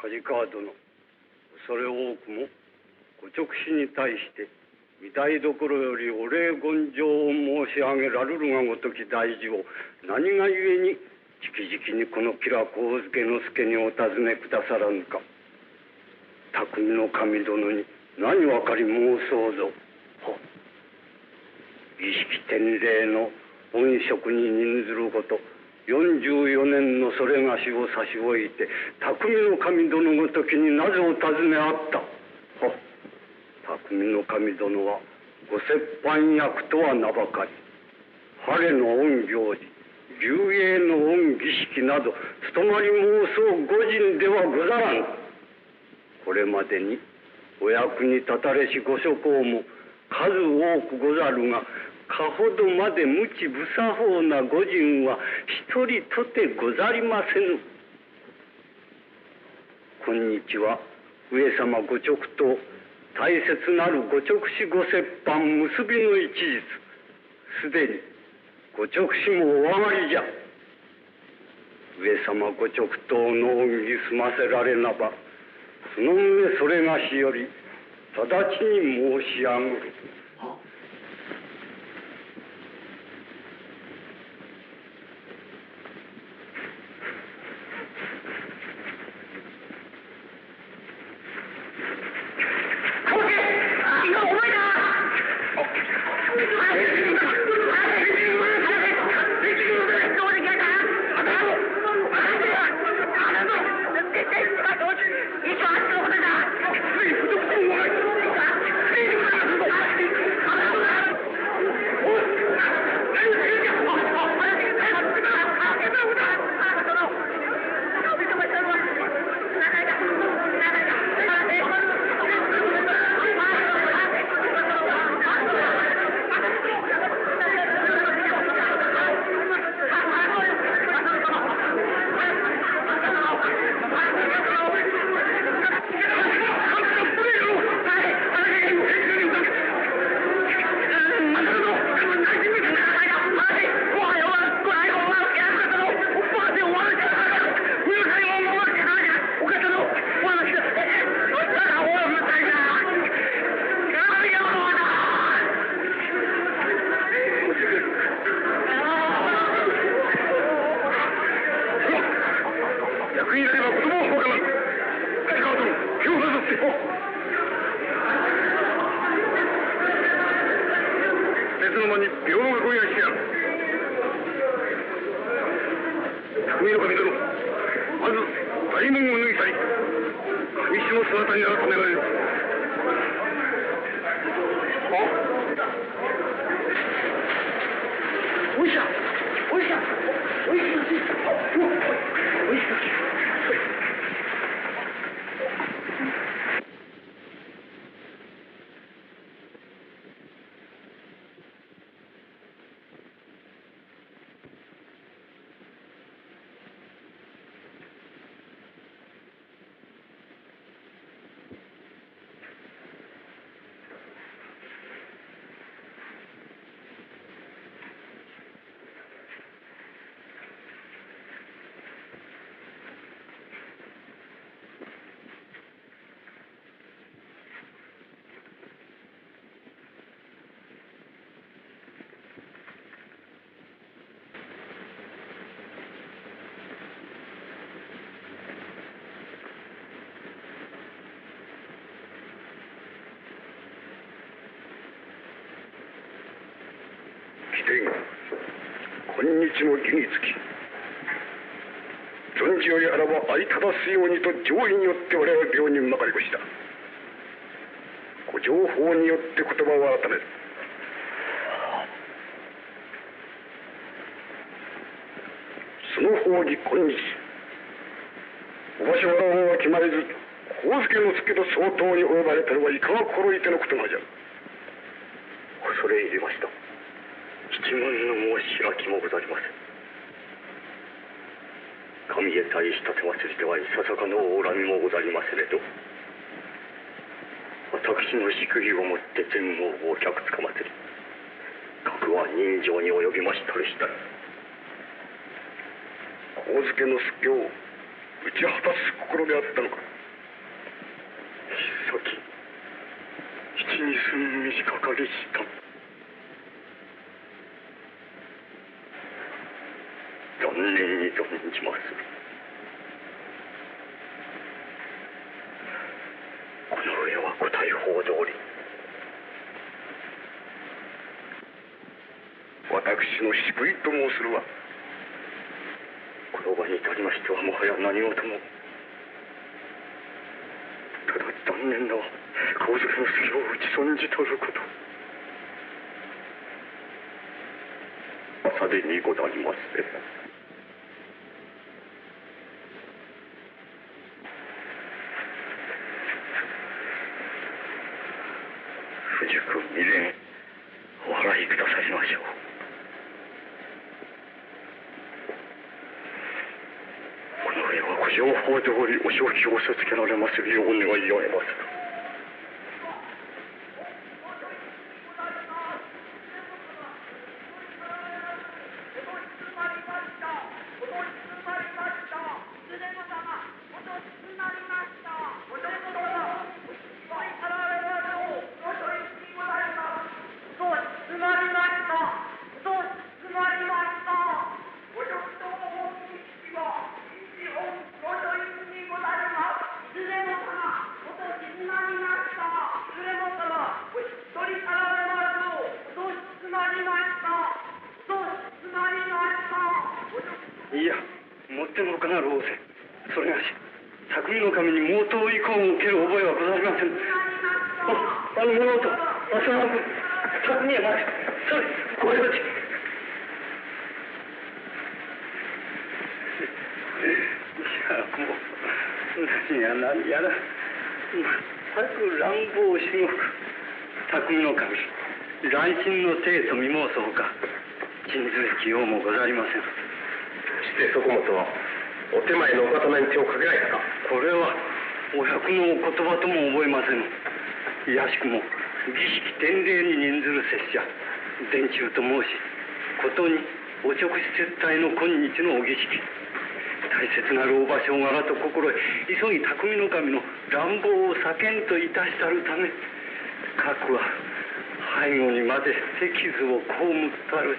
梶川殿、恐れ多くもご勅使に対して御台所よりお礼言状を申し上げられるがごとき大事を、何がゆえに直々にこの吉良上野介にお尋ねくださらぬか。匠の神殿に何分かり申そうぞ。儀式典礼の本職に任ずること44年のそれがしを差し置いて、匠の神殿ごときになぜお尋ねあった。匠の神殿はご折半役とは名ばかり、晴れの御行事、流営の御儀式など務まり申そう御人ではござらん。これまでにお役に立たれしご諸公も数多くござるが、かほどまで無知無作法な御人は一人とてござりませぬ。今日は上様ご勅と大切なるご勅使ご折半結びの一日、すでにご勅使もお上がりじゃ。上様ご勅との恩義済ませられなば、その上それがしより直ちに申し上げる。今日の儀につき、存じよりあらば相正すようにと上位によって我々病人まかり越した。ご情報によって言葉を改める。その方に今日お場所は決まれず、上野介と相当に及ばれたのはいかが心得てのことなのじゃ。恐れ入りました。七万の申し開きもござりません。神へ対した手祭りではいささかの恨みもござりませれど、私の祝儀をもって前後を客つかまつり、格は人情に及びましたるしたい。上野介を打ち果たす心であったのか。先七に寸短かりした。残念に存じます。この上はご大砲通り、私の救いと申するは、この場に至りましてはもはや何事も。ただ残念なは神月の隙を打ち損じとること。朝でにござりますね。不熟未練お払いくださいましょう。この上はご情報通りお正気を授けられますようお願いを得ます。いや、もってのほかなる仰せ。それがし、匠の神に毛頭以降を受ける覚えはございません。あの物音、浅野君、匠や待て。それ、これをち。いや、もう、何や何やら、全く乱暴しごく、匠の神、乱心の体と見申すほか、信ずべきようもござりません。してそこもとはお手前のお刀に手をかけられたか。これはお百のお言葉とも覚えません。いやしくも儀式典礼に任ずる拙者伝中と申し、ことにお直し接待の今日のお儀式、大切なるお場所柄と心得、急ぎ匠の神の乱暴を避けんといたしたるため、核は背後にまで脊図を被ったるし。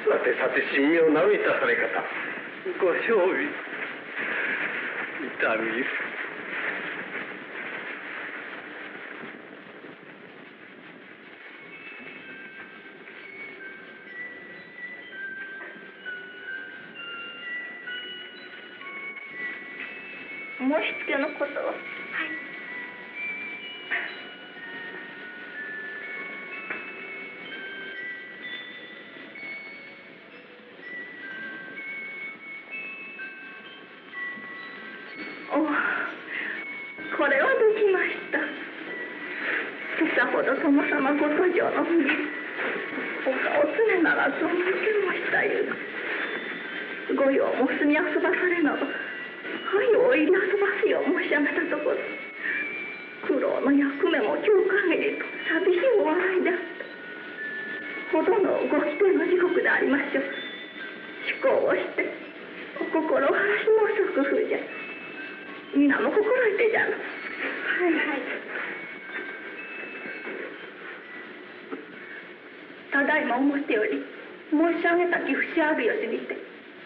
さてさて神妙なるいたされ方。ご賞味痛み。申し付けのことは。はい。これはできました。今朝ほど殿様ご登場の日にお顔常ならずを向けましたゆえ、御用も住み遊ばされなどはいお入り遊ばすよう申し上げたところ、苦労の役目も今日限りと寂しいお笑いであったほどのご規定の時刻でありましょう。思考をしてお心を晴らし申す工夫じゃ。皆も心得てじゃな。はいはい。ただいま表より申し上げたき節あるよしにて、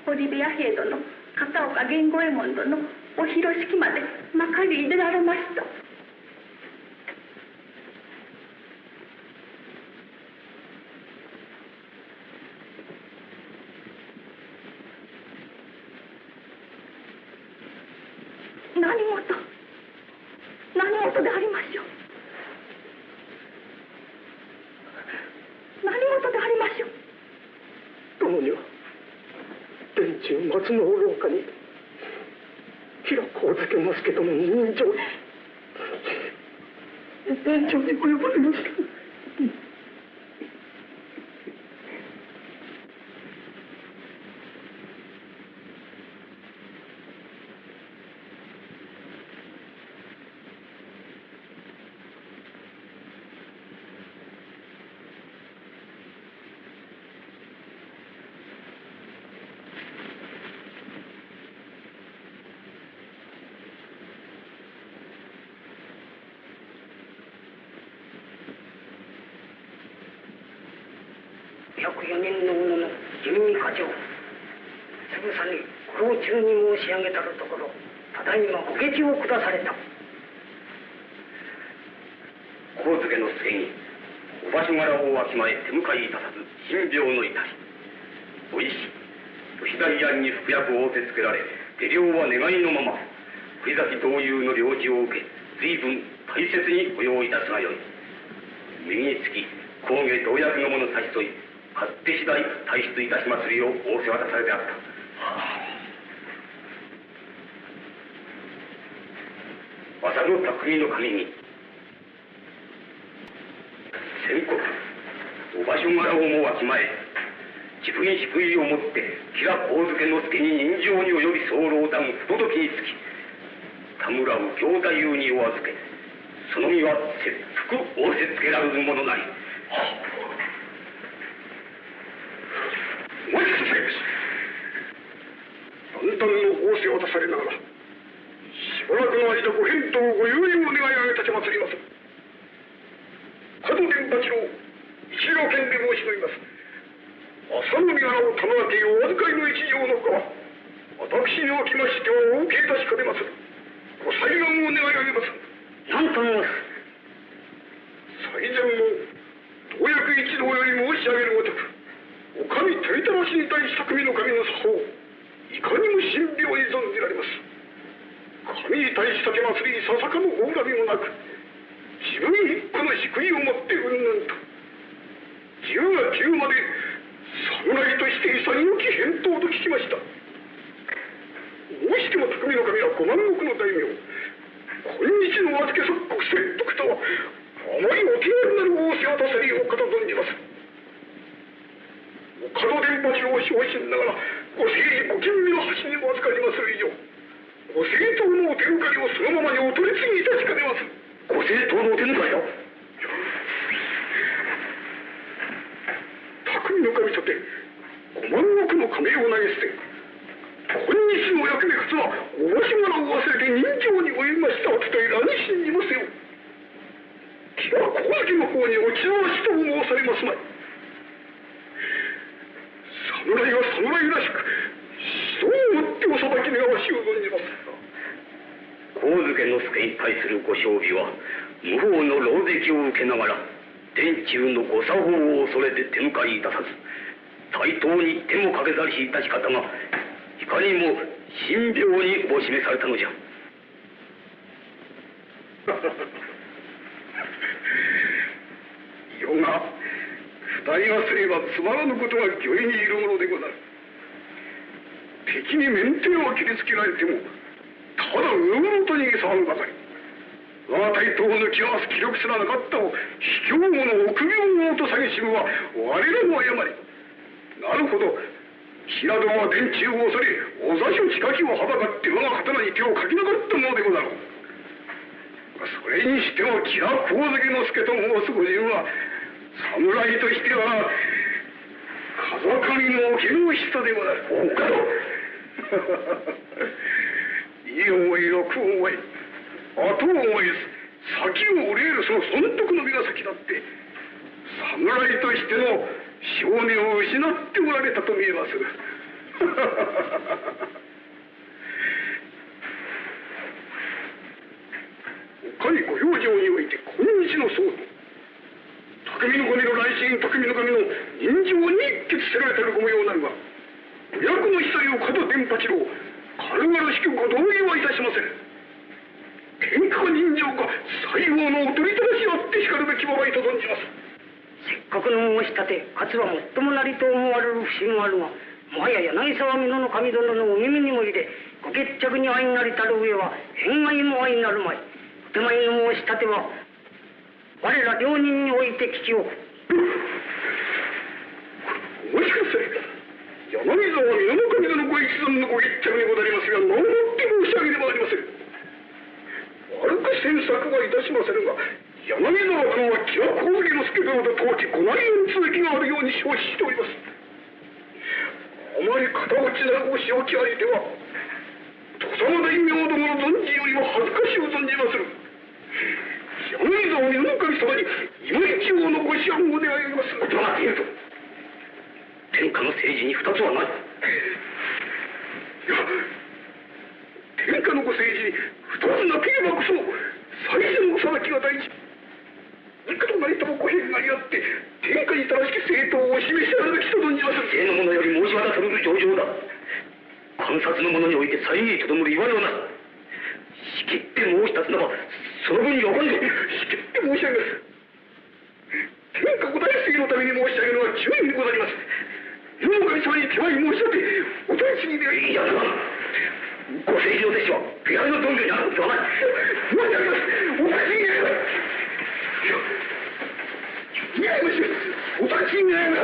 堀部屋兵殿、片岡源五右衛門殿、お広敷までまかり入れられました。何事でありましょう。何事でありましょう。殿には殿中松の廊下に平子預けますけども人情殿長にご呼ばれました。4人の者の12課長、つぶさにご老中に申し上げたるところ、ただいまご下知を下された。神付の末にお場所柄をわきまえ手向かいいたさず神病のいたし、お医師吉田慰安に服薬をお手つけられ、手療は願いのまま栗崎道友の領事を受け、随分大切に御用いたすがよい。右につき公家同役の者差し添い、勝手次第退出いたしまするよう仰せ渡されてあった。朝の匠の神に先刻お場所柄をもわきまえ、自分に祝意をもって吉良上野介に人情に及び候談不届きにつき、田村右京太夫にお預け、その身は切腹仰せつけられるものなり。お待ちくださいまし。暗淡の仰せを渡されながら、しばらくの間ご返答ご猶予を願い上げたちまつります。加藤伝八郎一両剣で申し述べます。朝の身柄を田村家お預かりの一条の他は、私におきましてはお受けいたしかねまする。ご裁判を願い上げます。何と申す。最前も同役一同より申し上げるごとく、お上手たらしに対し匠の神の作法、いかにも神妙に存じられます。神に対し立てまつり、ささかのお恨みもなく、自分一個の祝意をもってうんぬんと、10が10まで侍として潔き返答と聞きました。どうしても匠の神は5万石の大名、今日のお預け即刻説得とは、あまりお気軽なる仰せを出されようかと存じます。加藤伝八郎を昇進ながら、ご政治ご勤務の端にお預かりまする以上、ご政党のお手抜かりをそのままにお取り次ぎいたしかねます。ご政党のお手抜かりだ。匠の神さて、5万石の加盟を投げ捨て、今日のお役目かつはお場所柄を忘れて人情に及びましたお伝え乱心にもせよ。木は小月の方に落ち回しと申されますまい。侍は侍らしく、人をもってお裁き願わしを存じます。神付之助に対するご賞美は、無法の狼藉を受けながら、天中のご作法を恐れて手向かいいたさず、対等に手もかけざりしいたし方が、いかにも神妙にお示されたのじゃ。世が二人がすればつまらぬことが御意にいるものでござる。敵に面手を切りつけられても、ただうろうろと逃げ去るばかり。我が対等を抜き合わす気力すらなかったを卑怯者臆病者と蔑むは我らの誤り。なるほど、平戸は殿中を恐れ、お座所近きをはばかって我が刀に手をかけなかったものでござろう。それにしても吉良上野介と申す御仁は、侍としては風上のお気の人でござる。おかといい思い、楽思い、後を思いず、先を憂えるその損得の身が先だって、侍としての性根を失っておられたと見えます。お上ご養生において今日の騒動、匠の神の来信、匠の神の人情に一決せられたるご模様なるが、お役の一人を加藤伝八郎、軽々しくご同意はいたしません。天下人情か西郷のお取りたらしあってしかるべき場合と存じます。せっかくの申し立て、かつはもっともなりと思われる不審があるが、もはや柳沢美濃の神殿のお耳にも入れ、ご決着に相なりたる上は偏愛も相なるまい。お手前の申し立ては我ら両人において聞きおく。お待ちください。柳沢美濃の神殿ご一存のご決着にござりますが、何もって申し上げればありません。悪く詮索はいたしませんが、柳沢殿は吉良上野介殿と当時ご内縁続きがあるように承知しております。あまり片落ちなるお仕置き相手は、土佐の大名どもの存じよりも恥ずかしゅう存じまする。柳沢美濃の神様に今一応のご思案を願います。おとなっていると。天下の政治に二つはない。いや、天下のご政治に二つなければこそ最善の裁きが大事。いくとなりともご変がりあって天下に正しき正当を示しあるべきと存じます。政の者より申し渡される上々だ。観察の者において才にとどむる言われはなし。仕切って申し立つならその分にわかんぞ。仕切って申し上げます。天下五大政のために申し上げるのは忠義でございます。世の神様に手前に申し立てお大事にではいいやな。ご政治の弟子は部屋のどんぐりにあることはない。申し上げます。お大事に願います。願います。お大事に願います。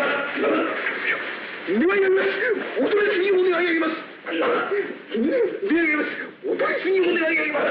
願います。お大事にお願い上げます。願います。お大事にお願い上げます。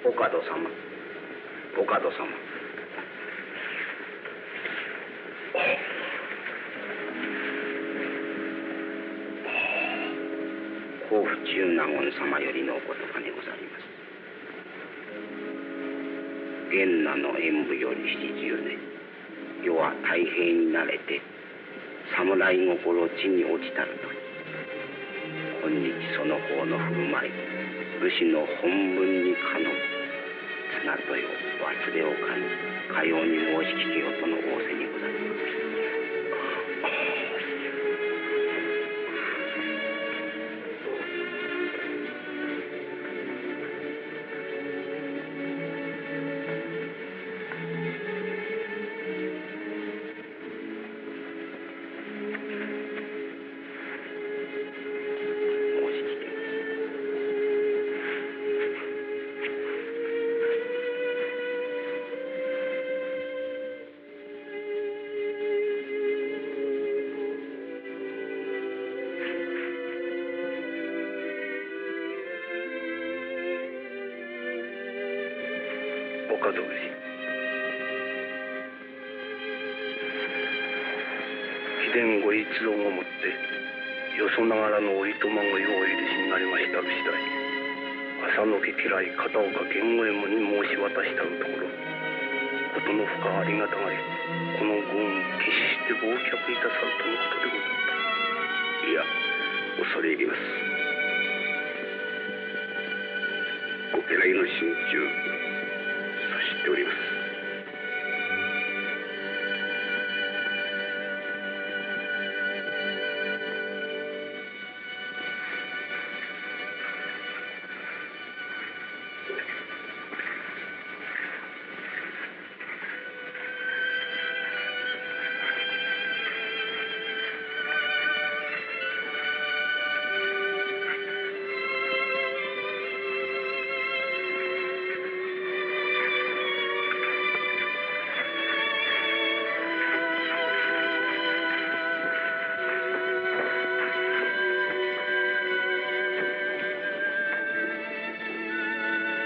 お門様、お門様。甲府中納言様よりのお言葉でございます。元那の演武より70年、世は太平になれて侍心地に落ちたるとき、今日その方の振る舞い、武士の本分にかの綱とよ忘れおかぬかように申し聞けよとの仰せにございます。岡戸氏、秘伝ご一存をもってよそながらのおいとまごようお許しになりましたる次第、朝の木家来片岡源五右衛門に申し渡したるところ、ことの深ありがたがり、このご恩決して忘却いたさるとのことでござった。いや、恐れ入ります。ご家来の心中察しております。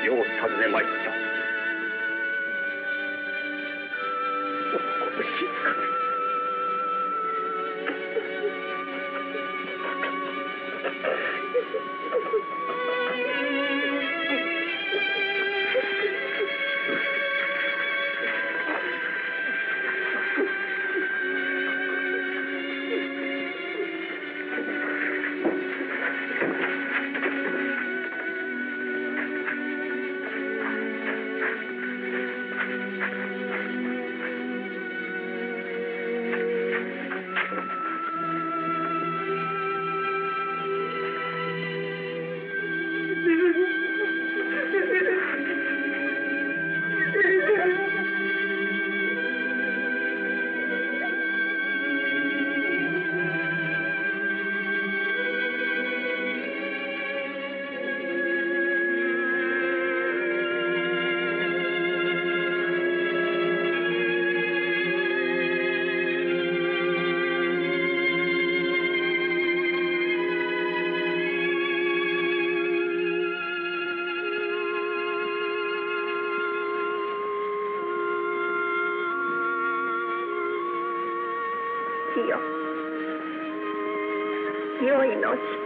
よう尋ねまいった。しよ。良いのち。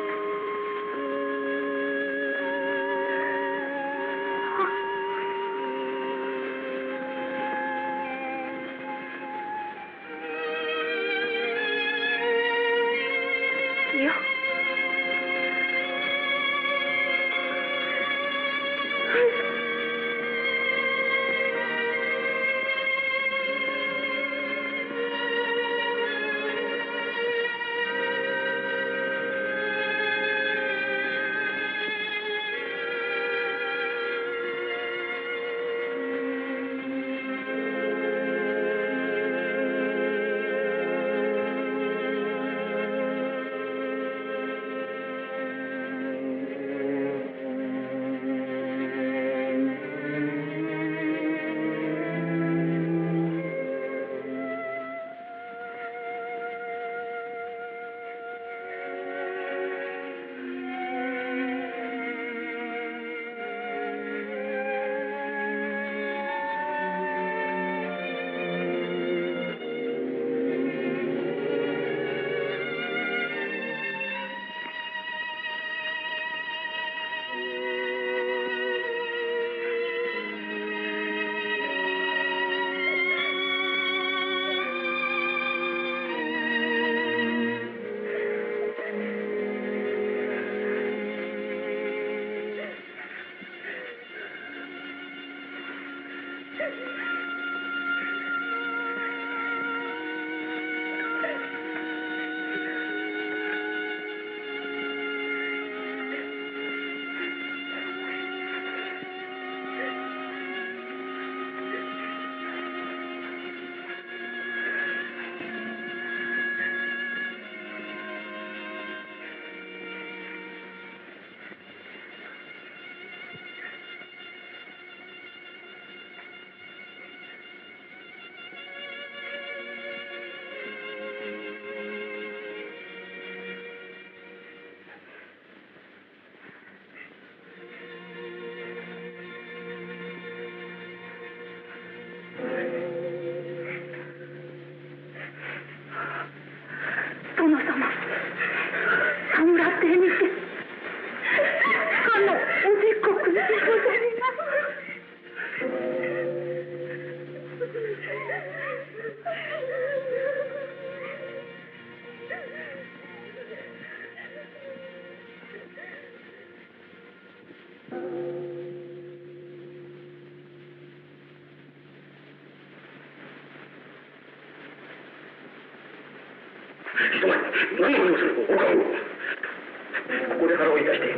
何の話をするおかん。ここで腹をいたして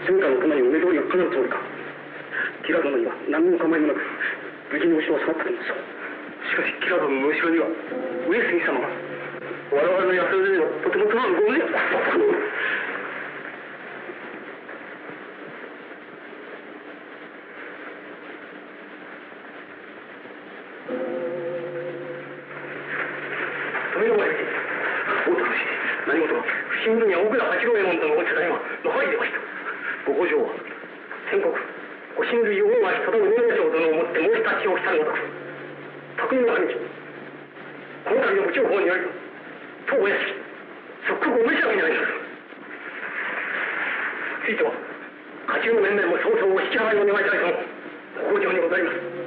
戦火の熊に梅通りがかなうつもりか。キラ殿には何の構いもなく無事に後ろを下がったと思う。しかしキラ殿の後ろには上杉様が。我々の安らぎはとてもつまるご無礼。新聞には奥田八郎右衛門とのお茶代が入ってました。ご後上は先刻ご親類大橋忠信二条殿をもって申し立ちをしたのだ。匠の神にこの度のご重宝により当お屋敷即刻お召し上げになります。ついては家中の面々も早々お引き払いを願いたいとのご厚情にございます。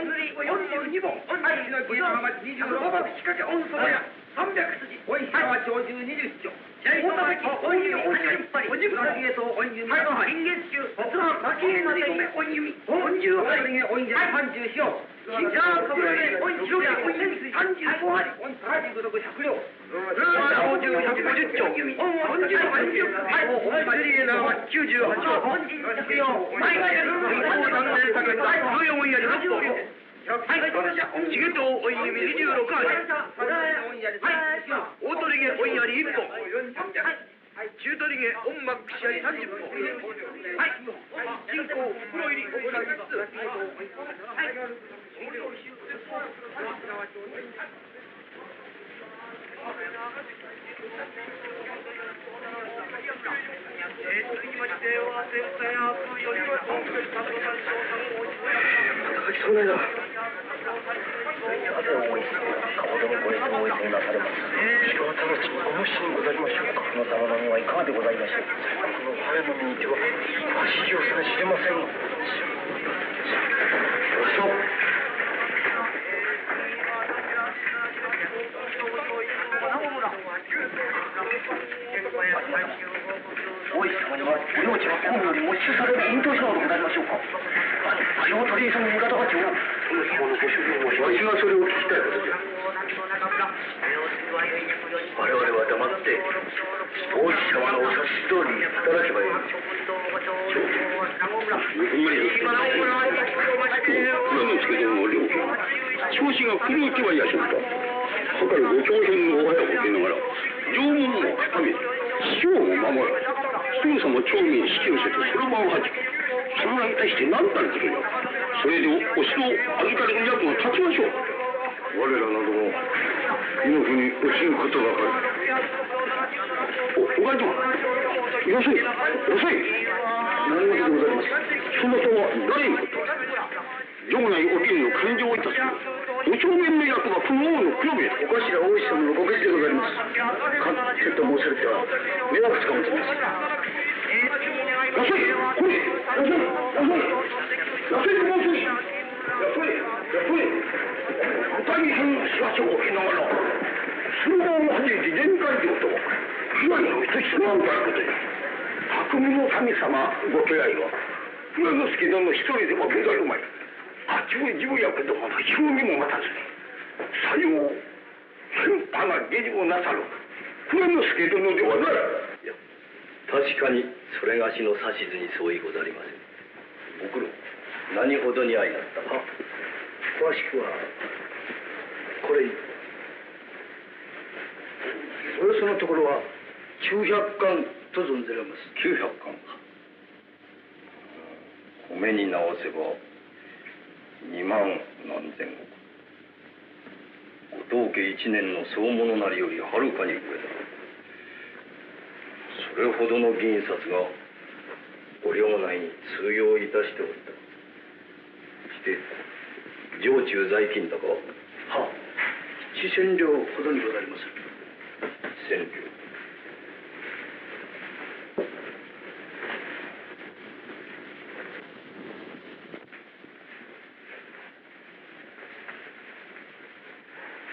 おんずり42本、おんずりの小山町25番仕掛けおんそばや300筋、おいしは長寿20丁。大田崎おんゆみ50針、50本芸装おんゆみ、新月中、津波蒔絵の染めおんゆみ、おんじゅうはりげおんじゅう34、新じゃあかぶられおんじゅうやおんゆみ35針、おん35毒100両、長寿150丁、おんじゅう80はい、おんじゅう98丁、おんじゅう100両、前がやる、おん3年かけた、14おんやり6本。はい、しげとおいゆみ26針、はい、大鳥毛おいやり1本、中鳥毛音幕試合30本、はい、人工袋入り行いつつ、はい、続きましては先生役よりは本部サブの大将さんを書きそうないな。なぜ思いかほどのご質問をなされます。しかも直ちにお召しにござりましょうか。この様の身はいかがでございましょう。この早の身にては詳しい様子が知れません。そう。大石様にはお領地は公務より没収される隠遁者などございましょうか。あれを取り急ぎ味方がちを。その様のご主人はわしがそれを聞きたいことじゃ。我々は黙って大石様のお指し通り働けばいい。蔵之助殿の領家調子が狂う気はいやしまった。かかるご長編のお早を受けながら縄文も固め師匠を守らすぐさま町民引き寄せてそろばんをはじきその名に対して何たることや。それでお城を預かりの役が立ちましょう。我らなども猪木に惜しむことばかり。おかじ様遅い遅い。何事でございますか。そのとは誰のこと城内お銀の勘定をいたすお正面の役はこの王の黒部。お頭大石様のご無事でございます。かつてと申されては迷惑つかもしれません。遅いこれ遅い遅いもう少し遅い大変しわしを受けながらそのままはじいて全会場と被害の一つなんだことや。匠の神様ご家来は蔵之助殿一人ではござるまい。八王子役どもの評議も待たずにさよう変派な下事をなさる蔵之助殿ではない。いや確かにそれがしの指図に相違ござりません。ご苦労何ほどに相なったか。詳しくはこれおよそのところは900貫と存ぜられます。900貫米に直せば2万何千石。ご当家1年の総物なりよりはるかに上だ。それほどの銀札がご領内に通用いたしておった。して城中在金だか。はあ、4000両ほどにございます。1000両。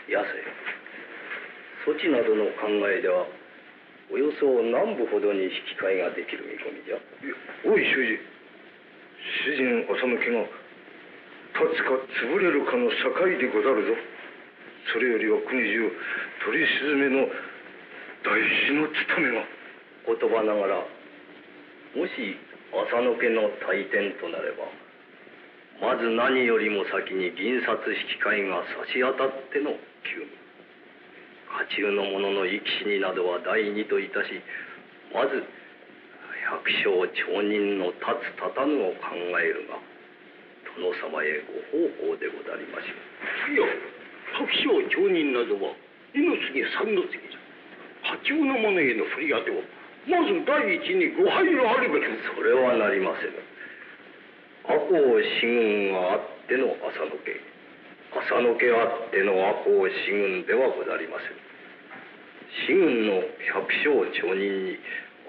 やせ、そちなどの考えではおよそ何部ほどに引き換えができる見込みじゃ。おい主人、主人浅野家が立つか潰れるかの境でござるぞ。それよりは国中取り沈めの大事の務めが。言葉ながらもし浅野家の大転となればまず何よりも先に銀札引き換えが差し当たっての急務。家中の者の生き死になどは第二といたしまず百姓町人の立つ立たぬを考えるが殿様へご奉公でござりましょう。いや百姓町人などは二の次三の次じゃ。家中の者への振り当てをまず第一にご配慮あるべき。それはなりませぬ。赤穂四軍があっての浅野家浅野家あっての赤穂四軍ではござりません。四軍の百姓町人に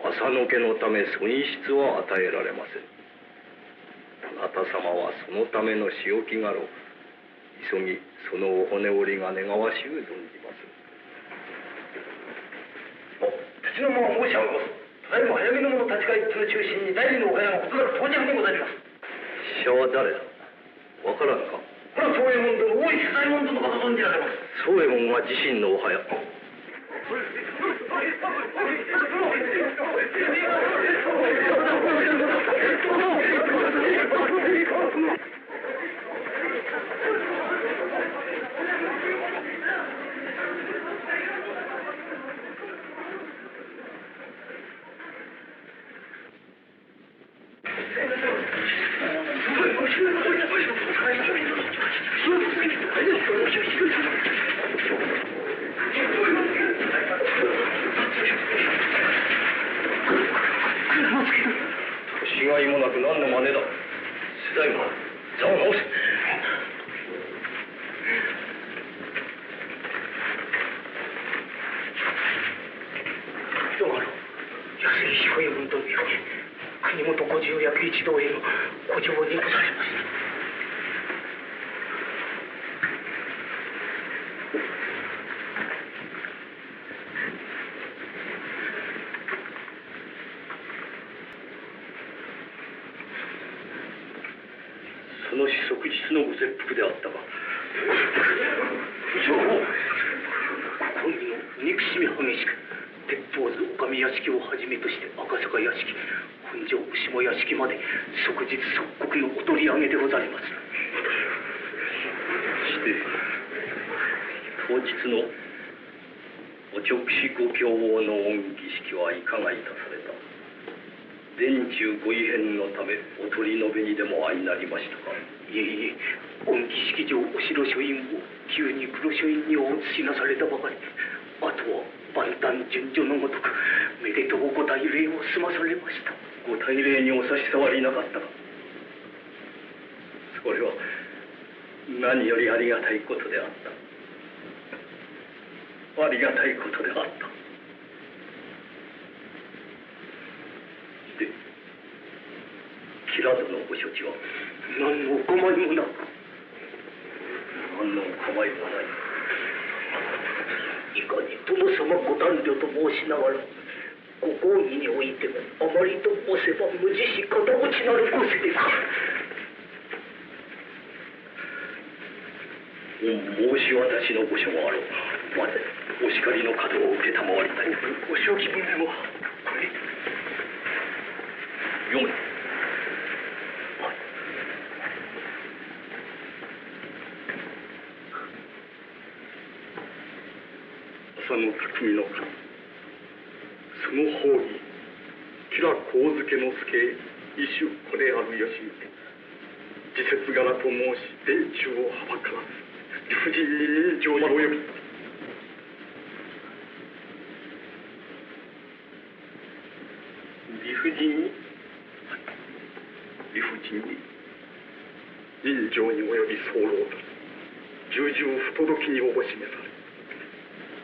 浅野家のため損失は与えられません。あなた様はそのための仕置きがろ急ぎそのお骨折りが願わしゅう存じます。鉄の間は申し上げます。ただいま早めの者立川一の中心に第二の岡山がほどなく到着でございます。使者は誰だ。わからんか。これは宗右衛門殿、大井主左衛門殿がご存じられます。宗右衛門は自身のおはや。年がいもなく何の真似だ。主左衛門、座を直せ。どうも安井彦右衛門という国本五十役一同へのご情報にございます。その子即日のご切腹であったか。情報ここにの憎しみ激しく鉄砲図女将屋敷をはじめとして赤坂屋敷本庄下屋敷まで即日即刻のお取り上げでございます。して当日のお勅使ご供応の御儀式はいかがいたされた。殿中ご異変のためお取り述べにでも相なりましたか。いえいえ、御儀式上お城書院を急に黒書院にお移しなされたばかり。あとは万端順序のごとくめでとうご大礼を済まされました。ご大礼にお差し障りなかったか。それは何よりありがたいことであった。ありがたいことであった。で、吉良殿ご処置は何のお構いもなく。何のお構いもない。いかに殿様ご誕生と申しながらご公儀においてもあまりと申せば無慈悲肩落ちなるごせです。申し渡しの御所もあろう。まずお叱りの門を受けたまわりたい。ご正気分でもこれ読め。浅野匠の官、その方に吉良上野之助異種これあるよしみて時節柄と申し殿中をはばからず理不尽に人情に及び理不尽に理不尽に人情に及び候たる重々不届きにおぼしめされ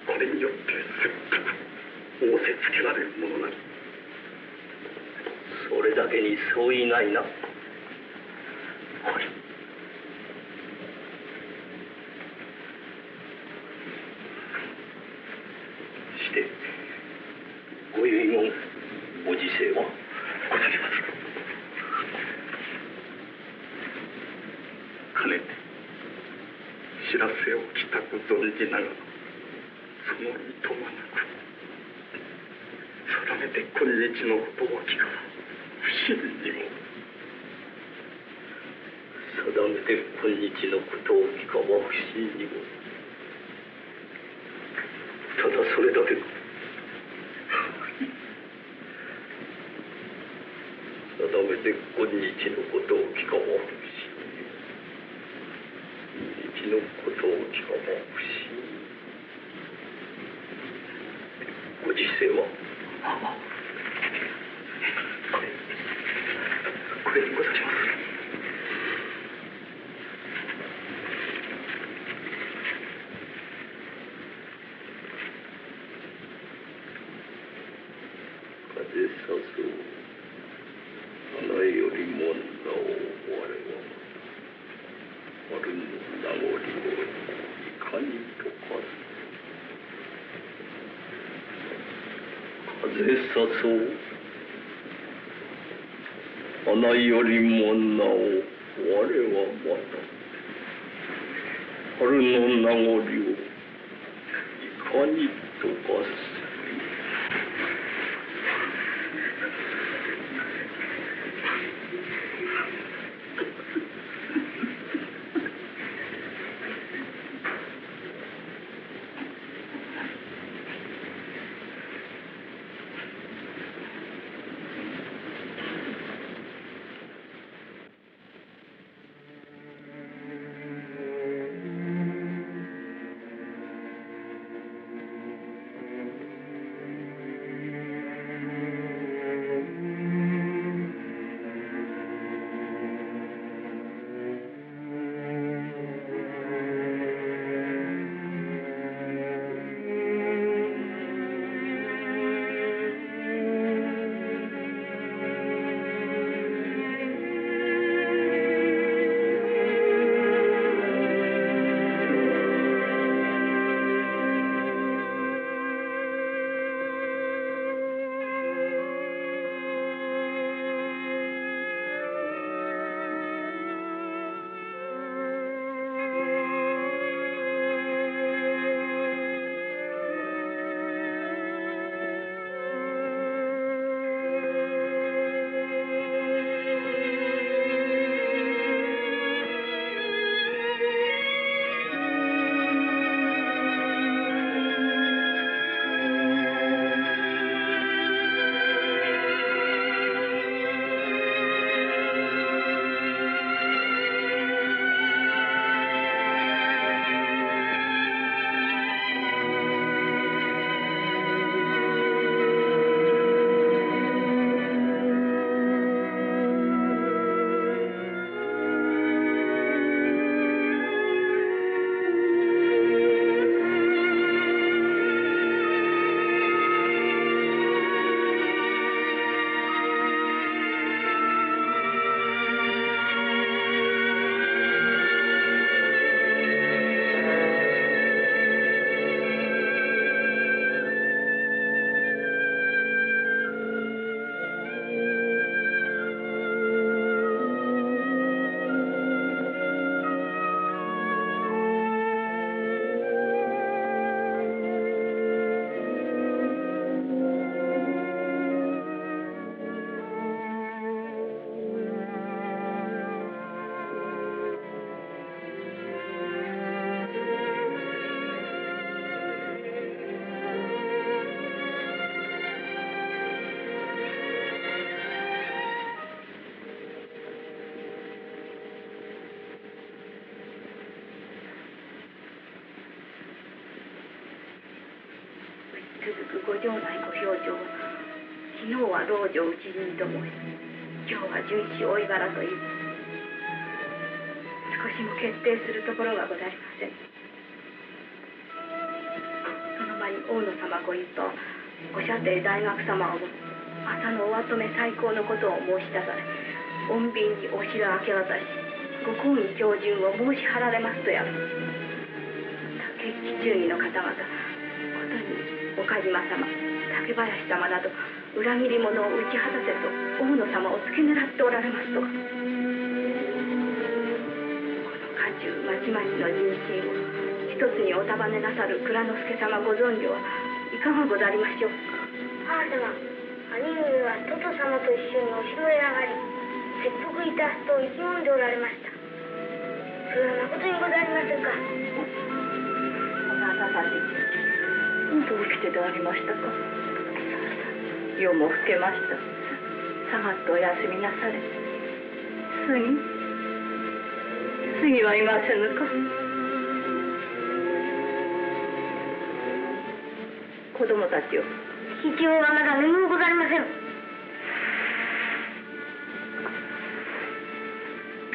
これによって切腹仰せつけられるものなり。それだけに相違ないな。はい。してご遺言ご時世はござります。かねて知らせを帰宅存じながらそのいとまなく定めて今日のことを聞か不審にも定めて今日のことを聞かは不審にもただそれだけだ。定めて今日のことを聞かは不審にも日のことを聞かは不審にもご時世はこれにございます。風さそう花よりもなお我は春のりをいかに溶かす。風さそう花よりもなお我はまた春の名残をいかに溶かす。続くご城内ご表情は、昨日は老女討ち死にと申し、今日は殉死追い柄という、少しも決定するところがござりません。その間に大野様ご一派は、ご舎弟大学様をも朝のお跡目最高のことを申し出され、穏便にお城明け渡し、ご公儀標準を申し払れますとやる。竹内忠義の方々、ことに岡島様、竹林様など裏切り者を打ち果たせと大野様を付け狙っておられますとか。この家中まちまちの人心を一つにお束ねなさる蔵之介様ご存知はいかがござりましょうか。母様、兄上はトト様と一緒にお城へ上がり、切腹いたすと意気込んでおられました。それはまことにござりませんか。おなたたちどうしてでありましたか。夜も更けました。下がってお休みなされ。杉はいませぬか。子供たちよ。父親はまだ眠もござりません。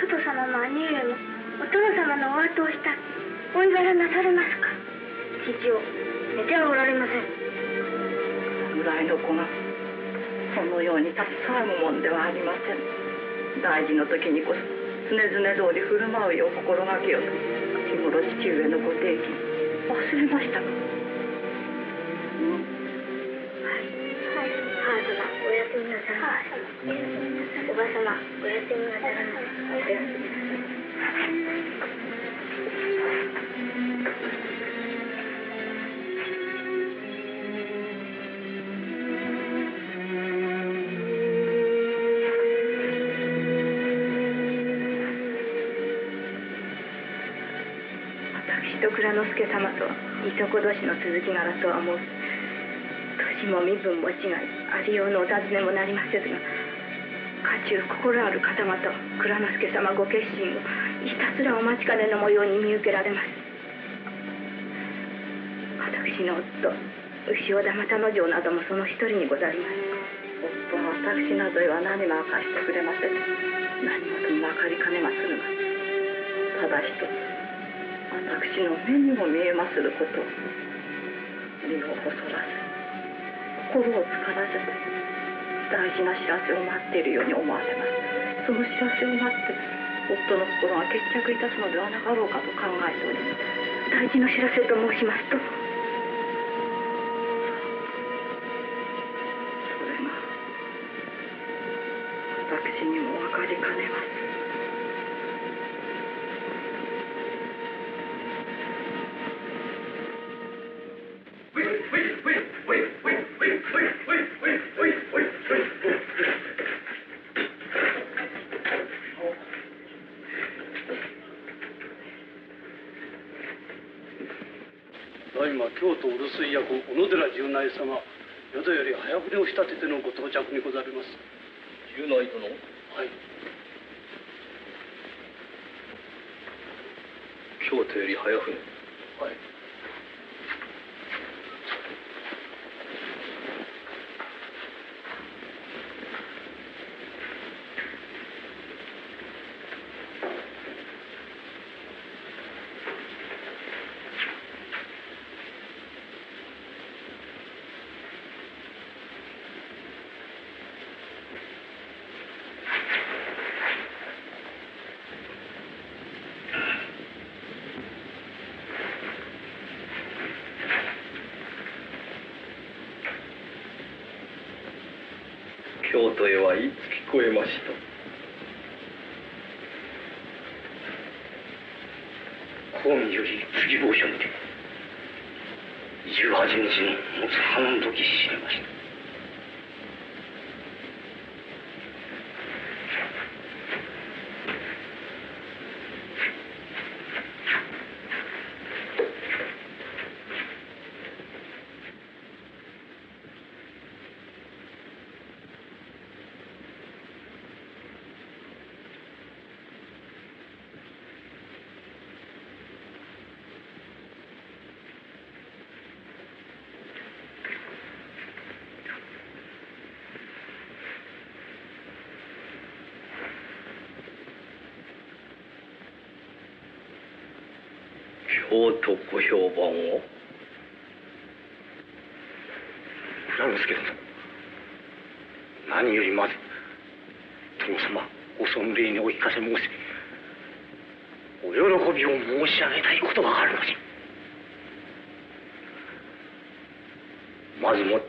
トト様も兄上もお殿様のお後をしたおい柄なされますか。父を寝てはおられません。ぐらいの子がそのように立ち騒ぐもんではありません。大事の時にこそ常々通り振る舞うよう心がけよと日頃父上のご提起忘れましたか？母様おやすみなさいませ。おば様おやすみなさいませ。おやすみなさい。私と蔵之介様といとこ同士の続き柄とは思う。年も身分も違い、ありようのお尋ねもなりませずが、家中心ある方々蔵之介様ご決心をひたすらお待ちかねの模様に見受けられます。私の夫牛尾田又之丞などもその一人にござります。夫は私などへは何も明かしてくれません。何事も分かりかねまするが、ただ一つ私の目にも見えますることを身を細らせ心を疲らせて大事な知らせを待っているように思われます。その知らせを待って夫の心が決着いたすのではなかろうかと考えております。大事な知らせと申しますと、それが私にも分かりかねます。京都お留守居役小野寺十内様、淀より早船を仕立ててのご到着にござります。十内殿。はい。京都より早船。はい。京都へはいつ聞こえました。公儀より次号書にて18日の持つ半時知りました。京都ご評判を。蔵之介殿、何よりまず殿様ご尊礼にお聞かせ申しお喜びを申し上げたいことがあるのじ。まずもって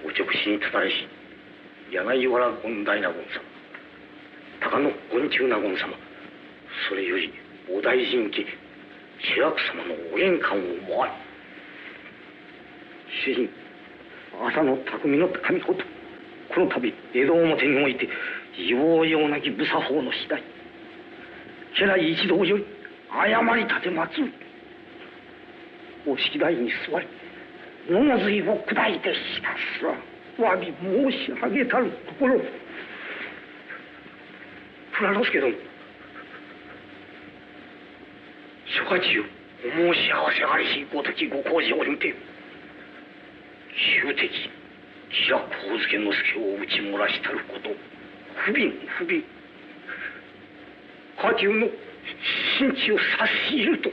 お直使にたたれし柳原権大納言様、高野権中納言様、それよりお大臣家志らく様のお玄関を回り、主人朝の匠の神ことこの度江戸表においてようようなき無作法の次第家来一同より誤り立てまつるお式台に座り物髄を砕いてひたすら詫び申し上げたるところ。蔵之介殿、諸家中お申し合わせありしごときご公事を見て旧敵吉良上野之助を打ち漏らしたること不憫家中の心地を差し入ると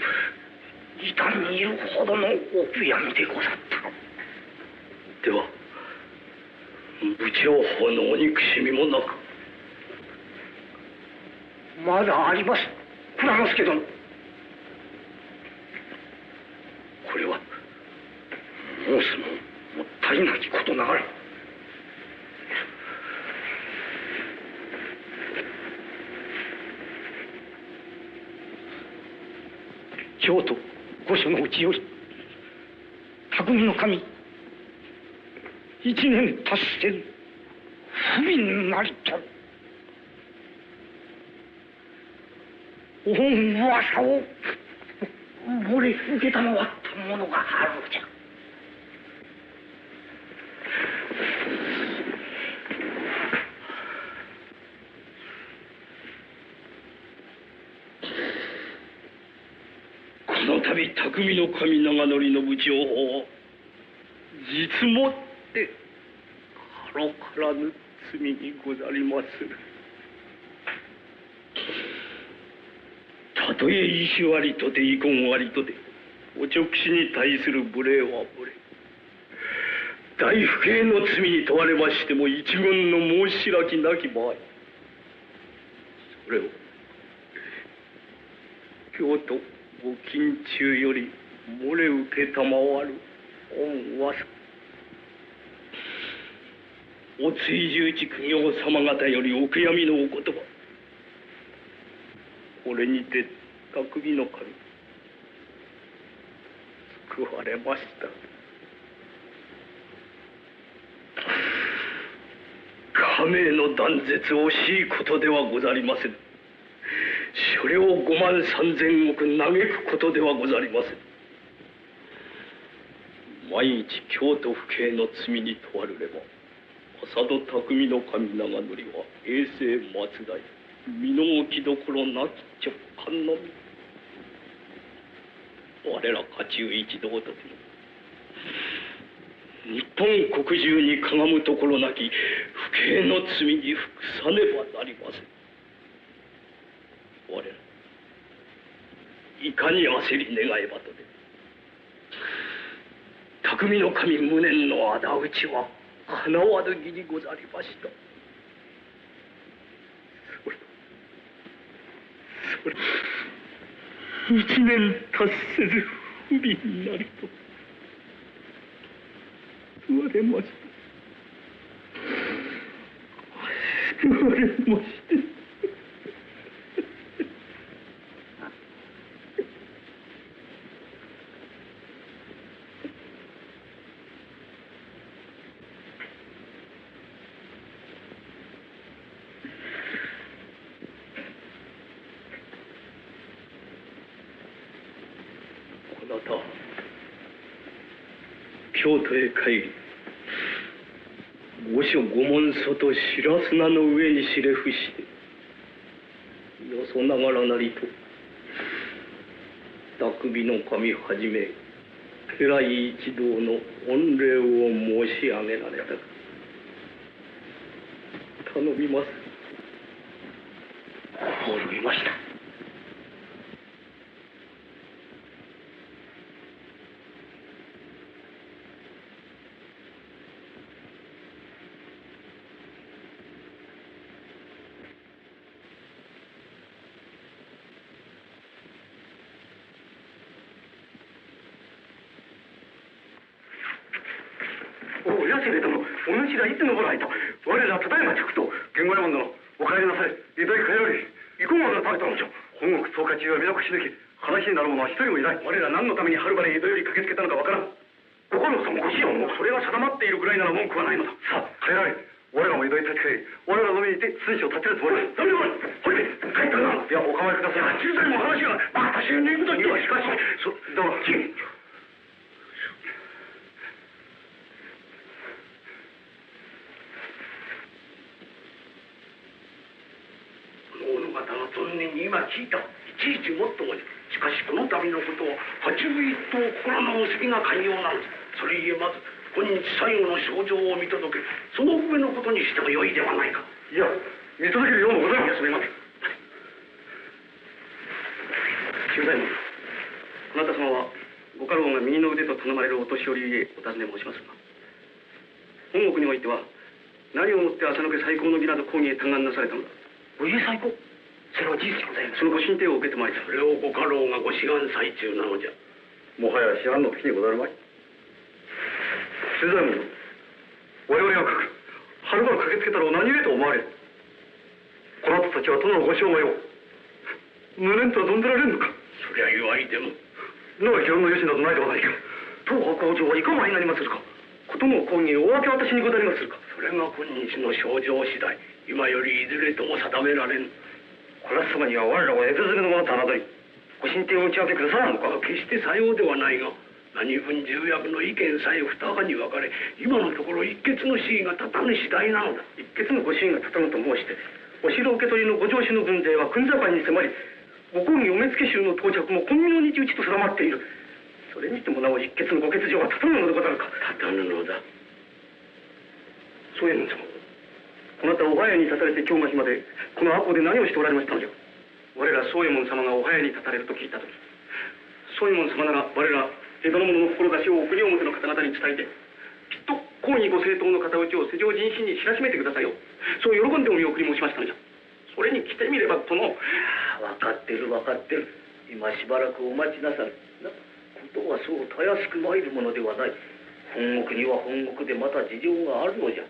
異端にいるほどのお悔やみでござった。では部長法のお憎しみもなくまだあります、蔵之助殿。これは申すももったいなきことながら。京都御所のうちより匠の神1年達せぬ不憫なりと恩噂を漏れ受けたまわったものがあるのじゃ。この度匠の神長則の部情報を実もって軽からぬ罪にござりまする。たとえ意志ありとて遺恨ありとてお直使に対する無礼は無礼、大不敬の罪に問われましても一言の申し開きなき場合、それを京都ご近中より漏れ受けたまわる恩噂、お追従地公卿様方よりお悔やみのお言葉、これにて匠の神救われました。家名の断絶惜しいことではござりません。所領5万3000石嘆くことではござりません。万一京都府警の罪に問われれば浅戸匠の神長則は永世末代身の置きどころなき直感のみ。我ら家中一同とても日本国中にかがむところなき不敬の罪に服さねばなりません。我らいかに焦り願えばとで匠の神無念の仇討ちはかなわぬ義にござりました。それ1年達せず不憫なりと救われました。救われまして。京都へ帰り御所御門外白砂の上にしれ伏してよそながらなりと匠の神はじめ家来一同の御礼を申し上げられたか頼みます。心得ました。安兵衛殿、お主らいつのご来と。我らただいま着と。源五右衛門殿、お帰りなさい。江戸へ帰られ。いかがなされたのじゃ。本国総括中は皆越し抜き、話になる者は一人もいない。我ら何のためにはるばる江戸より駆けつけたのかわからん。ご家老様ご子孫もそれが定まっているぐらいなら文句はないのだ。さあ帰られ。我らも江戸へ立ち返り、我らの目にて寸志を立てるつもりだ。ほいで帰ったな。いやお構いください。小さいも話が私に行くと言ってはしかしだが存念に今聞いた。いちいちもっともじ。しかしこの度のことは八部一党心の結びが寛容なのです。それゆえまず今日最後の症状を見届け、その上のことにしてもよいではないか。いや見届けるようもございます。休めませ。忠左衛門、こなた様はご家老が右の腕と頼まれるお年寄りへお尋ね申しますが、本国においては何をもって浅野家最高の儀など公儀へ嘆願なされたのだ。お家最高それは事実でございます。そのご進呈を受けてまいりそれをご家老がご志願最中なのじゃ。もはや市販の時にござるまい。主左衛門、我々がはるばる駆けつけたら何故と思われる。この後たちは殿のご生涯を無念とは存ぜられんのか。そりゃ言わいでも野は議論の余地などないではないか。当白王女はいかがになりまするか。ことの講義をお分け渡しにござりまするか。それが今日の症状次第、今よりいずれとも定められん。こらす様には我らを江戸詰めの者と侮り、ご進呈を打ち明けくださらんのか。決してさようではないが、何分重役の意見さえ二派に分かれ、今のところ一決の主義が立たぬ次第なのだ。一決のご主義が立たぬと申して、お城受け取りのご上司の軍勢は国境に迫り、ご公儀お目付け衆の到着も今明日と定まっている。それにしてもなお一決のご欠場が立たぬのでござるか。立たぬのだ。宗右衛門様、こなたお早に立たれて今日が日までこの赤穂で何をしておられましたのじゃ。我ら宗右衛門様がお早に立たれると聞いたとき、宗右衛門様なら我ら江戸の者の志をお国表の方々に伝えて、きっと公儀ご政党の方打ちを世上人心に知らしめてくださいよ。そう喜んでお見送り申しましたのじゃ。それに来てみれば殿。分かってる分かってる。今しばらくお待ちなさる。ことはそうたやすく参るものではない。本国には本国でまた事情があるのじゃ。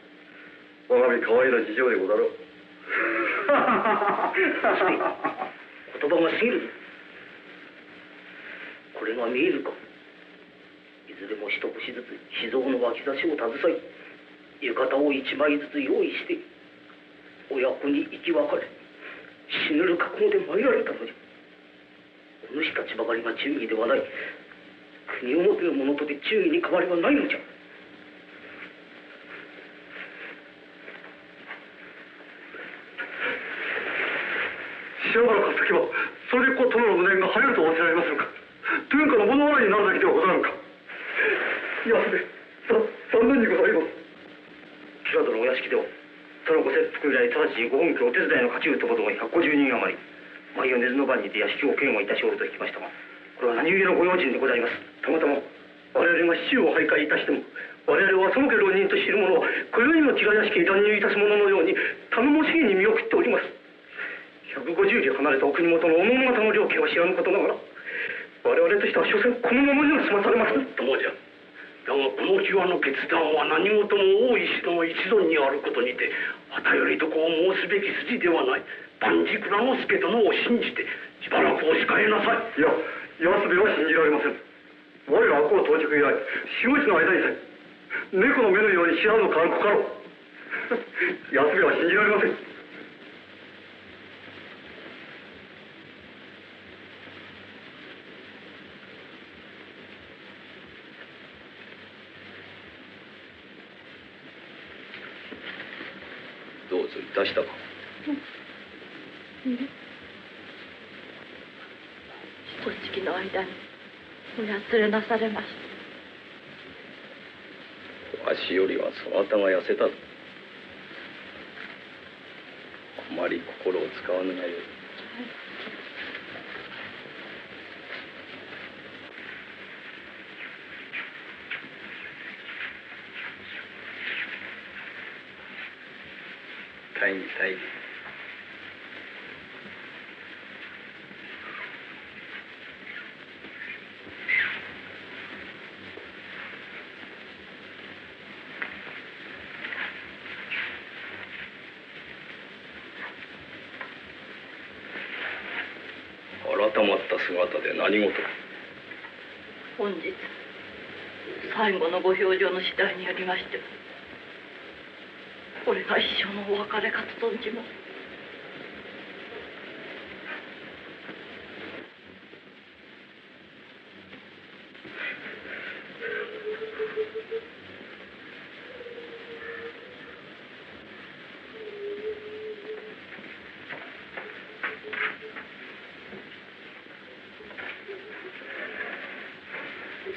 我が身可愛な事情でござろう。言葉が過ぎるぞ。これが見えるか。いずれも一節ずつ秘蔵の脇差しを携え、浴衣を一枚ずつ用意して親子に生き別れ死ぬる覚悟で参られたのじゃ。お主たちばかりが忠義ではない。国表の者とて忠義に変わりはないのじゃ。塩原勝先はそれでこう殿の無念が晴れると仰せられますのか。天下の物笑いになるだけではござるか。いやそれ残念にございます。平戸のお屋敷では殿ご切腹以来直ちにご本家お手伝いの家中ともども150人余り毎夜寝ずの晩にて屋敷を警護いたしおると聞きましたが、これは何故のご用心でございます。たまたま我々が市中を徘徊いたしても、我々はその家浪人と知る者は今宵の茅ヶ屋敷に乱入いたす者のように頼もしげに見送っております。150里離れたお国元のおの方の領家は知らぬことながら、我々としては所詮このままには済まされます。どうじゃ。だがこの際の決断は何事も大石の一存にあることにて、はたよりどこを申すべき筋ではない。万事倉之助殿を信じてしばらくお控えなさい。いや安部は信じられません。我ら赤穂到着以来45日の間にさえ猫の目のように知らぬのかんこかろう。安部は信じられません。どうぞいたしたか。一月の間におやつれなされました。わしよりはそなたが痩せたぞ。あまり心を使わぬがよい。大義大義。改まった姿で何事。本日最後のご評定の次第によりましてこれが一生のお別れかと存じます。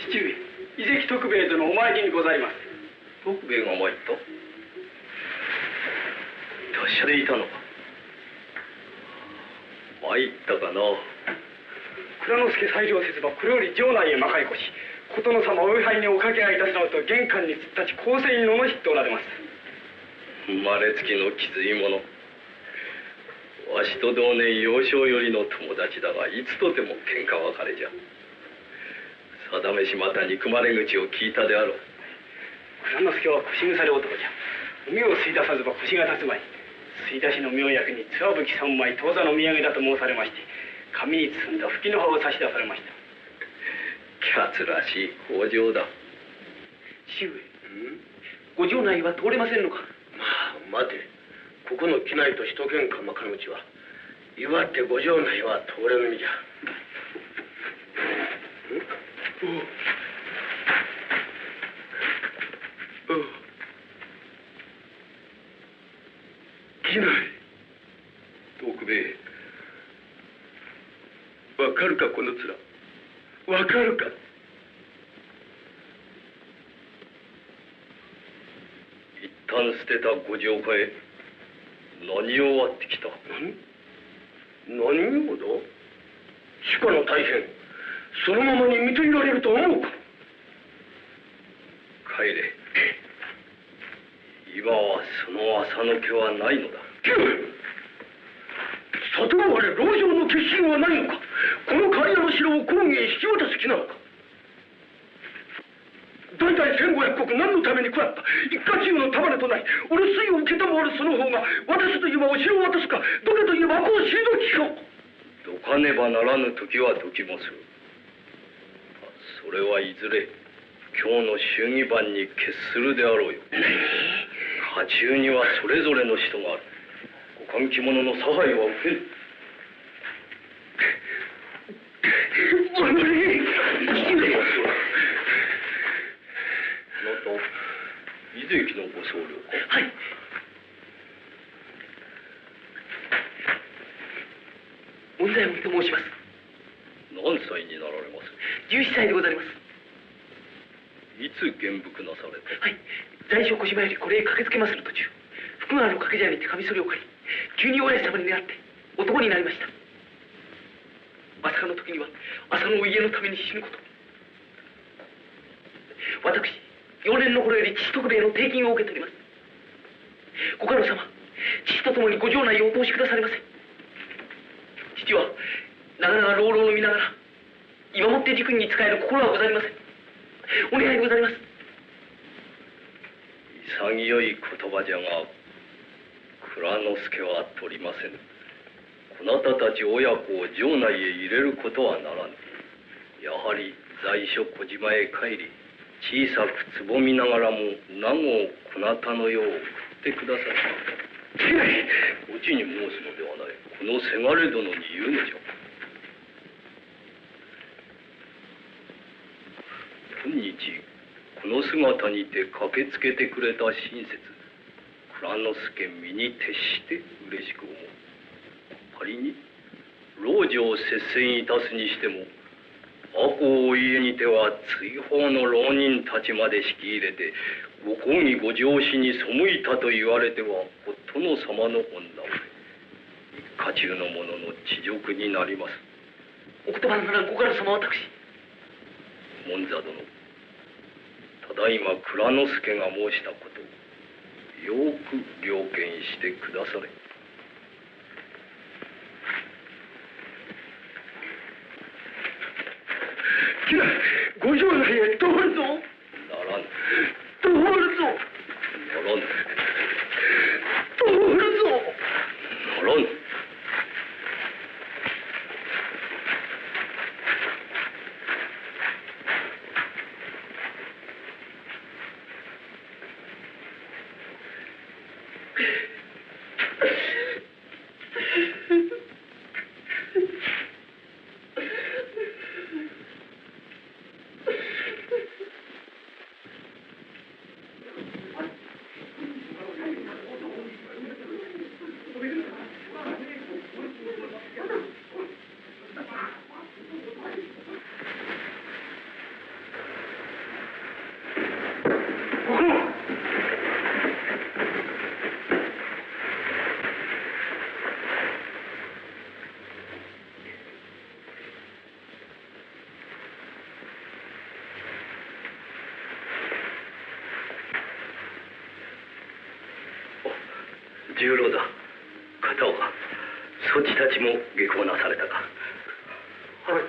父上、井関徳兵衛殿お参りにございます。徳兵衛が参った。達者でいたのか。参ったかな。蔵之助裁量せずばこれより城内へまかり越し、琴ノ様お位牌におかけ合いいたすのと玄関に突っ立ち公正に罵っておられます。生まれつきの気づい者。わしと同年幼少よりの友達だが、いつとても喧嘩別れじゃ。定めしまた憎まれ口を聞いたであろう。蔵之助は腰腐れ男じゃ。海を吸い出さずば腰が立つまい。吸い出しの妙薬につわぶき3枚当座の土産だと申されまして、紙に包んだ吹きの葉を差し出されました。キャツらしい口上だ。父上、ご城内は通れませんのか。まあ待て、ここの機内と首都圏鎌倉口は岩手五城内は通れぬみじゃ。機内徳兵衛、わかるかこの面、わかるか。一旦捨てたご城下へ何を割ってきた。何をだ。主家の大変、そのままに見ていられると思うか。帰れ。今はその浅野家はないのだ。里川で籠城の決心はないのか。この刈谷の城を公儀へ引き渡す気なのか。代々1500石何のために食らった。一家中の束ねとない。お留守居を受けたまわるその方が、渡すと言えばお城を渡すか、どけと言えばこう退きか。どかねばならぬ時はどきもする。それはいずれ今日の祝儀番に決するであろうよ。家中にはそれぞれの人がある。ご換気者の差配は受けぬ。あなた、井関のご僧侶か。はい。門左衛門と申します。何歳になられます。11歳でございます。いつ元服なされた。はい。在所小島よりこれへ駆けつけまする途中、福川の掛け茶屋にてカミソリを借り、急に親父様に出会って男になりました。まさかの時には朝のお家のために死ぬこと。私4年の頃より父徳兵衛の定金を受けております。ご家老様、父と共にご城内をお通しくだされませ。父は長々老老の身ながら今もって軸に仕える心はござりません。お願いでございます。潔い言葉じゃが、蔵之助は取りませぬ。こなたたち親子を城内へ入れることはならぬ。やはり在所小島へ帰り、小さくつぼみながらも名護をこなたのよう送ってください。おちに申すのではない。このせがれ殿に言うのじゃ。今日この姿にて駆けつけてくれた親切、蔵之助身に徹して嬉しく思う。仮に老女を接戦いたすにしても、赤穂お家にては追放の浪人たちまで引き入れて、ご公儀ご上司に背いたと言われては殿様の本田一家中の者の恥辱になります。お言葉ならご家老様、私門左殿、ただいま蔵之助が申したことをよく了見してくだされ。ご城内へ通るぞ。ならぬ。通るぞ。ならぬ。通るぞ。ならぬ。十郎だ。片岡、土地たちも下校なされたか。はい。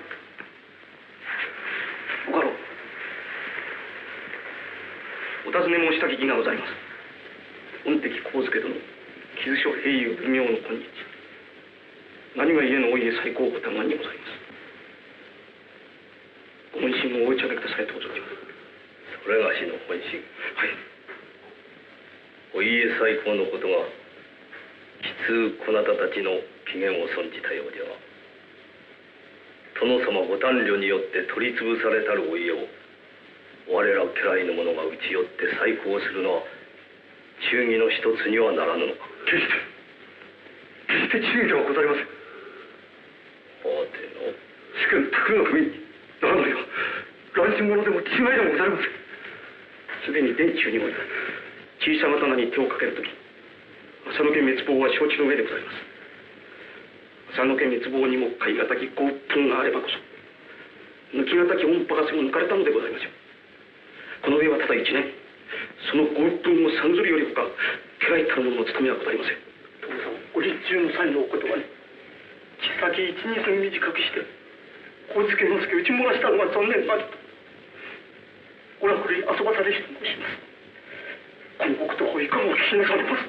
ご家老、お尋ね申したき儀がございます。御敵上野殿、木津所平友微妙の今日、何が家のお家最高ご多願にございます。ご本心をお打ち上げくださいとお存じます。それがしの本心。はい。お家最高のことが奇通こなたたちの機嫌を損じたようでは、殿様ご短慮によって取り潰されたるお家を我ら家来の者が打ち寄って再興するのは忠義の一つにはならぬのか。決して忠義ではございません。はての主権卓の首にならないは乱心者でも違いでもございません。すでに殿中において小さな刀に手をかけるとき、浅野家滅亡は承知の上でございます。浅野家滅亡にも買い難きご鬱憤があればこそ抜き難き音波がすぐ抜かれたのでございましょう。この上はただ一年、そのご鬱憤をさんずるよりほか家来たる者の務めはございません。父さん、ご立中の際のお言葉に先一二分短くして上野之助打ち漏らしたのは残念なりとおらくり遊ばされして申します。このごことをいかがお聞きなされます。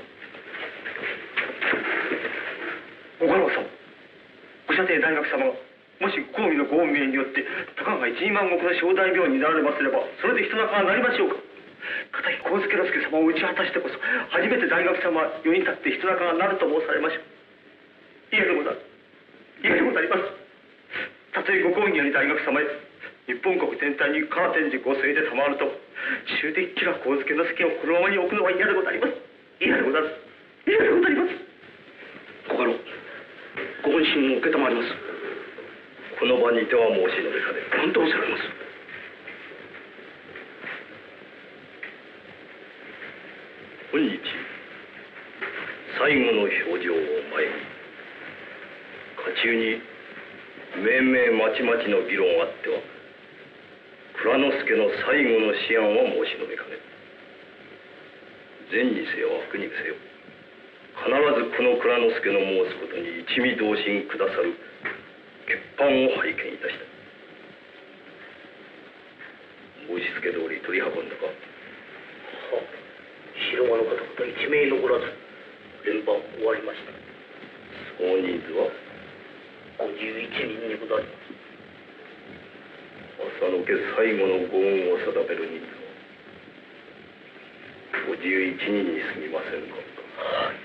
ご家老様、ご舎弟大学様がもし公儀のご恩命によってたかが一二万石の小大名になられますれば、それで人仲がなりましょうか。片木上野之助様を打ち果たしてこそ初めて大学様は世に立って人仲がなると申されましょう。いえでござる。いえでございます。たとえご公儀より大学様へ日本国全体にカーテン寺ご末で賜ると終的キラ上野之助をこのままに置くのは嫌でございます。嫌でござる。嫌でございます。ご家老、ご本心を承ります。この場にては申し述べかね。何とおっしゃられます。本日最後の表情を前に家中に命名まちまちの議論あっては蔵之助の最後の思案を申し述べかね。善にせよ悪にせよ必ずこの蔵之助の申すことに一味同心くださる欠板を拝見いたした。申し付け通り取り運んだか。はあ、白間の方々一名残らず連番終わりました。総人数は51人にございます。浅野家最後のご恩を定める人数は51人にすみませんか。はい。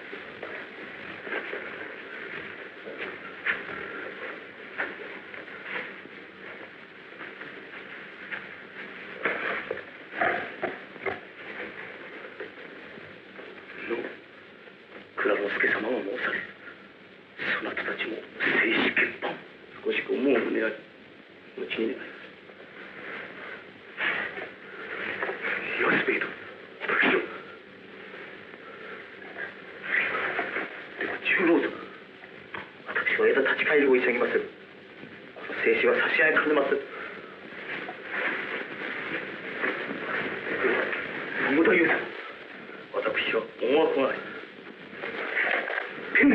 蔵之助様が申され、そなたたちも正式欠板少しご思う胸あり後に願います。安兵衛殿、私をでは十郎殿、私は枝立ち返りを急ぎまする。この静止は差し合いかねまする。野田優さん、私は思惑があり天私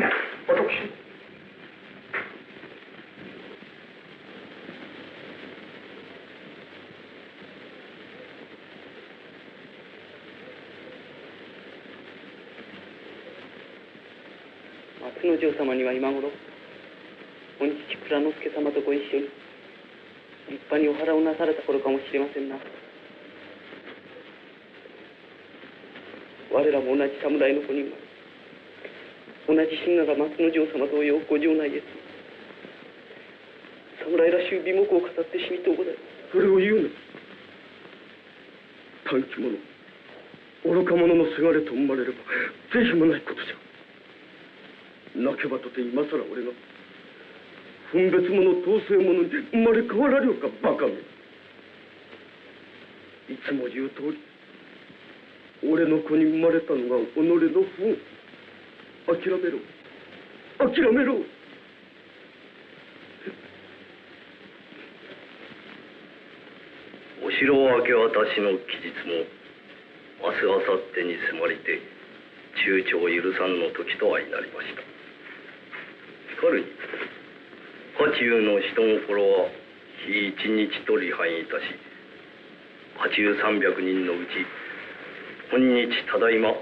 松之丞様には今頃御父蔵之助様とご一緒に立派にお腹をなされた頃かもしれませんな。我らも同じ侍の子に生まれ、同じ神雅が松之丞様同様ご城内へ侍らしゅう美目を語って死にとうございます。それを言うな。短気者、愚か者のせがれと生まれれば是非もないことじゃ。泣けばとて今さら俺が分別者統制者に生まれ変わられようか、バカめ。いつも言う通り俺の子に生まれたのが己の不運。諦めろ、諦めろ。お城明け渡しの期日も明日明後日に迫りて躊躇を許さんの時と相なりました。しかかるに家中の人心は日一日と離反いたし、家中300人のうち今日ただいま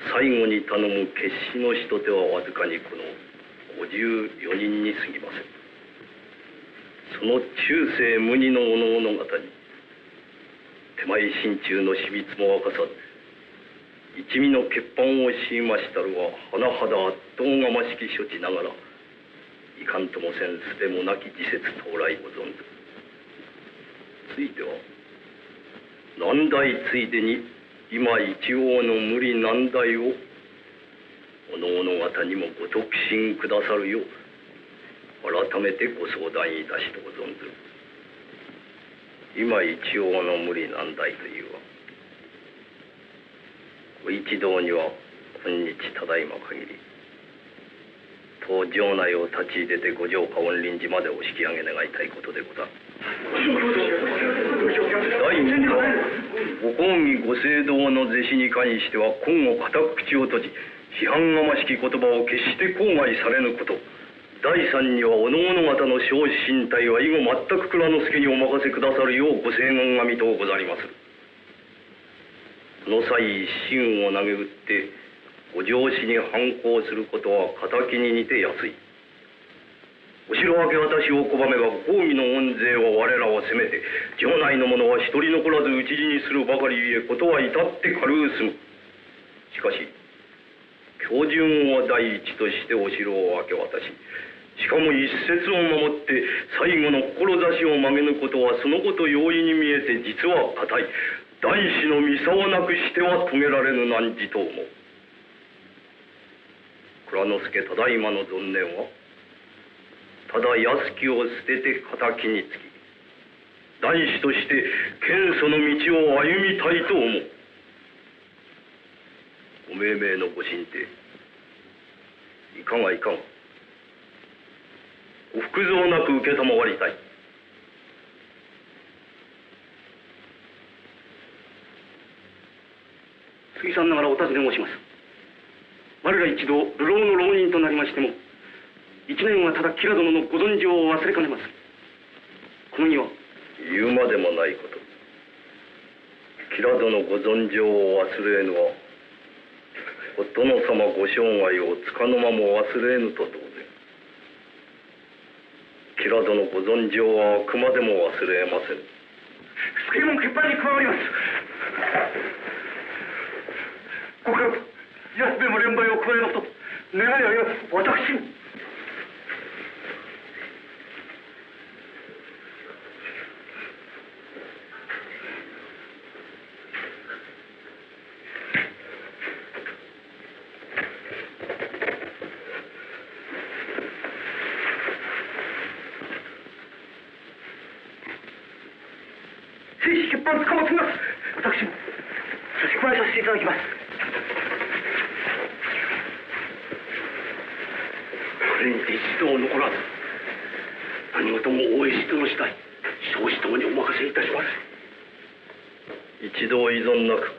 最後に頼む決死の人手はわずかにこの54人に過ぎません。その中世無二のおのおの方に手前心中の秘密も明かさず、一味の欠板を強いましたるは甚だ圧倒がましき処置ながら、いかんともせんすべもなき時節到来ご存ず。ついては難題ついでに今一応の無理難題をおのおの方にもご特進くださるよう改めてご相談いたしとご存ずる。今一応の無理難題というは、ご一同には今日ただいま限り当城内を立ち入れてご城下御臨時までお引き上げ願いたいことでござる。第2はご公儀ご政道の是非に関しては今後固く口を閉じ、批判がましき言葉を決して口外されぬこと。第3にはおのおの方の小身体は以後全く蔵之助にお任せくださるようご誓言がみとうござりまする。その際一心を投げ打ってお上司に反抗することは敵に似て安い。お城明け私を拒めば公儀の恩税は我らを責めて、城内の者は一人残らず討ち死にするばかりゆえことは至って軽うすむ。しかし標準を第一としてお城を明け渡し、しかも一節を守って最後の志を曲げぬことはそのこと容易に見えて実は固い。大師の見差をなくしては遂げられぬ難事と思う。蔵之助ただいまの存念はただ安きを捨てて敵につき、大師として剣祖の道を歩みたいと思う。ご命名のご進呈いかがいかが、ご服蔵なく受けたまわりたい。杉さんながらお尋ね申します。我ら一同流浪の浪人となりましても、一年はただ吉良殿のご存知を忘れかねます。この儀は言うまでもないこと。吉良殿ご存知を忘れぬはお殿様ご生涯をつかの間も忘れぬと同然。吉良殿ご存知はあくまでも忘れません。助も結板に加わります。ご家老、安部も連敗を加えなくと願いあります。私も正式欠板つかまつります。私も差し加えさせていただきます。これにて一同残らず、何事も大石殿次第少子ともにお任せいたします。一同依存なく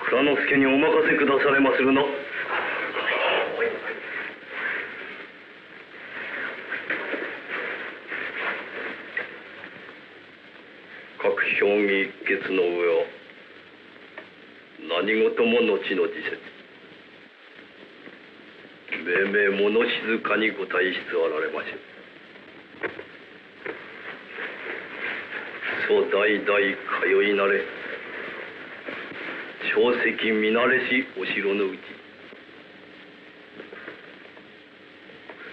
蔵之助にお任せくだされまするな。各評議一決の上は何事も後の時節、命名物静かにご退出あられましょう。そう代々通いなれ、朝夕見慣れしお城のうち、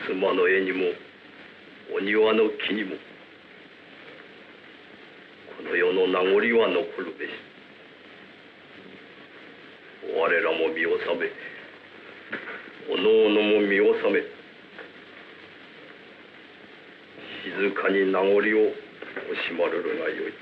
襖の絵にもお庭の木にもこの世の名残は残るべし。我らも見納め、おのおのも見納め、静かに名残を惜しまるるがよい。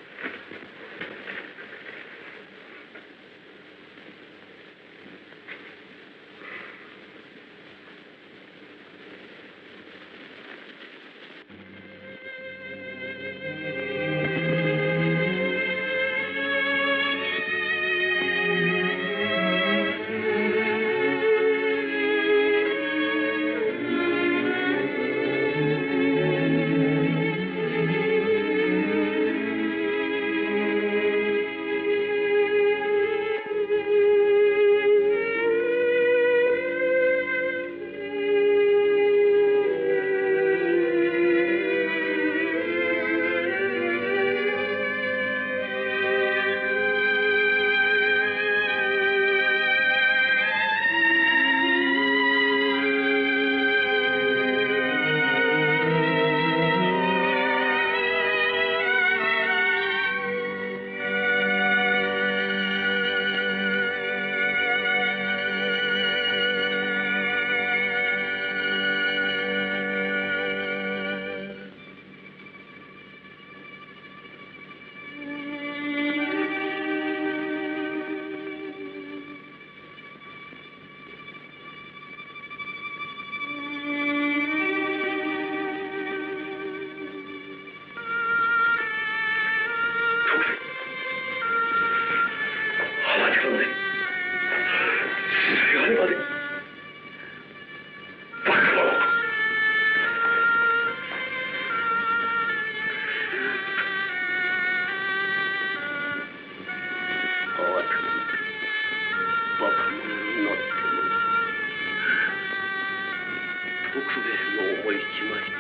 の思い違いと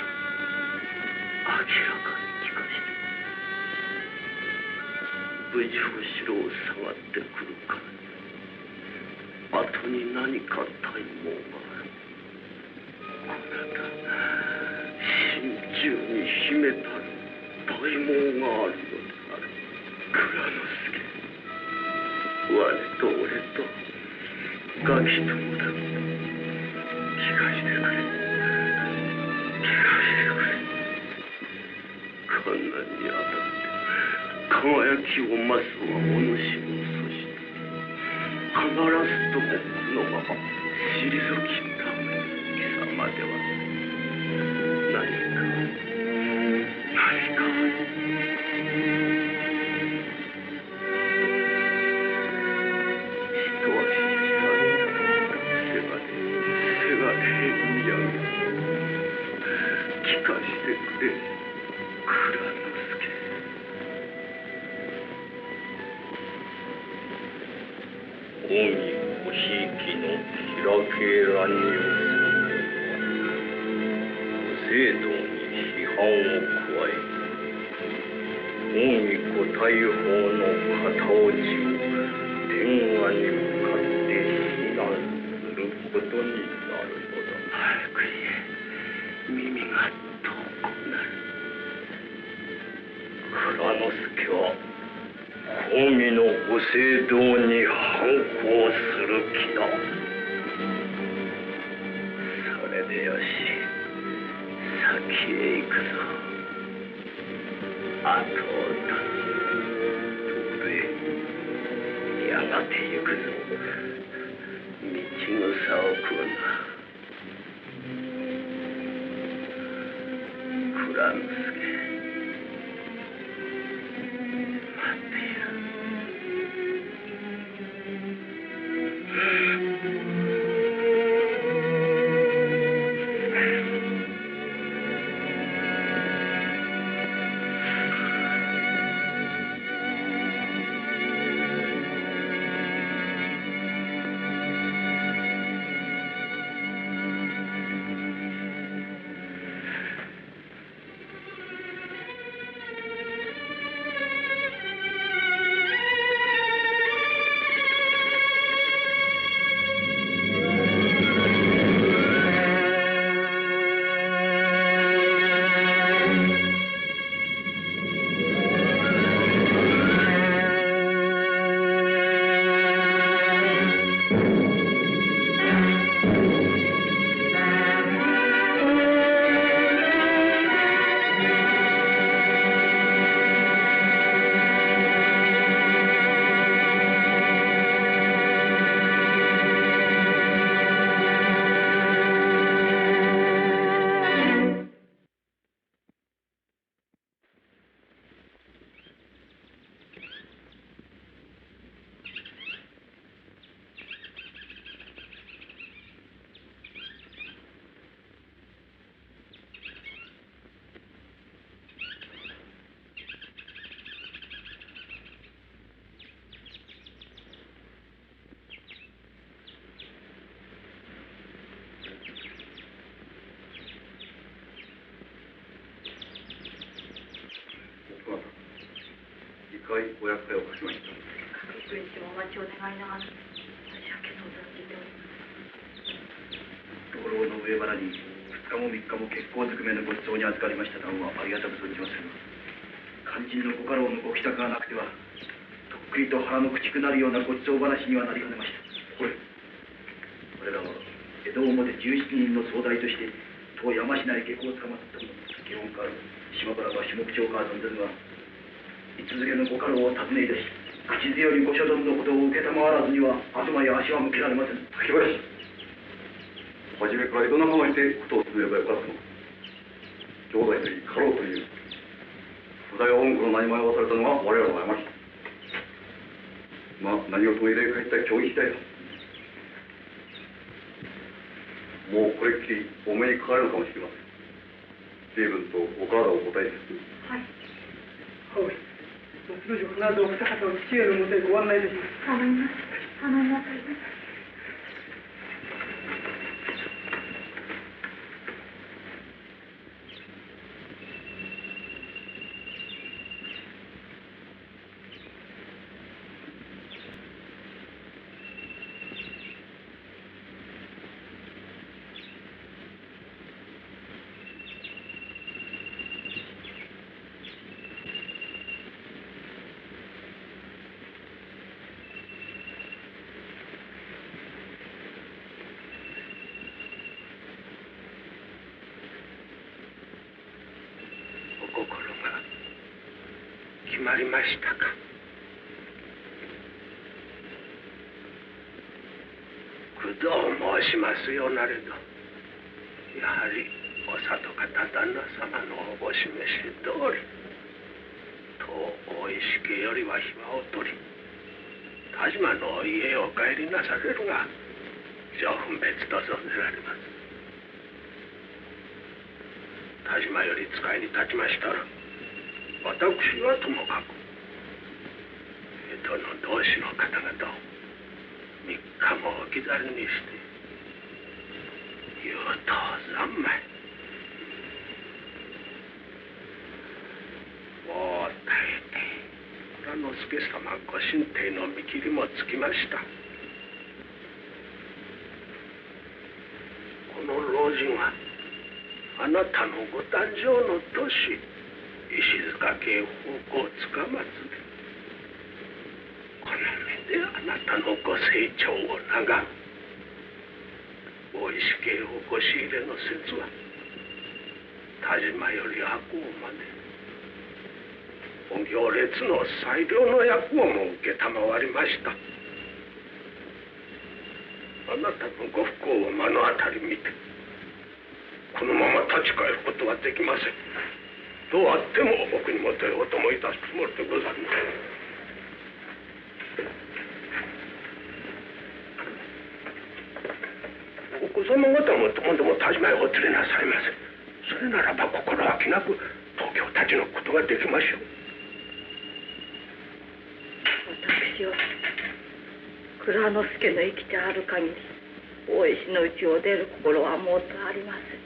明らかに聞かして、無事後ろを下がってくるから後に何か大謀がある。こなた心中に秘めたる大謀があるのである。蔵之助、我と俺とガキ友だと聞かしてくれ、聞かしてくれ。観覧に当たって輝きを増すはお主のそして必ずともこのまま退きんだ貴様では何か一足せがれ見上げ聞かしてくれ蔵之助。御ごひいきの開け乱入制度に批判を加え、御ご大砲の片落ちを天下に向かって非難することになるのだ。早く言え、耳が遠くなる。蔵之助は公儀のご政道に反抗する気だ。それでよし、先へ行くぞ。後を絶つ。どれ、やがて行くぞ。道草を食うな。蔵之助、お役目をかしました。各一日もお待ちを願いながら、申し訳の存じております。灯籠の上原に2日も3日も結構ずくめのご馳走に預かりました段はありがたく存じますが、肝心のご家老のご帰宅がなくては、とっくりと腹のくちくなるようなご馳走話にはなりかねました。これ、我らは江戸表17人の総代として、当山科に下校を捕まったもの、基本から島原は下口をか存ぜぬが、いつづけのご家老を訪ねいたし、口強いご所存のことを承らずには、東へ足は向けられません。竹林、初めから江戸仲間にてことを進めればよかったのか。兄弟といい家老という札や恩子の何前を渡されたのは我らの過ち。まあ何事も入れ替えた協議次第だ。もうこれっきりお目にかかれるのかもしれません。随分とお体をお答えです。はい。はい。通常必ずお二方を父上のもとへご案内いたします。頼みます。頼みます。決まりましたか。工藤申しますよなれど、やはりお里方旦那様のお示し通り当大石家よりは暇を取り田島の家へお帰りなされるが上分別と存ぜられます。田島より使いに立ちましたら私はともかく江戸の同志の方々を3日も置き去りにして言うと三昧。もう大抵蔵之助様ご神体の見切りもつきました。この老人はあなたのご誕生の年石塚家奉公つかまつでこの目であなたのご成長を眺め大石家をご仕入れの説は田島より赤穂までお行列の最良の役をも受けたまわりました。あなたのご不幸を目の当たり見てこのまま立ち返ることはできません。どうあってもお国元へお供いたすつもりでございます。お子様方も今度も田島へお連れなさいませ。それならば心置きなく東京たちのことができましょう。私は蔵之助の生きてある限り大石のうちを出る心はもうとありません。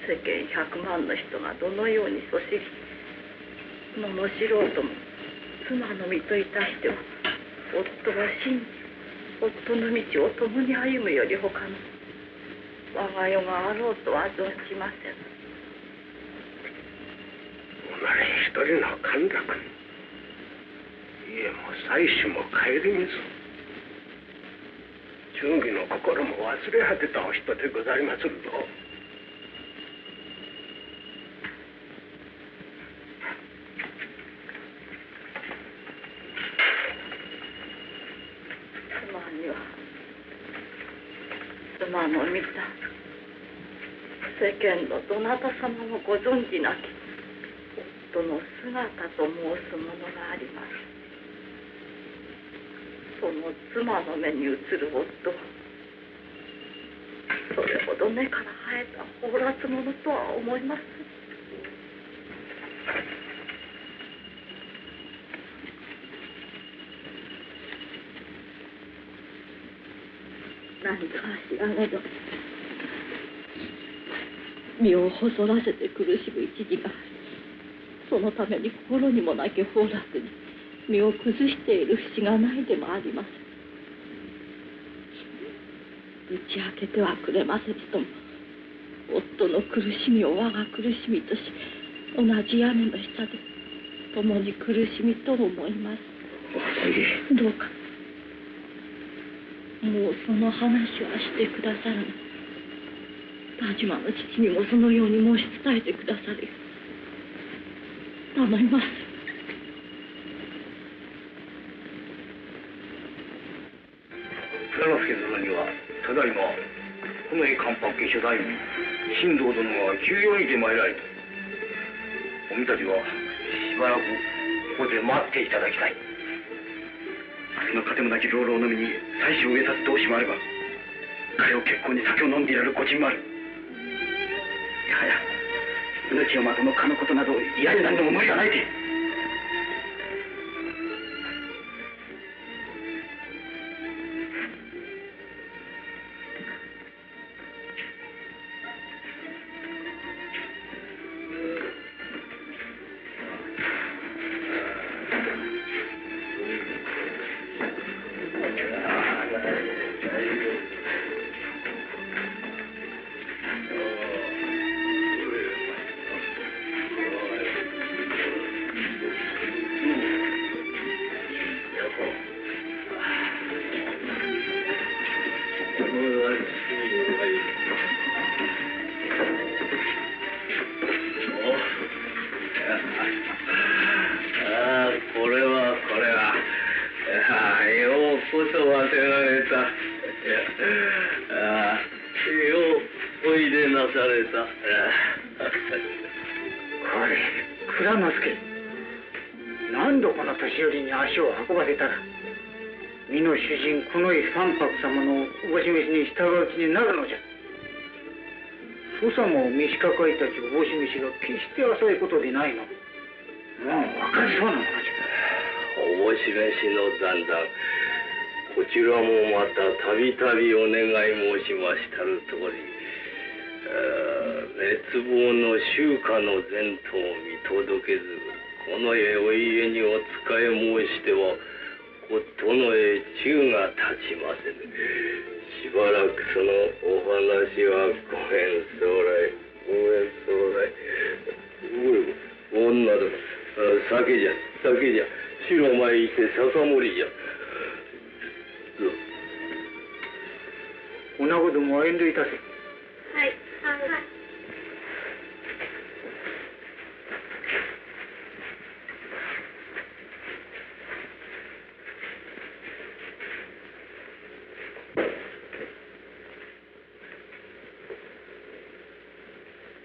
世間100万の人がどのようにそしり罵ろうとも妻の身といたしては夫を信じ夫の道を共に歩むより他の我が世があろうとは存じません。おなれ一人の陥落に家も妻子も顧みず忠義の心も忘れ果てたお人でございまするぞ。妻の見た世間のどなた様もご存じなき夫の姿と申すものがあります。その妻の目に映る夫はそれほど根から生えた放埓者とは思います。何か知らねど身を細らせて苦しむ一時がありそのために心にもなき崩落に身を崩している節がないでもありません。打ち明けてはくれませずとも夫の苦しみを我が苦しみとし同じ屋根の下で共に苦しみと思います。どうかもうその話はしてくださらぬ。田島の父にもそのように申し伝えてくださる。頼みます。蔵之助殿にはただいまこの関白家諸大名新藤殿が急用にて参られた。おみたちはしばらくここで待っていただきたい。明日の糧もなき老老の身に妻子を植えさす同志もあれば彼を結婚に酒を飲んでいられる御人もある。いやはや命をまとのかのことなど嫌になんでも無理がないて。れた。これ蔵之助、何度この年寄りに足を運ばせたら身の主人この関白様のおぼし飯に従う気になるのじゃ。父様を召し抱えたちおぼし飯が決して浅いことでないの。もう分かりそうなものじゃ。おぼし飯の残弾、こちらもまたたびたびお願い申しましたる通り、滅亡の秋華の前途を見届けず、この絵お家にお仕え申しては夫の絵中が立ちませぬ。しばらくそのお話はごめんそう来、ごめんそう来。女だ、酒じゃ白米いて笹盛りじゃ。おなごどもは遠慮いたせ。はい。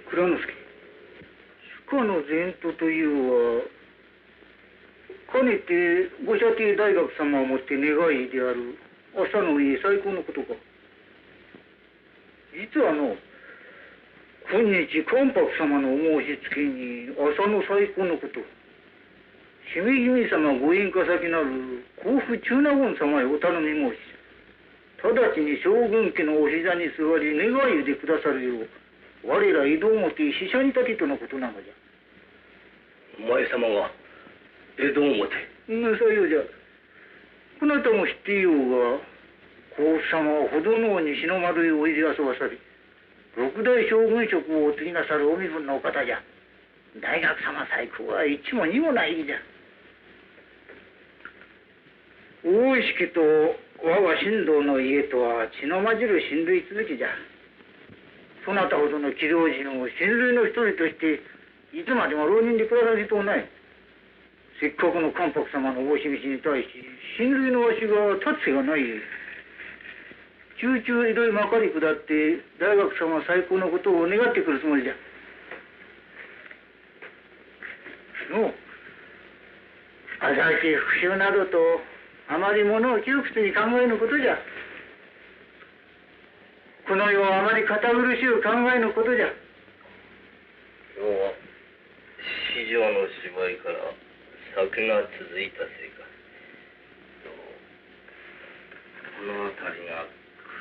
蔵之助、主家の前途というはかねてご舎弟大学様をもって願いである朝の家最高のことか。実は今日関白様のお申し付けに朝の最高のこと、姫君様ご縁家先なる甲府中納言様へお頼み申し、直ちに将軍家のお膝に座り願いをでくださるよう我ら井戸表使者に立てとのことなのじゃ。お前様が江戸表。さようじゃ。こなたも知っていようが、甲府様はほどの西の丸へおいで遊ばされ、六代将軍職をお継ぎなさるお身分のお方じゃ。大学様最高は一も二もないじゃ。大石家と我が神道の家とは血の混じる親類続きじゃ。そなたほどの器量人を親類の一人としていつまでも浪人で暮らさせとうない。せっかくの関白様のおぼし飯に対し親類のわしが立つ瀬がない。中々江戸へまかり下って大学様最高のことを願ってくるつもりじゃ。新しい復讐などとあまりものを窮屈に考えぬことじゃ。この世はあまり堅苦しゅう考えぬことじゃ。今日は四条の芝居から酒が続いたせいか、この辺りが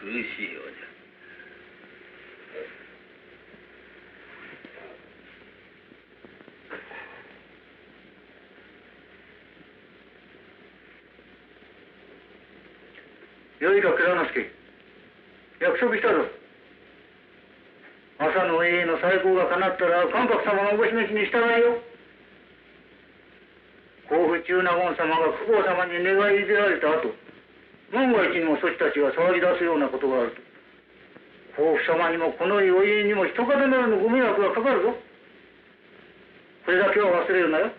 苦しいようじゃ。よいか蔵之助、約束したぞ。朝の永遠の最高が叶ったら関白様のおぼし飯に従えよ。甲府中納言様が久保様に願い入れられた後、万が一にもそちたちが騒ぎ出すようなことがあると、甲府様にもこのお家にも一方ならぬご迷惑がかかるぞ。これだけは忘れるなよ。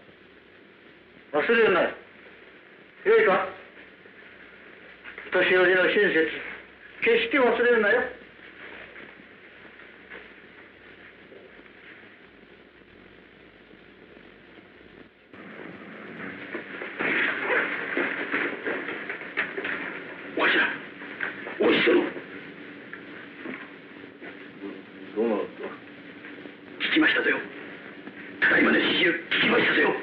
忘れるなよ。よいか。年寄りの親切、決して忘れるなよ。わしら、お師匠。どうなった？聞きましたぞよ。ただいまの指示聞きましたぞよ。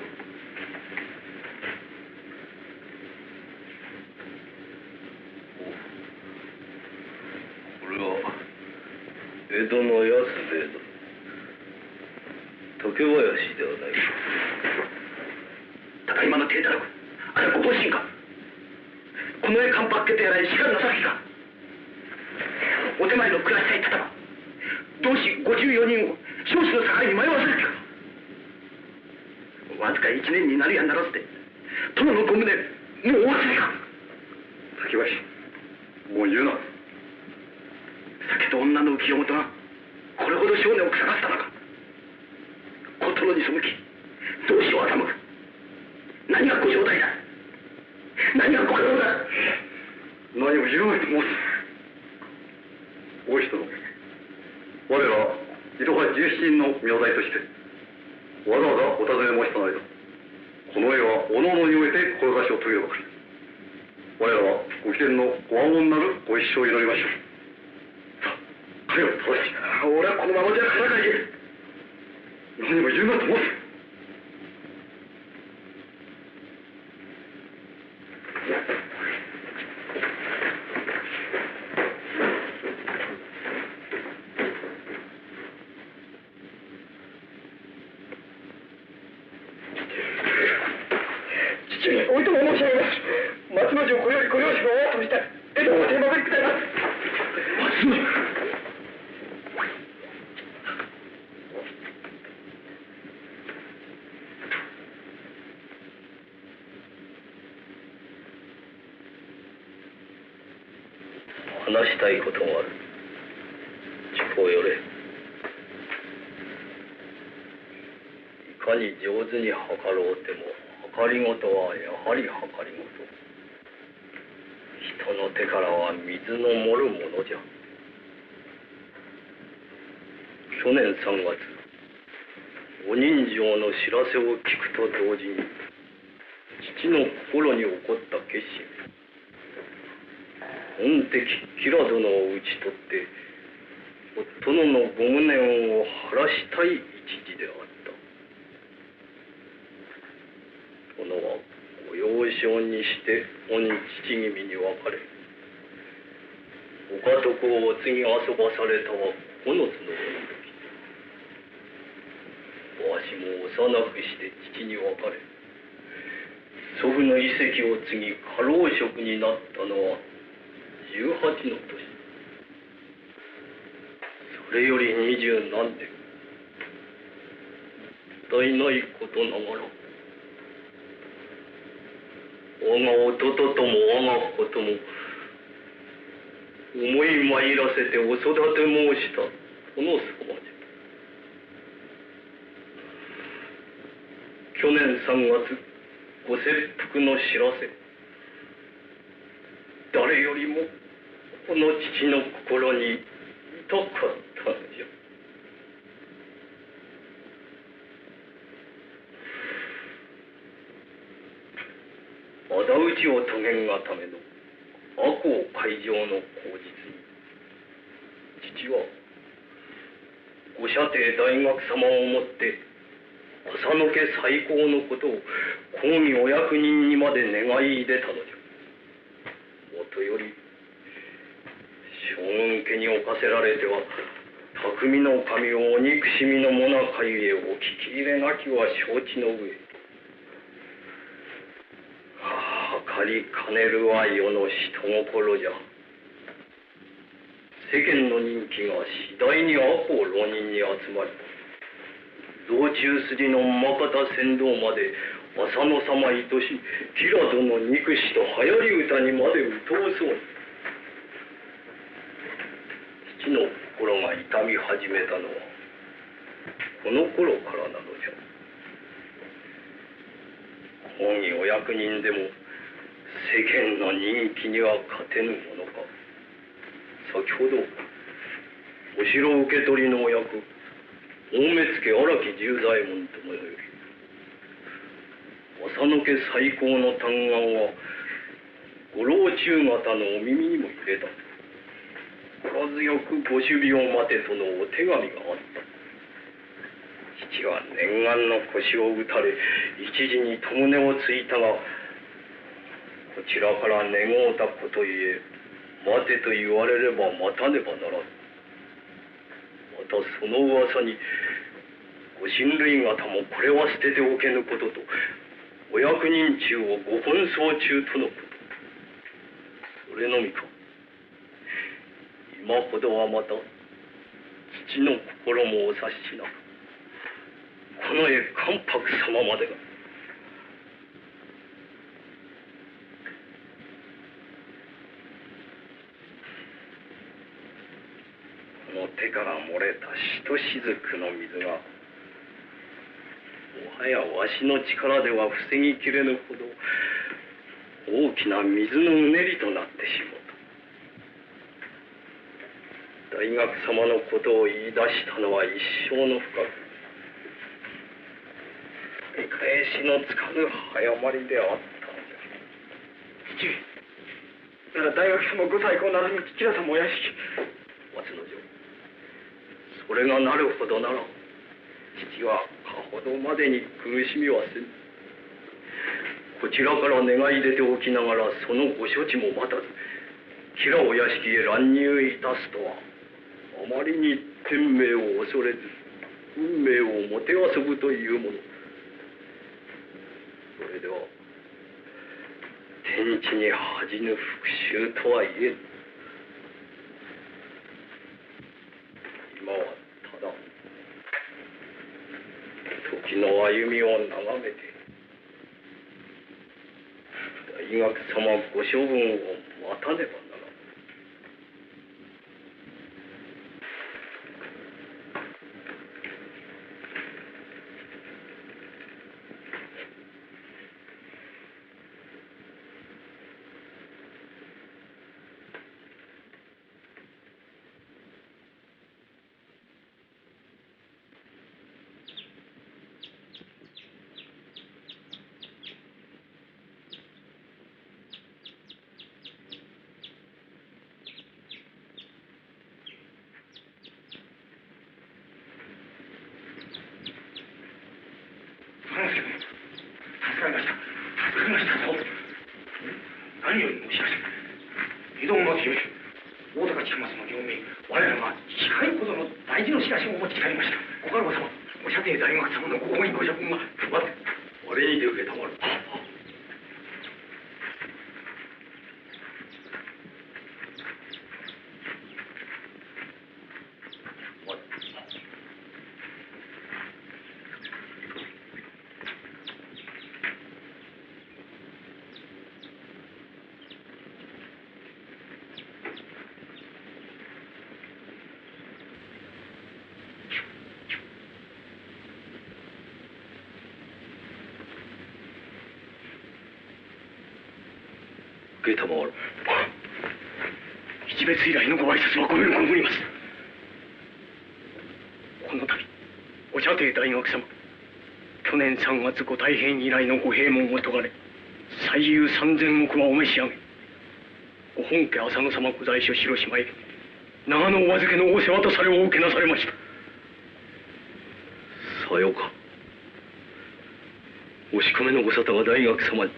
江戸の安兵衛だ。竹林ではないか。ただいまの手たらく、あれはご本心か。この絵関白家とやらにしかる情けか。お手前の暮らしたいたたば同志54人を少子の境に迷わせる気か。わずか1年になるやならずで殿のご無念もうお忘れか。竹林、もう言うな。酒と女の浮世元がこれほど少年を腐らせたのか。小殿に背き同志を欺く。何がご正体だ。何がご苦労だ。何を言うまいと申す。大石殿、我ら人が17人の名代としてわざわざお尋ね申したのだ。この絵はおのおのにおいて志を遂げるばかり。我らはご貴殿のご安穏なるご一生を祈りましょう。さあ、彼を正し。俺はこのままじゃからかいえ。何も言うなと申す。おいとも申し上げます。松之丞こよりご両親をお後にして江戸を手まぐりくださいます。松之丞。話したいことがある。近寄れ。いかに上手に測ろうても計りごとはやはり計りごと。人の手からは水の盛るものじゃ。去年3月お人情の知らせを聞くと同時に父の心に起こった決心。恩敵吉良殿を討ち取って殿のご無念を晴らしたい一時であった。殿はご幼少にして御父君に別れご家督をお継ぎ遊ばされたは9つの時。わしも幼くして父に別れ祖父の遺跡を継ぎ家老職になったのは18の年。それより20何年。もったいないことながら我が弟とも我が子とも思い参らせてお育て申した殿様じゃ。去年3月ご切腹の知らせ、誰よりもこの父の心に痛かったのじゃ。仇討ちを遂げんがための赤穂海上の口実に父はご舎弟大学様をもって浅野家再興のことを公儀お役人にまで願い出たのじゃ。もとより将軍家に侵せられては匠の神をお憎しみのもなかゆえお聞き入れなきは承知の上。計りかねるは世の人心じゃ。世間の人気が次第に赤穂浪人に集まり道中筋の馬方船頭まで浅野様愛し吉良殿憎しと流行り歌にまでうとうそうに。父の心が痛み始めたのはこの頃からなのじゃ。公儀お役人でも世間の人気には勝てぬものか。先ほどお城受け取りのお役大目付荒木十左衛門ともより浅野家再興の嘆願はご老中方のお耳にも入れた。心強くご首尾を待てとのお手紙があった。父は念願の腰を打たれ一時に戸胸をついたがこちらから願うたことゆえ待てと言われれば待たねばならぬ。またその噂にご親類方もこれは捨てておけぬこととお役人中をご奔走中とのこと。それのみか今ほどはまた父の心もお察しなくこの絵関白様までがこの手から漏れたしとしずくの水がもはやわしの力では防ぎきれぬほど大きな水のうねりとなってしまった。大学様のことを言い出したのは一生の不覚。取り返しのつかぬ早まりであったのです。父上なら大学様ご再興ならぬ吉良様お屋敷。松之丞、それがなるほどなら父はかほどまでに苦しみはせぬ。こちらから願い出ておきながらそのご処置も待たず吉良お屋敷へ乱入いたすとはあまりに天命を恐れず運命をもてあそぶというもの。それでは天地に恥じぬ復讐とは言えぬ。今はただ時の歩みを眺めて大学様ご処分を待たねばならぬ。助かりましたぞ。何よりもしかし江戸の清大高千松の領命、我らが近いほどの大事の知らしをお持ち帰りました。ご家老様、お舎弟大学様のご恩義ご処分が配って我にて受けたまる。承る。一別以来のご挨拶はごめんこむります。この度お舎弟大学様、去年3月ご大変以来のご閉門を解かれ最優3000石はお召し上げ、ご本家浅野様ご在所広島へ長野お預けのお世話とされをお受けなされました。さようか。おしこめのご沙汰が大学様に。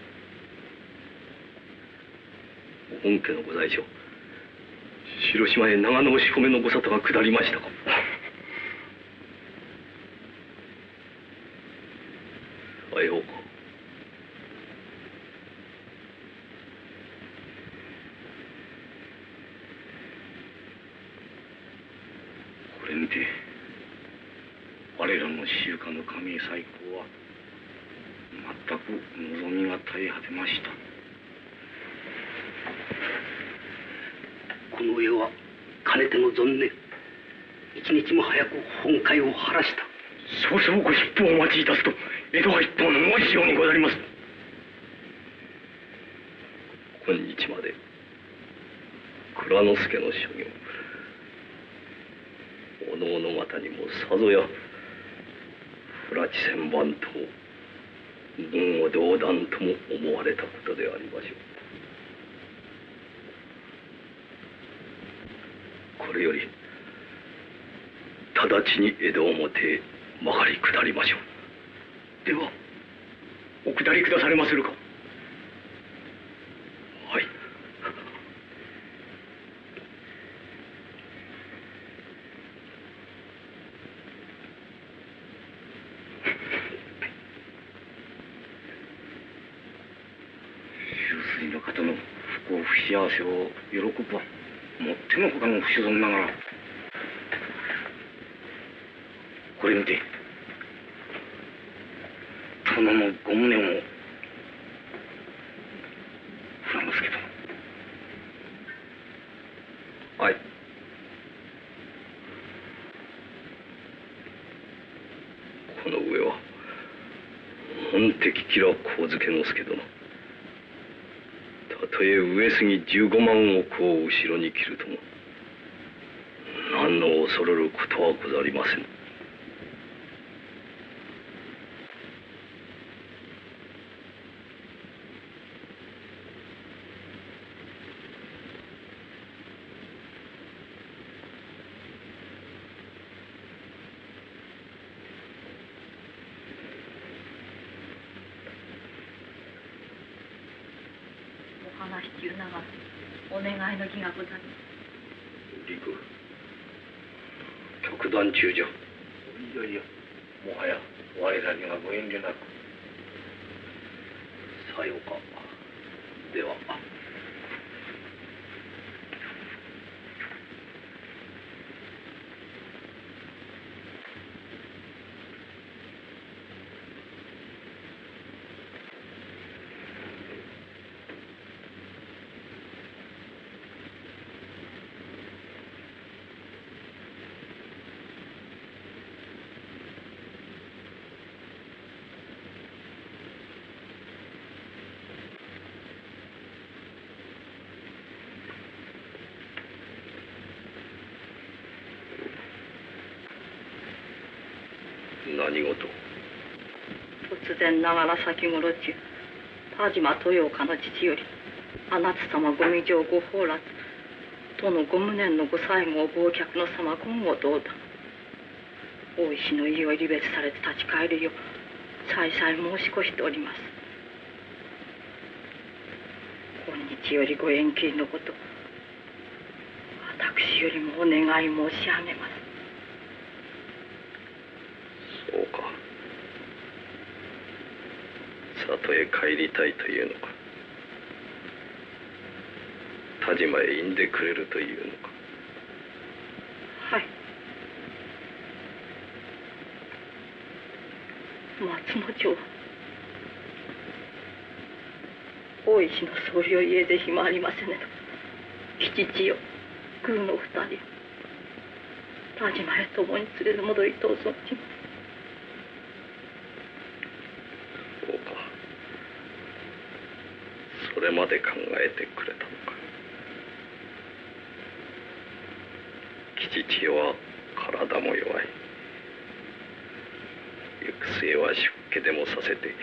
本家のご在所広島へ長野おしこめのご沙汰が下りましたか。さようか。これにて我らの習慣の神へ再興は全く望みが絶え果てました。この世はかねての存念、一日も早く本懐を晴らした。早々ご出府をお待ちいたすと江戸は一方の申しようにござります。今日まで蔵之助の所業、おのおの方にもさぞや不埒千万とも文を道断とも思われたことでありましょう。これより直ちに江戸表へ曲がり下りましょう。ではお下りくだされまするか。はい。周水の方の不幸不幸せを喜ぶはもってのほかの不所存ながら、これにて殿のご無念を蔵之助殿。はい。この上は本敵吉良上野介殿、たとえ上杉15万石を後ろに切るともも恐れることはござりません。お話中ながらお願いの儀がございます。陸、極段中じゃ。いやいや、もはや我らにはご遠慮なく。さようか。では。何事？突然ながら先頃中、田島豊岡の父より、あなた様ご未上ご崩落、とのご無念のご最後を忘却の様今後どうだ。大石の家を離別されて立ち返るよう、再々申し越しております。今日よりご縁切りのこと、私よりもお願い申し上げます。そうか。里へ帰りたいというのか。田島へいんでくれるというのか。はい。松之丞、大石の総領家で暇ありませねと、吉千代、宮の二人、田島へ共に連れて戻りとう存じます。そうか。それまで考えてくれたのか。吉千代は体も弱い。行く末は出家でもさせて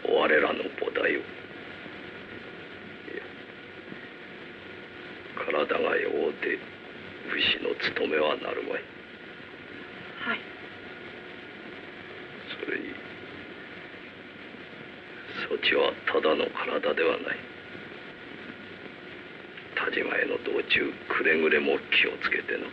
我らの菩提を。いや、体が弱うて武士の務めはなるまい。はい。それにそちはただの体ではない。田島への道中くれぐれも気をつけてな。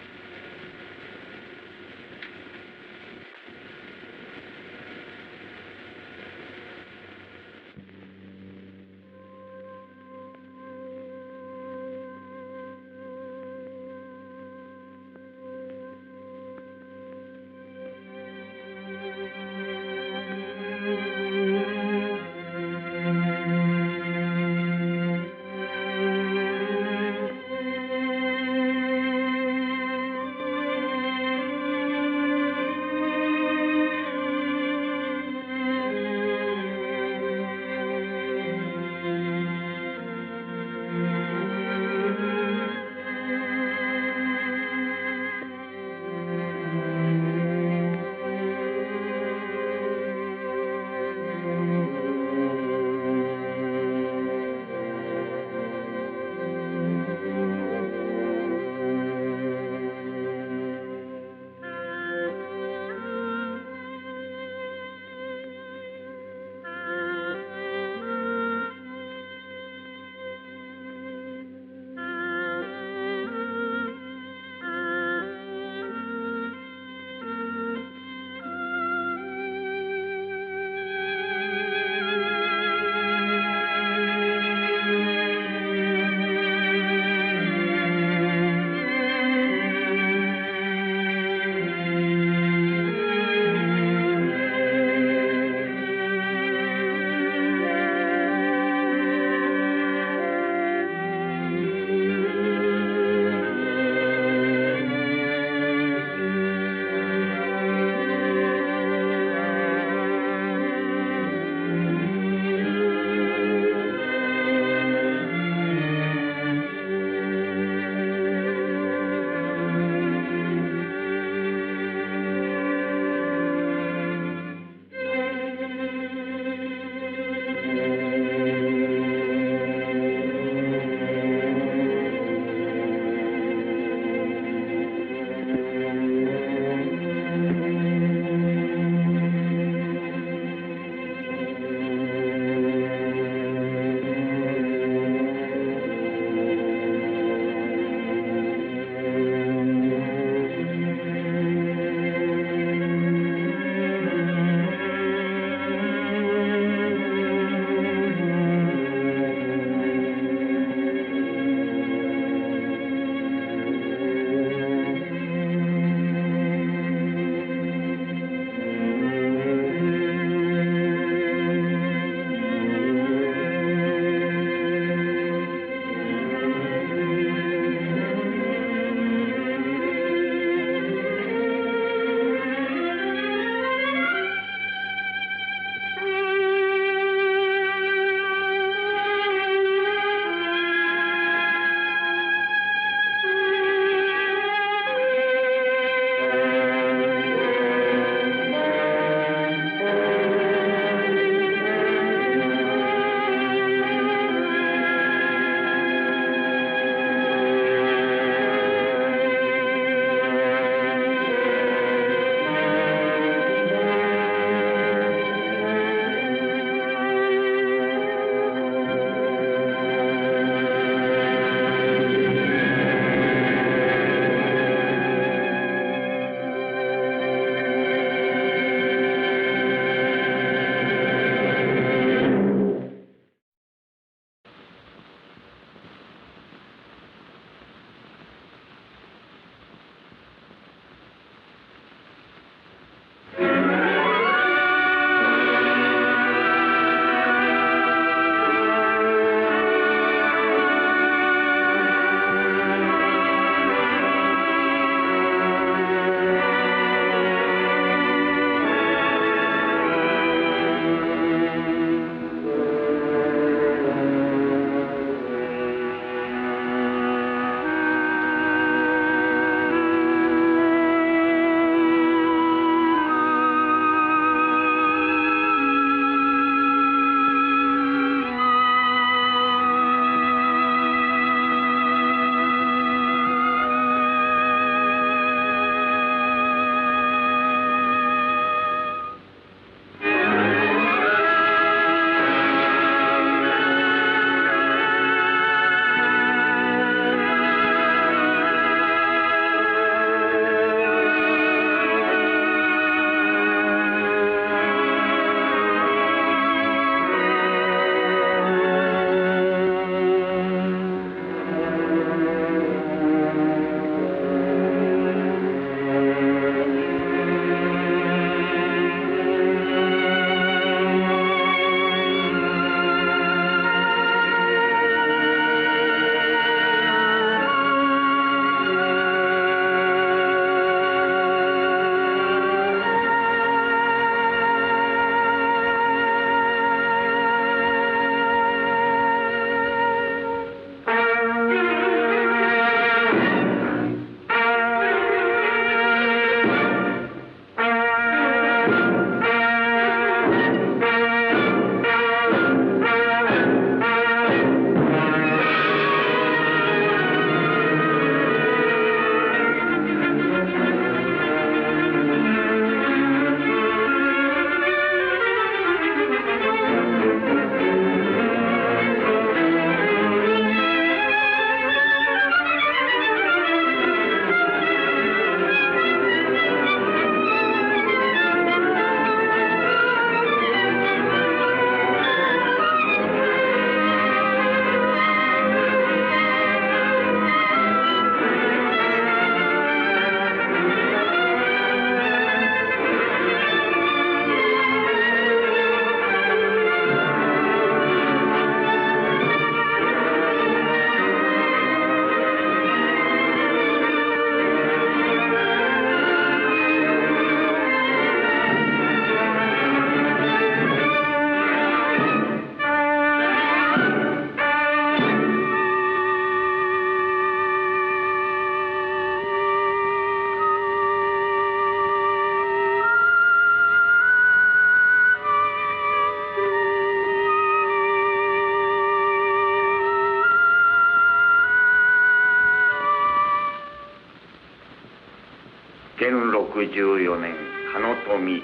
1614年加野富春3月、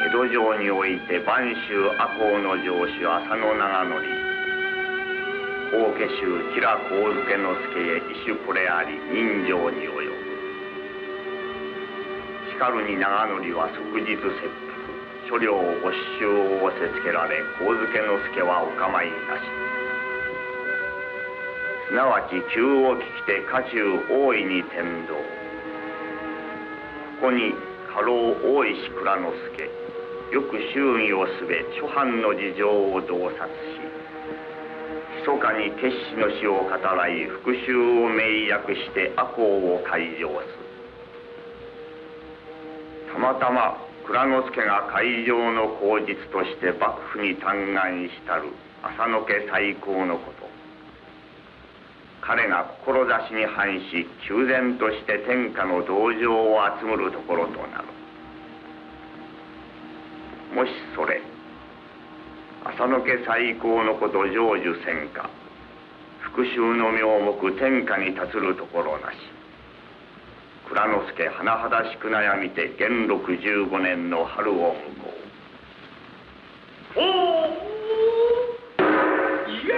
江戸城において播州赤穂の城主浅野長則、法家衆吉良上野介へ異種これあり人情に及ぶ。しかるに長則は即日切腹、所領没収を仰せつけられ、上野介はお構いなし。すなわち急を聞きて家中大いに天道。ここに家老大石蔵之介、よく祝儀をすべ諸藩の事情を洞察し、密かに決死の死を語らい復讐を命約して赤穂を開城す。たまたま蔵之介が開城の口実として幕府に嘆願したる浅野家再興のこと。彼が志に反し急然として天下の同情を集むるところとなる。もしそれ浅野家再興のこと成就せんか、復讐の名目天下に立つるところなし。蔵之介甚だしく悩みて元禄15年の春を迎こう。いや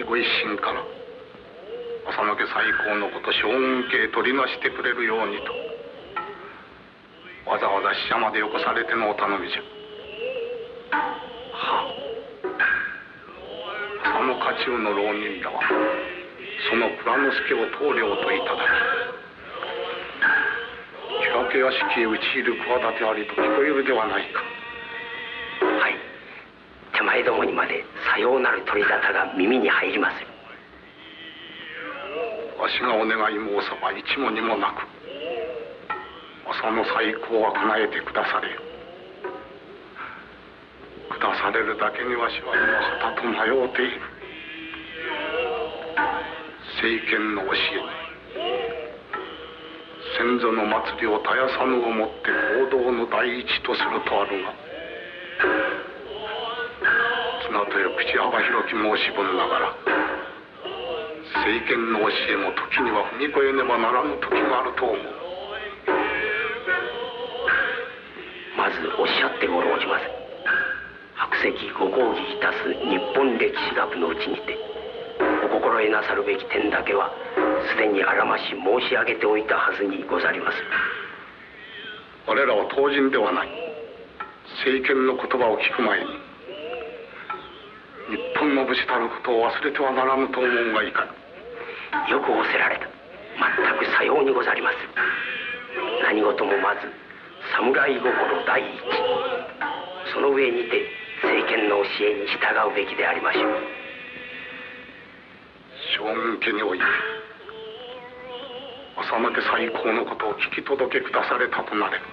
ご一心から浅野家再興のこと将軍家へ取りなしてくれるようにとわざわざ使者までよこされてのお頼みじゃ。浅野家中の浪人らはその蔵之介を棟梁といただき、吉良家屋敷へ討ち入る企てありと聞こえるではないか。はい、手前どもにまでさようなる取り沙汰が耳に入ります。わしがお願い申さば一も二もなく浅野再興は叶えてくだされよ。くだされるだけにわしは今はたと迷うている。政権の教えに先祖の祭りを絶やさぬをもって行動の第一とするとあるが、綱とよ口幅広き申し分ながら政権の教えも時には踏み越えねばならぬ時があると思う。まずおっしゃってごろうじます。白石ご講義いたす日本歴史学のうちにてお心得なさるべき点だけはすでにあらまし申し上げておいたはずにござります。我らは当人ではない。政権の言葉を聞く前に日本の武士たることを忘れてはならぬと思うがいかに。よく仰せられた。全くさようにござります。何事もまず侍心第一、その上にて政権の教えに従うべきでありましょう。将軍家において浅野家最高のことを聞き届けくだされたとなれば、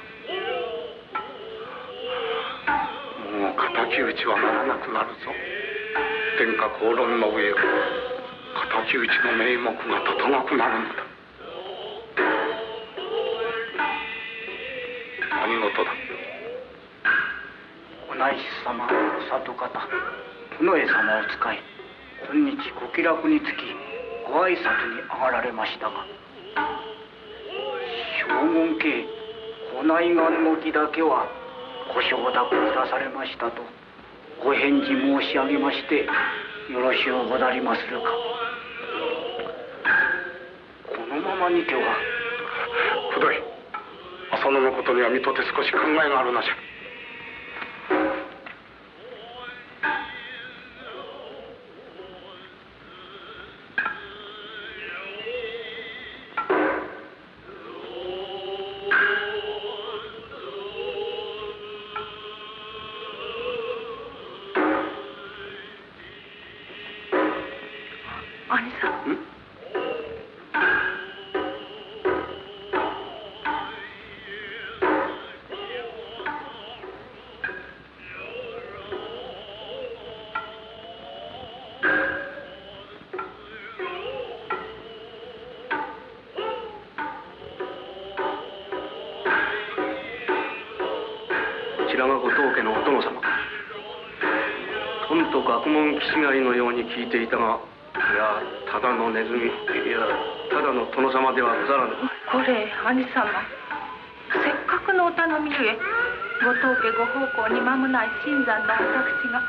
もう敵討ちはならなくなるぞ。天下公論の上を敵討ちの名目が立たなくなるのだ。何事だ。お内司様、里方、近衛様を使い、今日ご気楽につきご挨拶に上がられましたが、将軍家ご内願の儀だけはご承諾くだされましたとご返事申し上げまして、よろしゅうござりまするか。このままにては。くどい。浅野のことには見とて少し考えがあるのじゃ。兄さん。こちらが後藤家のお殿様か。とんと学問気違いのように聞いていたが、いや、ただのネズミ、いや、ただの殿様ではござらぬ。これ兄様、せっかくのお頼みゆえ後藤家ご奉公に間もない新山の私が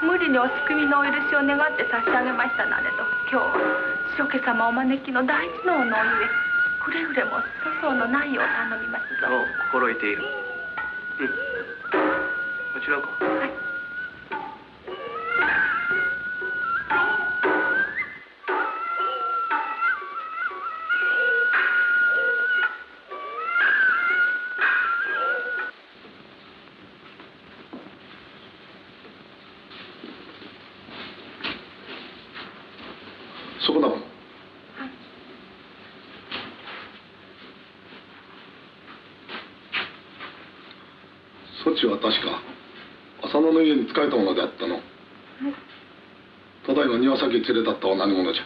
無理にお救いのお許しを願って差し上げましたなれど、今日は諸家様お招きの大事のおのゆえくれぐれも粗相のないよう頼みますぞ。心得ている。こちらか。はい。そこだもん。そちは確か浅野の家に仕えたものであったの。ただいま庭先へ連れ立ったは何者じゃ。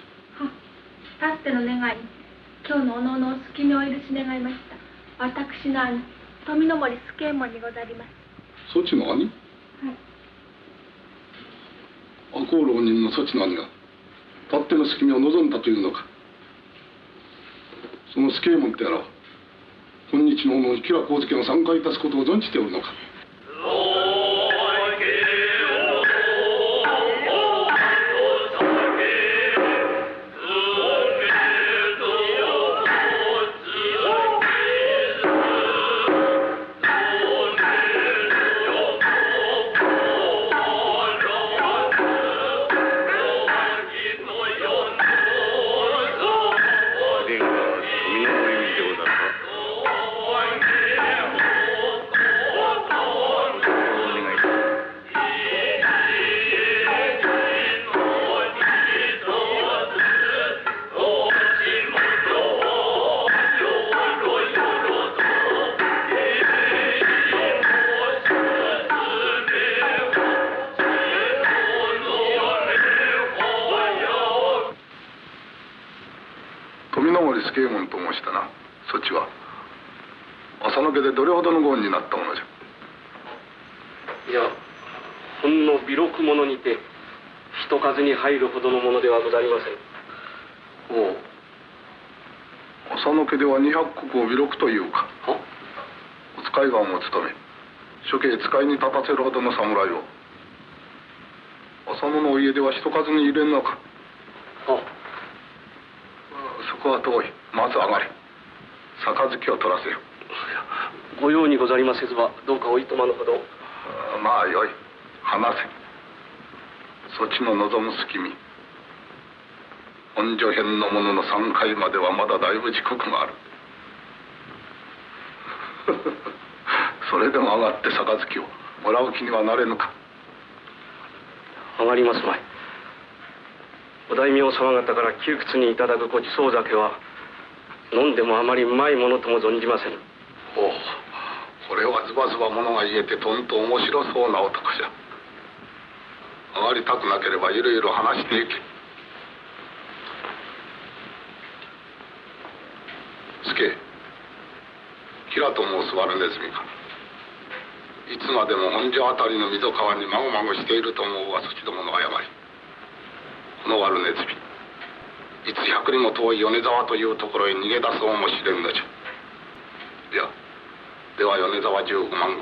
たっての願いに今日のおのおのお隙にお許し願いました。私の兄富の森助右衛門にござります。そちの兄？赤穂浪人のそちの兄がたっての隙間を望んだというのか。その助右衛門ってやらは今日のおの吉良上野が参加いたすことを存じておるのか。助右衛門と申したな。そちは浅野家でどれほどのご恩になったものじゃ。いや、ほんの微禄者にて人数に入るほどのものではござりません。おう、浅野家では200石を微禄というか。お使い官を務め諸家使いに立たせるほどの侍を浅野のお家では人数に入れんのか。そこは遠い。まず上がれ。杯を取らせよ。ご用にござりませずばどうかおいとまのほど。まあよい。話せ。そちの望む隙見、本所編の者の3回まではまだだいぶ時刻がある。それでも上がって杯をもらう気にはなれぬか。上がりますまい。お大名様方から窮屈にいただくごちそう酒は飲んでもあまりうまいものとも存じません。おお、これはズバズバものが言えてとんと面白そうな男じゃ。上がりたくなければいろいろ話していけ。助、キラと申す悪ネズミか。いつまでも本所あたりの溝川にまごまごしていると思うはそちどもの誤り。この悪ネズミ、いつ百里も遠い米沢というところへ逃げ出そうもしれんのじゃ。いや、では米沢15万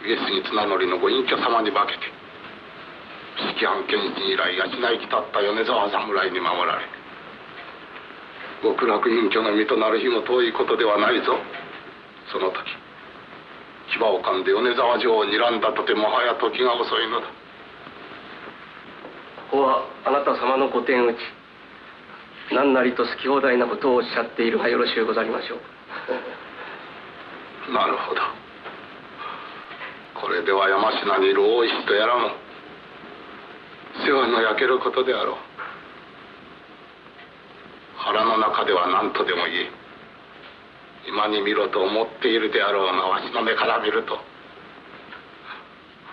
石、上杉綱則のご隠居様に化けて式藩検診以来養いきたった米沢侍に守られ、極楽隠居の身となる日も遠いことではないぞ。その時牙を噛んで米沢城を睨んだとてもはや時が遅いのだ。ここはあなた様のご天打ち、何なりと好き放題なことをおっしゃっているがよろしゅうござりましょう。なるほど。これでは山科にいる大石とやらも世話の焼けることであろう。腹の中では何とでも言え、今に見ろと思っているであろうが、わしの目から見ると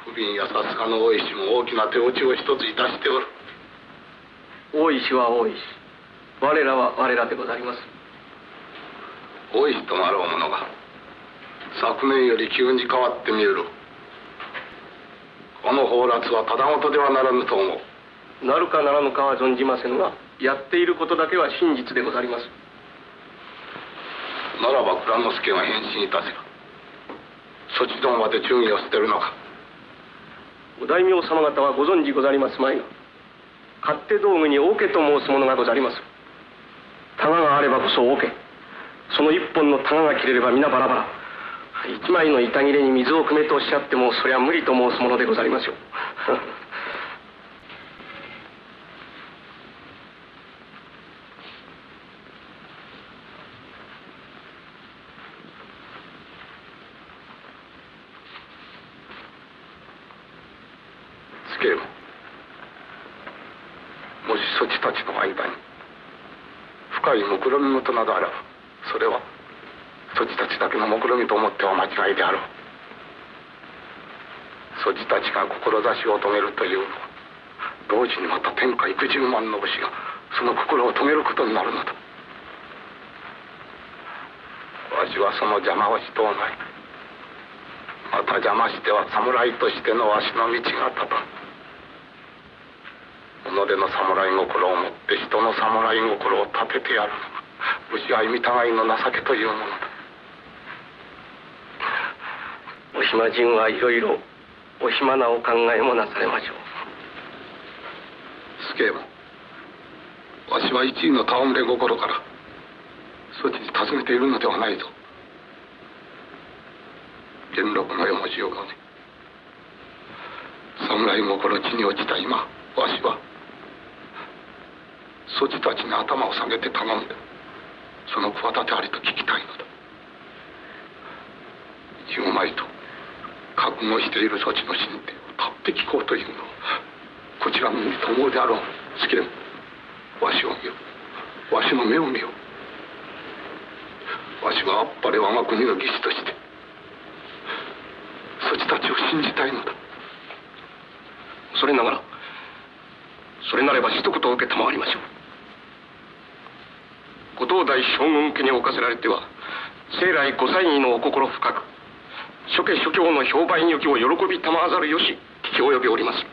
不憫やさすがの大石も大きな手落ちを一ついたしておる。大石は大石、我らは我らでござります。大石となろう者が昨年より急に変わってみえる。この放埓はただごとではならぬと思う。なるかならぬかは存じませんが、やっていることだけは真実でござります。ならば蔵之助が変身いたせば、そちどもまで忠義を捨てるのか。お大名様方はご存じござりますまいが、勝手道具に桶と申すものがござります。タガがあればこそ桶、その一本のタガが切れれば皆バラバラ。一枚の板切れに水を汲めとおっしゃってもそりゃ無理と申すものでござりますよ。もしそちたちの間に深い目論み事などあらば、それはそちたちだけの目論みと思っては間違いであろう。そちたちが志を遂げるというのは、同時にまた天下幾十万の武士がその心を遂げることになるのだ。わしはその邪魔をしとうない。また邪魔しては侍としてのわしの道が立たん。己の侍心を持って人の侍心を立ててやるのが武士相見互いの情けというものだ。お暇人はいろいろお暇なお考えもなされましょう。助右衛門、わしは一位の戯れ心からそちに尋ねているのではないぞ。元禄の絵文字をがね、侍心地に落ちた今、わしはそちたちに頭を下げて頼んで、その企てありと聞きたいのだ。言うまいと覚悟しているそちの進展を立って聞こうというのはこちらの身と思うであろう。助右衛門、わしを見よ、わしの目を見よ。わしはあっぱれ我が国の義士としてそちたちを信じたいのだ。それながら、それなれば一言受けたまわりましょう。ご当代将軍家におかせられては、生来ご祭儀のお心深く、諸家諸教の評判行きを喜びたまわざるよし聞き及びおります。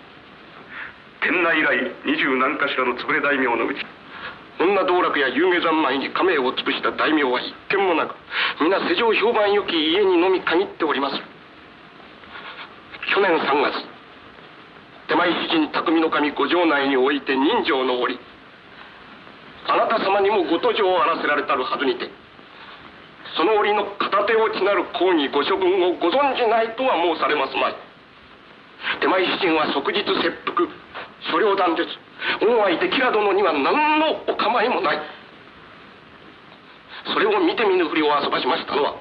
天内以来20何かしらの潰れ大名のうち、女道楽や遊下三昧に家名を潰した大名は一軒もなく、皆世上評判良き家にのみ限っております。去年3月、手前詩人匠の神ご城内において人情の折、あなた様にもご途上をあらせられたるはずにて、その折の片手落ちなる公儀ご処分をご存じないとは申されますまい。手前詩人は即日切腹、所領断絶。恩愛で吉良殿には何のお構いもない。それを見て見ぬふりを遊ばしましたのは、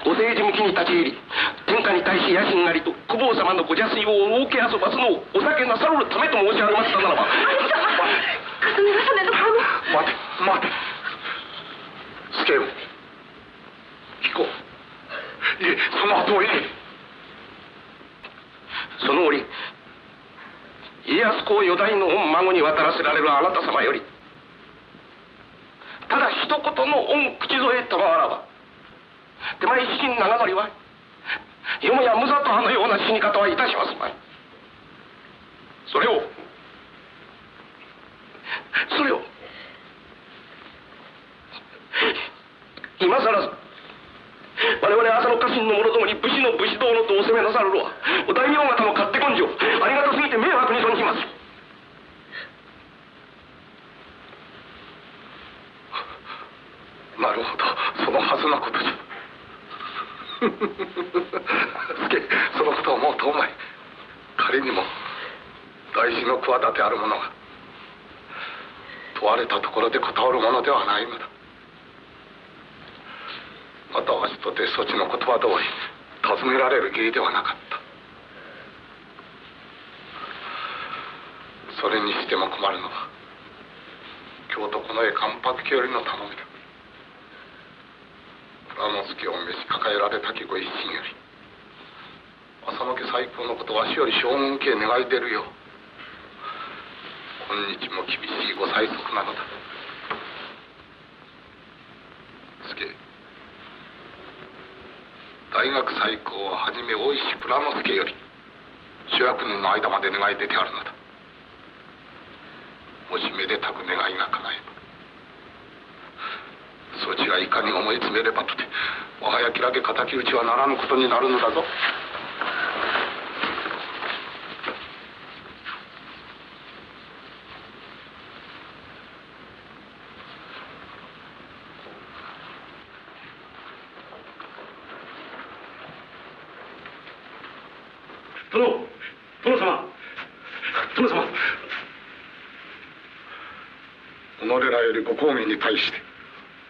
ご政治向きに立ち入り、天下に対し野心ありと公方様のご邪推をお受け遊ばすのをお避けなさるためと申し上げましたならば。かすみがさねの顔。待て。助よ。聞こう。いえ、その後をいえ。その折、家康公四代の御孫に渡らせられるあなた様より、ただ一言の御口添えたまわらば、手前自身長則はよもや無里派のような死に方はいたしますまい。それを今さら我々浅野家臣の者どもに武士の武士道のとお責めなさるのは、お大名方の勝手根性、ありがたすぎて迷惑に存じます。なるほど、そのはずなことじゃ。助、そのことはもう遠まい。仮にも大事の企てある者が問われたところで答えるものではないのだ。またわしとてそちの言葉通り尋ねられる義理ではなかった。それにしても困るのは、京都この絵関白家よりの頼みだ。蔵之助を召し抱えられたきご一心より、浅野家再興のことわしより将軍家へ願い出るよう、今日も厳しいご催促なのだ。助、大学再興をはじめ大石蔵之助より諸役人の間まで願い出てあるのだ。もしめでたく願いが叶えば、そちがいかに思い詰めればとて、我が焼きらげ敵討ちはならぬことになるのだぞ。殿様。己らよりご公儀に対して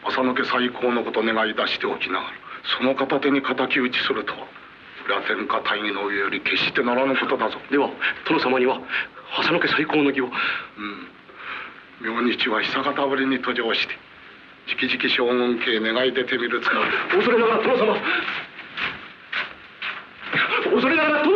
浅野家再興のこと願い出しておきながら、その片手に敵討ちするとは裏天下大義の上より決してならぬことだぞ。では殿様には浅野家再興の儀を。明日は久方ぶりに登場して直々将軍家へ願い出てみるつもり。恐れながら殿様、恐れながら殿。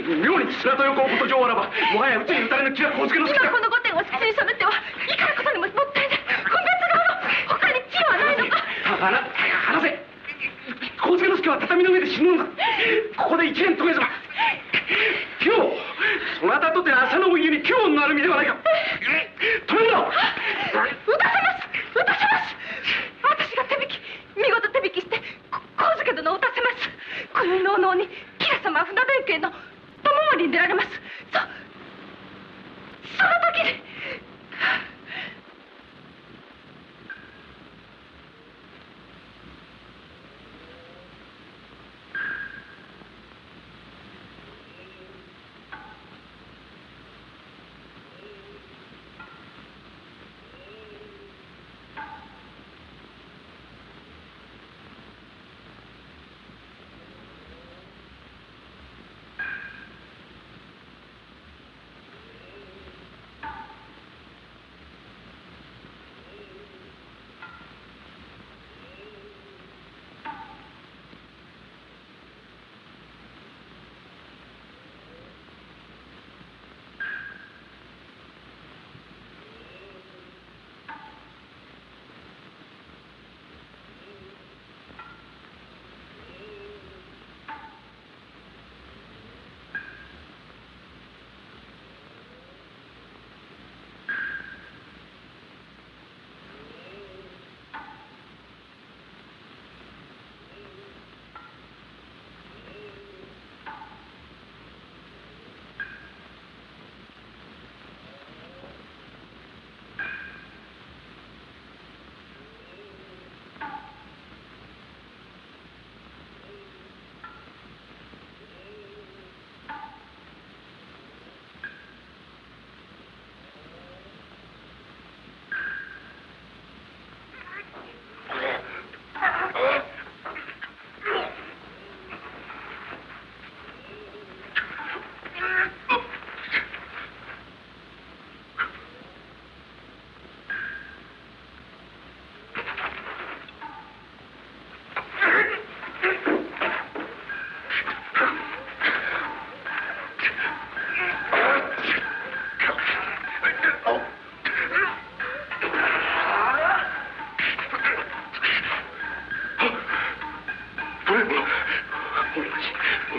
妙に砂と横をこと上あらば、もはやうちに打たれぬ気は小助の好きだ。今この御殿を好きにされてはいかなことにももったいない。今月が他に地はないのか。話せ。小助の助は畳の上で死ぬのだ。ここで一年遂げずば今日そなたとて浅野の家に今日のある身ではないか。止めるな。撃たせます。私が見事手引きして小助殿を撃たせます。今宵のお能に吉良様は船弁慶の友森に出られます。その時に。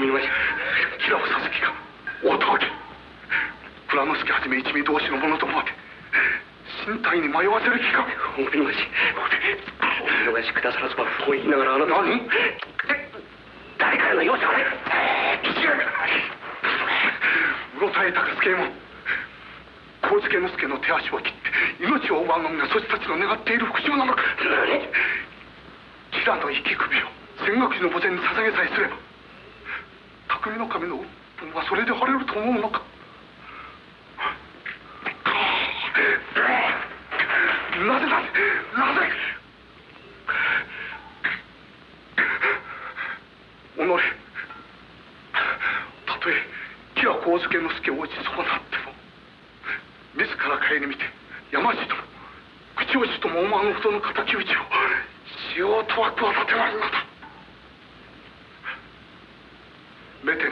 見逃し、吉良を指す気か。大田家蔵之助はじめ一味同士の者ともあって身体に迷わせる気か。お見逃しくださらずば不本意ながらあなたは何？誰かへの容赦はない。うろたえたか助右衛門、上野介の手足を切って命を奪うのがそちたちの願っている復讐なのか。何？吉良の生き首を泉岳寺の墓前に捧げさえすれば匠の神の鬱憤はそれで晴れると思うのか。なぜだ、なぜ。己たとえ吉良上野介を討ち損なっても自ら顧みて山路とも口惜しとも思わぬほどの敵討ちをしようとは企てないのだ。めてに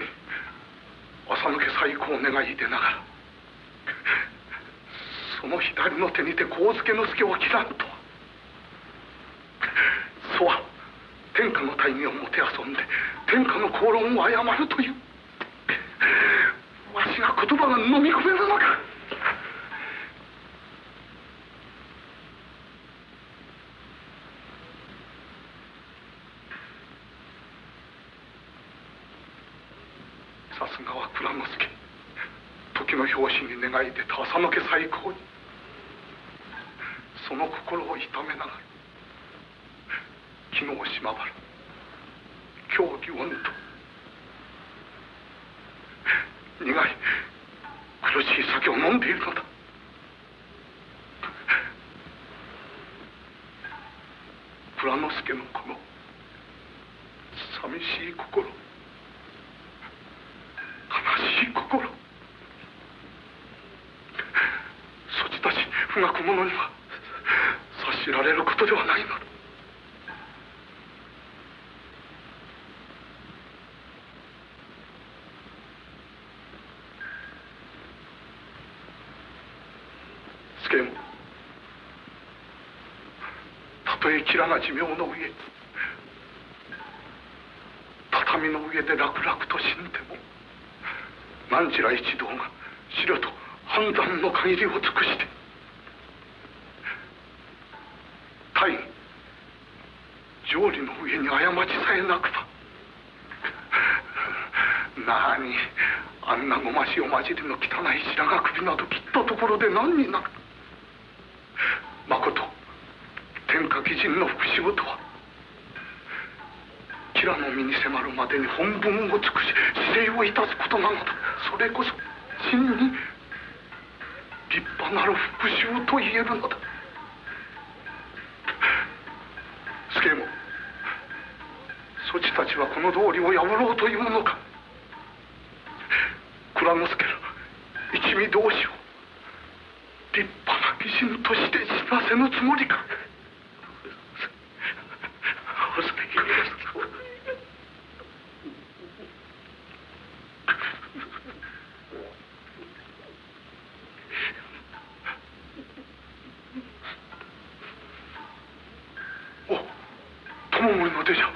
朝抜け再興を願い出ながらその左の手にて上野介を切らんとは。そは天下の大名をもてあそんで天下の公論を誤るというわしが言葉が飲み込めるのか。さすがは蔵之助、時の拍子に願い出た朝抜け最高にその心を痛めながら昨日島原今日祇園と苦い苦しい酒を飲んでいるのだ。蔵之助のこの寂しい心、悲しい心、そちたち不学者には察しられることではないのだ。助右衛門、たとえ吉良が寿命の上畳の上で楽々と死んでも何時ら一同が思慮と判断の限りを尽くして大義条理の上に過ちさえなくばなにあんなごましおまじりの汚い白髪首など切ったところで何になる。まこと天下義人の復讐とは吉良の身に迫るまでに本分を尽くし姿勢をいたすことなのだ。それこそ真に立派なる復讐と言えるのだ。助右衛門、そちたちはこの道理を破ろうというのか。蔵之助ら一味同士を立派な義人として死なせぬつもりか。お、友森の出じゃ。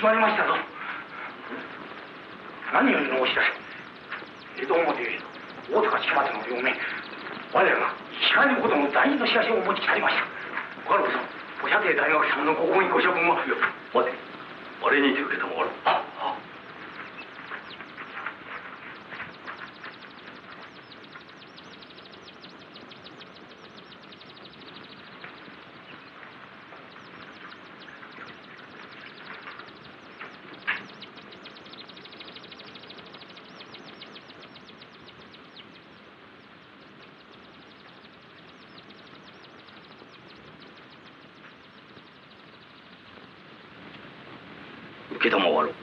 決まりましたぞ。何よりのお知らせ。江戸表より大塚近松の両面、我らが控えることの大事の知らせを持ち帰りました。ご家老さん、お舎弟大学様のご婚姻ご処分は。待て、あれにて受けたまわる。受けたまわろう。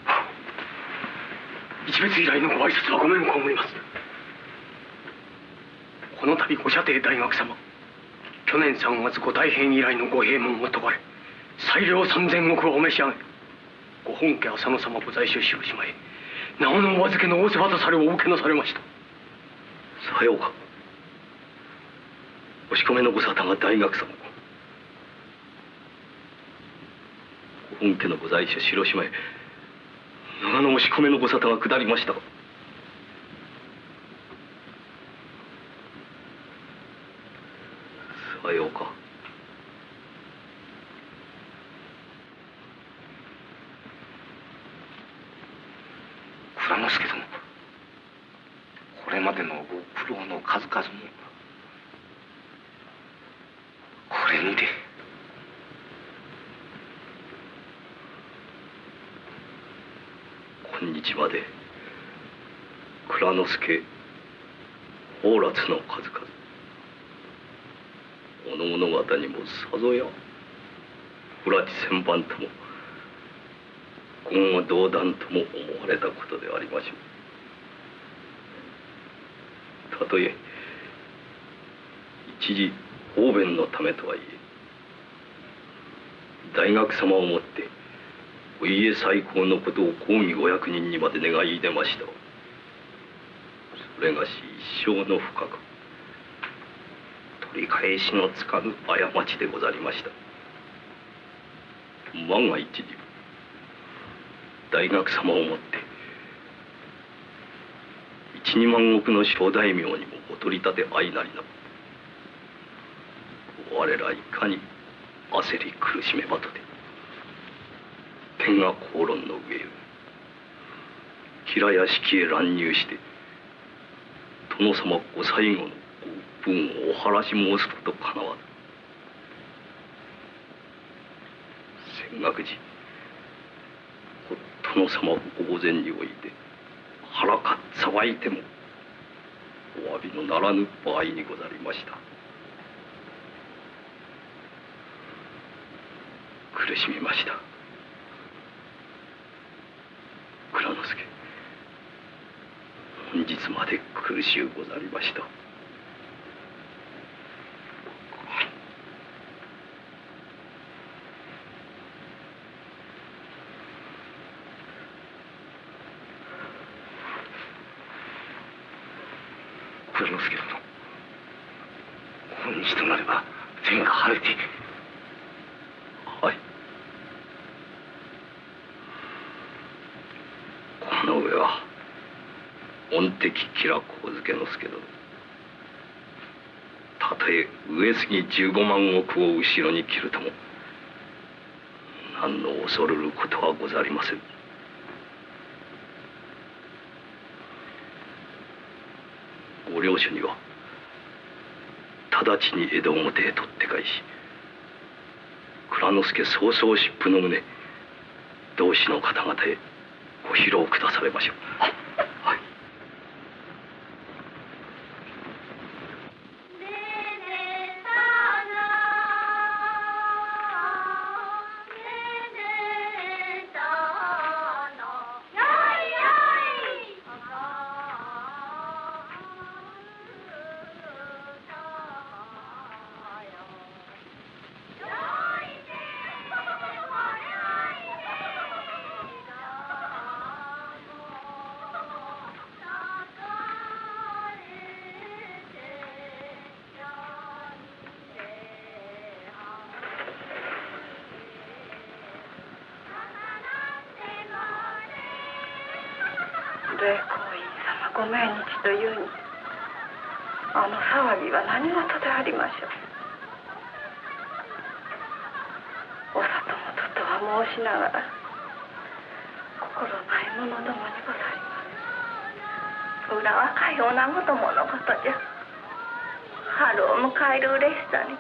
一別以来のご挨拶はごめん被ります。この度ご舎弟大学様、去年3月ご大変以来のご閉門を解かれ、裁量3000石をお召し上げ、ご本家浅野様ご在所広島へなおのお預けの仰せ渡されをお受けなされました。さようか。押し込めのご沙汰が大学様、ご本家のご在所広島へ長野押し込めのご沙汰が下りましたが、さようか。蔵之助殿、これまでのご苦労の数々もこれにて。今日まで蔵之助宝埒の数々、おの物語にもさぞや不埒千番とも言語道断とも思われたことでありましょう。たとえ一時方便のためとはいえ、大学様をもってお家再興のことを公儀500人にまで願い出ました。それがし一生の不覚、取り返しのつかぬ過ちでござりました。万が一に大学様をもって1、2万石の小大名にもお取り立て相なりな、我らいかに焦り苦しめばとて、天下公論の上平屋敷へ乱入して殿様ご最後のご分をお晴らし申すことかなわず、泉岳寺殿様御前において腹かっ騒いてもお詫びのならぬ場合にござりました。苦しみました。蔵之助、本日まで苦しゅうござりました。蔵之助殿、本日となれば天が晴れて。はい。この上は御敵吉良上野介殿、たとえ上杉15万石を後ろに切るとも何の恐るることはござりません。ご領主には直ちに江戸表へ取って返し、蔵之助早々疾風の旨同志の方々へご披露くだされましょう。はい。霊光院様ご命日というに、あの騒ぎは何事でありましょう。お里元とは申しながら心ない者どもにござります。裏はかようなことものことじゃ。春を迎える嬉しさに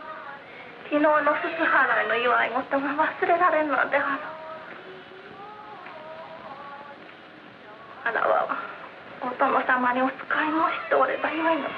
昨日のすす払いの祝い事が忘れられんのであろう。あらわはお殿様にお仕え申しておればよいの。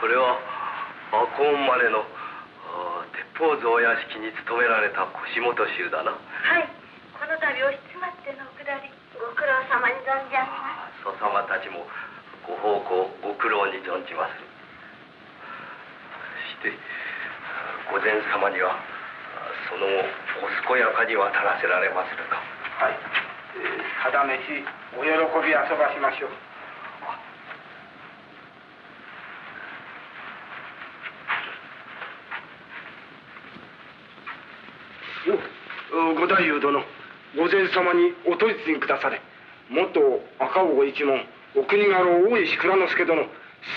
これは赤本までの鉄砲図お屋敷に勤められた腰元衆だな。はい、この度お七松での下りご苦労様に存じ上げます。祖様たちもご奉公ご苦労に存じます。して御前様にはその後お健やかに渡らせられまするか。はい、ただ飯お喜び遊ばしましょう。五太夫殿、御前様にお取り次ぎくだされ。元赤穂一門お国家老大石蔵之介殿、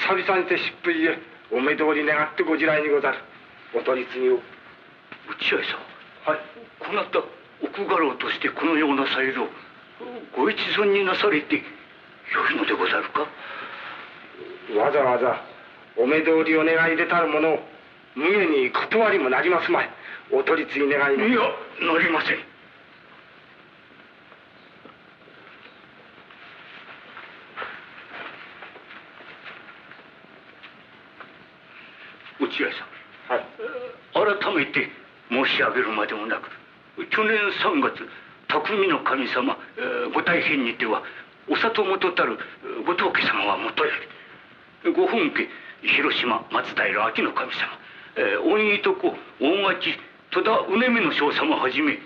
久々にて疾風ゆえお目通り願ってご自来にござる。お取り次ぎを。内合さん、はい、こなた奥家老としてこのような才能ご一存になされてよいのでござるか。わざわざお目通りを願い出たる者を無下に断りもなりますまい。お取り次ぎ願います。いや、なりません。内合さん、はい、改めて申し上げるまでもなく、去年3月匠の神様ご大変にてはお里元たるご当家様はもとよりご本家広島松平明の神様御いとこ大垣戸田うねみの将様はじめ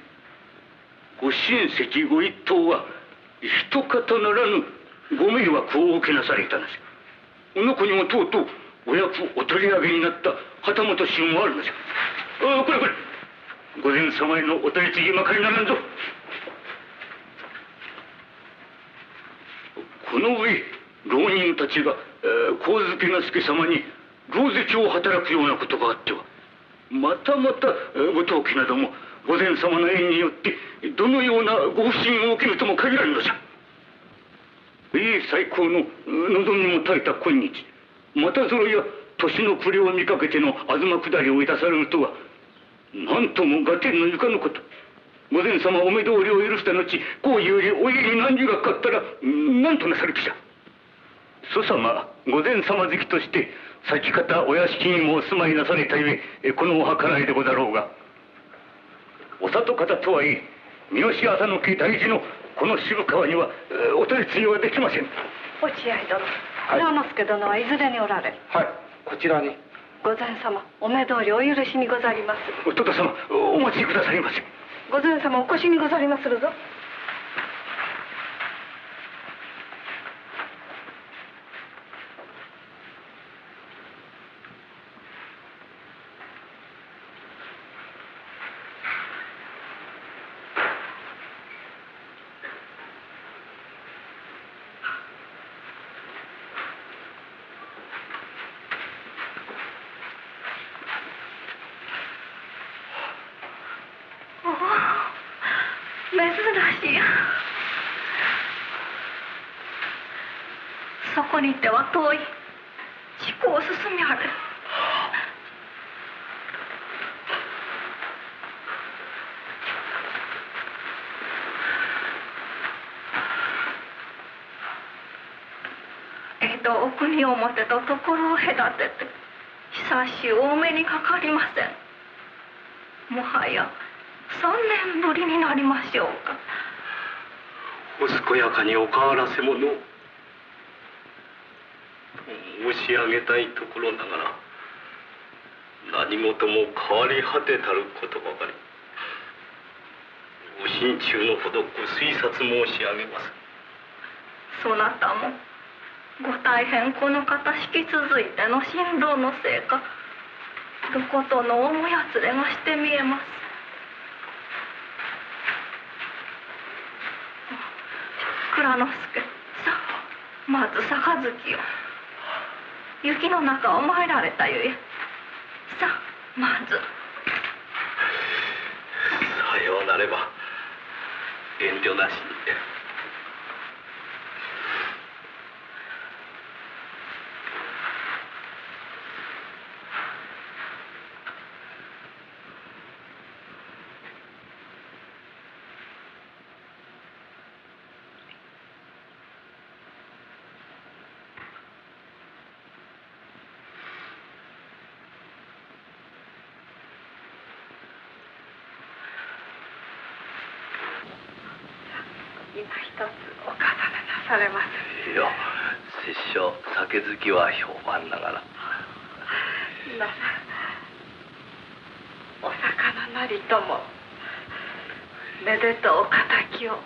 ご親戚ご一党は一方ならぬご迷惑をお受けなされたのです。この子にもとうとうお役お取り上げになった旗本衆もあるのじゃ。これ御前様へのお取り次ぎまかりならんぞ。この上浪人たちが上野介様に狼藉を働くようなことがあってはまたまたご当家なども御前様の縁によってどのようなご不審を受けるとも限らんのじゃ。栄最高の望みも絶えた今日またぞろや年の暮れを見かけての東下りをいたされるとはなんとも合点のゆかぬこと。御前様お目通りを許した後こういうよりお家に何時がかかったら何となさる気じゃ。祖様御前様好きとして先方お屋敷にもお住まいなされたゆえこのお計らいでござろうが、お里方とはいえ三好浅野家大事のこの渋川にはお取り次ぎはできません。落合殿、蔵之介殿はいずれにおられる。はい、こちらに。御前様お目通りお許しにござります。戸田様お待ちくださいませ。御前様お越しにござりまするぞ。珍しい。そこにいては遠い地区を進みある。江戸お国表と所を隔てて久しお目にかかりません。もはや3年ぶりになりましょうか。お健やかにお変わらせもの申し上げたいところながら、何事も変わり果てたることばかり。ご心中のほどご推察申し上げます。そなたもご大変この方引き続いての辛労のせいか、どことの思やつれがして見えます。蔵之助、さあまず杯を。雪の中を参られたゆえ、さあまず。さようなれば遠慮なしに。今一つお重ねなされます。いや、拙者酒好きは評判ながら。お魚なりともめでとう敵を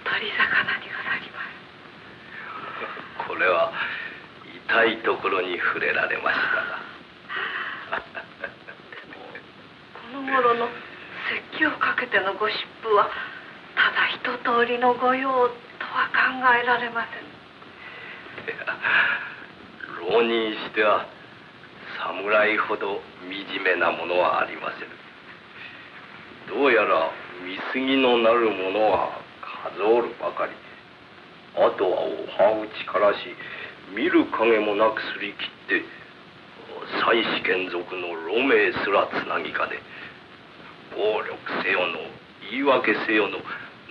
鳥魚にござります。これは痛いところに触れられましたがこの頃の説教をかけてのご疾風はただ一通りの御用とは考えられません。いや、浪人しては侍ほど惨めなものはありません。どうやら見過ぎのなるものは数おるばかり。あとはお歯打ちからし見る影もなくすり切って妻子眷属の路命すらつなぎかね、暴力せよの言い訳せよの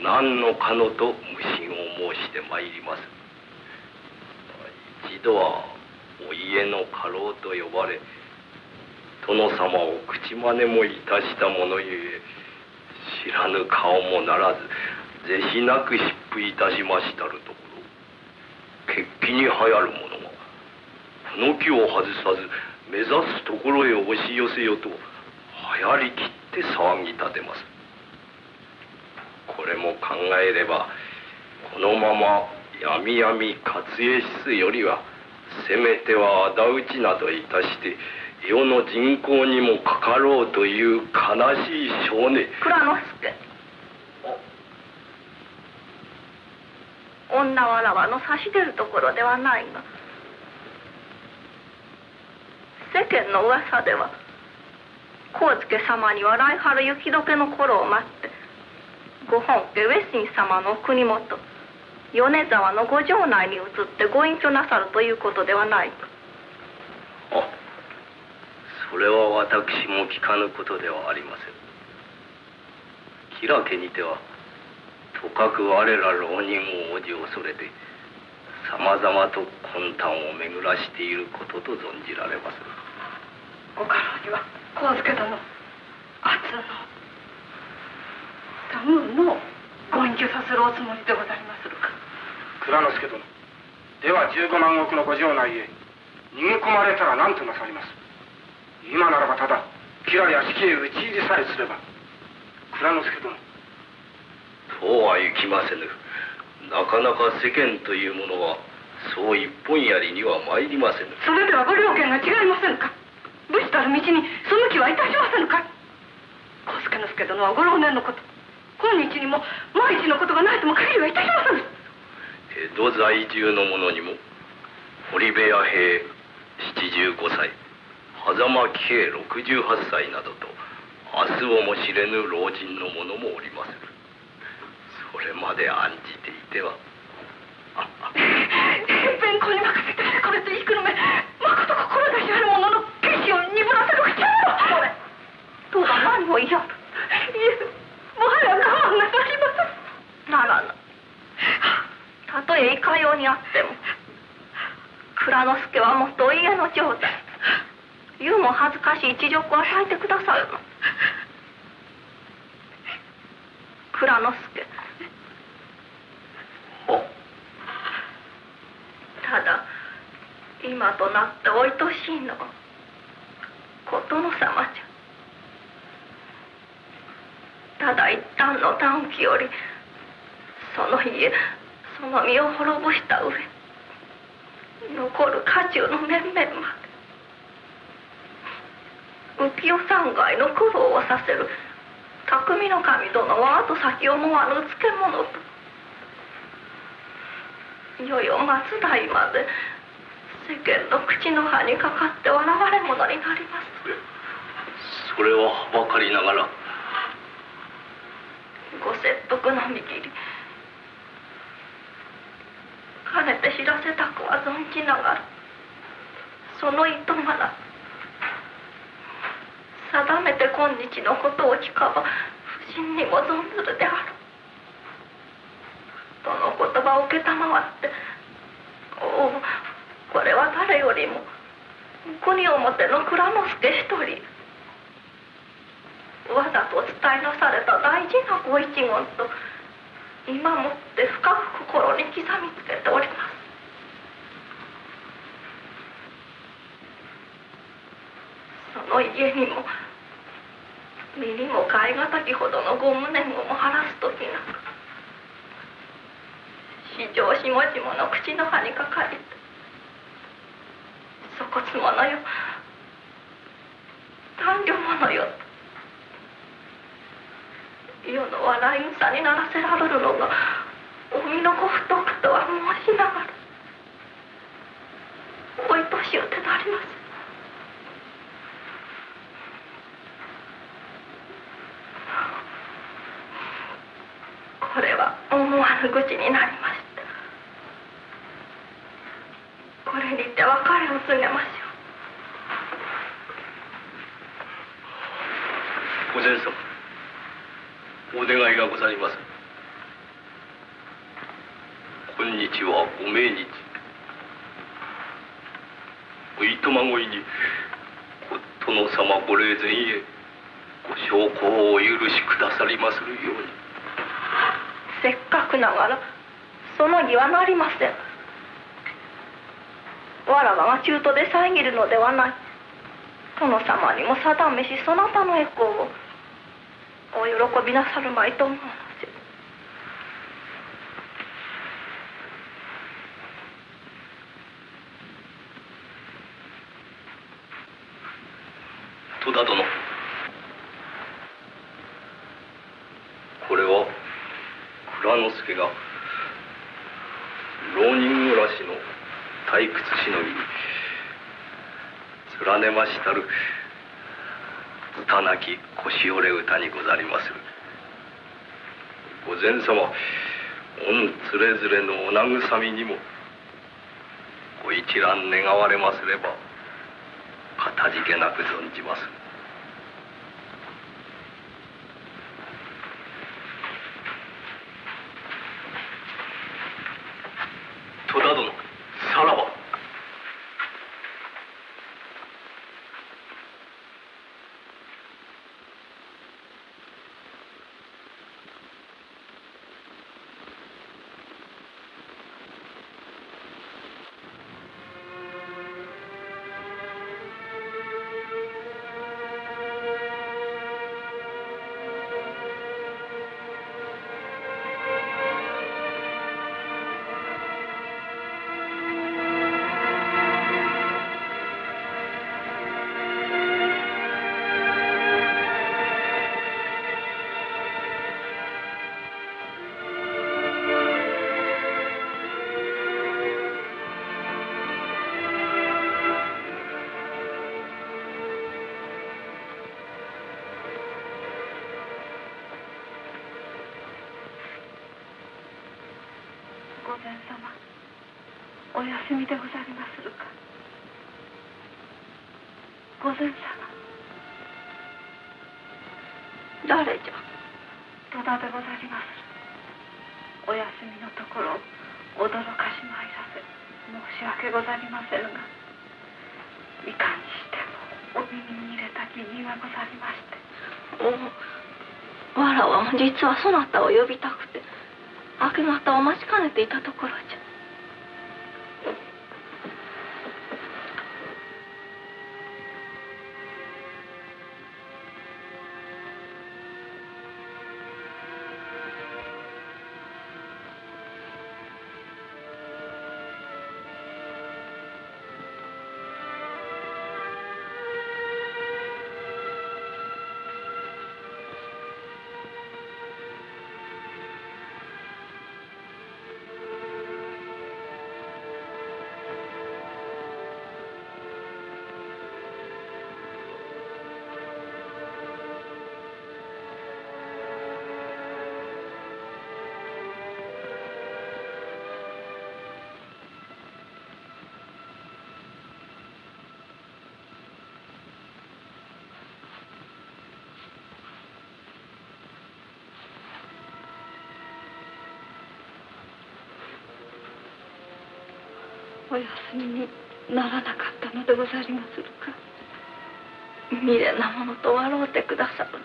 何のかのと無心を申してまいります。一度はお家の家老と呼ばれ、殿様を口真似もいたしたものゆえ、知らぬ顔もならず是非なく疾風いたしましたるところ、決起に流行る者がこの気を外さず目指すところへ押し寄せよと流行りきって騒ぎ立てます。これも考えれば、このままやみやみ活営しすよりは、せめては仇討ちなどいたして世の人口にもかかろうという悲しい性根。蔵之助、女わらわの差し出るところではないが、世間の噂では幸助様には来春雪解けの頃を待ってご本家上杉様の国元米沢のご城内に移ってご隠居なさるということではないか。あ、それは私も聞かぬことではありません。吉良家にてはとかく我ら浪人を王子を恐れてさまざまと魂胆を巡らしていることと存じられます。ご家老には幸助殿、厚の多分のご隠居させるおつもりでございまするか。蔵之助殿、では15万石のご城内へ逃げ込まれたら何となさります。今ならばただ吉良屋敷へ討ち入りさえすれば。蔵之助殿。そうはいきませぬ。なかなか世間というものはそう一本やりには参りませぬ。それではご了見が違いませぬか。武士たる道にその気はいたしませぬか。小助之助殿はご老年のこと、今日にも万一のことがないとも限りはいたしませぬ。江戸在住の者にも堀部屋兵75歳、狭間喜兵68歳などと明日をも知れぬ老人の者もおりまする。それまで案じていては。弁公に任せてこれと言いくるめ、まこと志ある者の決心を鈍らせる口はそれ。どうだ何を言いようと。いえ、もはや我慢がなりません。ならぬ。たとえいかようにあっても蔵之助はもっとお家の状態、湯も恥ずかしい恥辱を与えてくださるの。蔵之助、今となっておいとしいのはことの様じゃ。ただ一旦の短期よりその家その身を滅ぼした上残る家中の面々まで浮世三害の苦労をさせる匠の神殿は後先思わぬ漬物といよいよ末代まで世間の口の歯にかかって笑われ者になります。それはばかりながらご説得の見切りかねて知らせたくは存じながらその意図がな定めて今日のことを聞かば不審にも存ずるであるとの言葉を承っておおこれは誰よりも国表の蔵之助一人わざと伝えなされた大事なご一言と今もって深く心に刻みつけております。その家にも身にも代え難きほどのご無念をも晴らす時なく四条下々の口の歯にかかり粗骨者よ短慮者よ世の笑い草にならせられるのがお身のご不徳とは申しながらおいとしゅうてなります。これは思わぬ愚痴になりました。これにて別れを告げましょう。御前様お願いがございます。今日はご命日おいとまごいに殿様ご霊前へご焼香をお許しくださりまするように。せっかくながらその儀はなりません。わらわが中途で遮るのではない。殿様にも定めしそなたの栄光をお喜びなさるまいと思うのです。戸田殿これは蔵之助が浪人暮らしの退屈しのぎに連ねましたる歌なき腰折れ歌にござりまする。御前様御つれづれのお慰みにもご一覧願われますればかたじけなく存じます。戸田殿さらば。御前様お休みでござりまするか。御前様誰じゃ。戸田でござりまする。お休みのところ驚かしまいらせ申し訳ござりませぬがいかにしてもお耳に入れた義理がござりましてわらわも実はそなたを呼びたくて明け方を待ちかねていたところじゃ。お休みにならなかったのでござりまするか。未練なものと笑うてくださるの。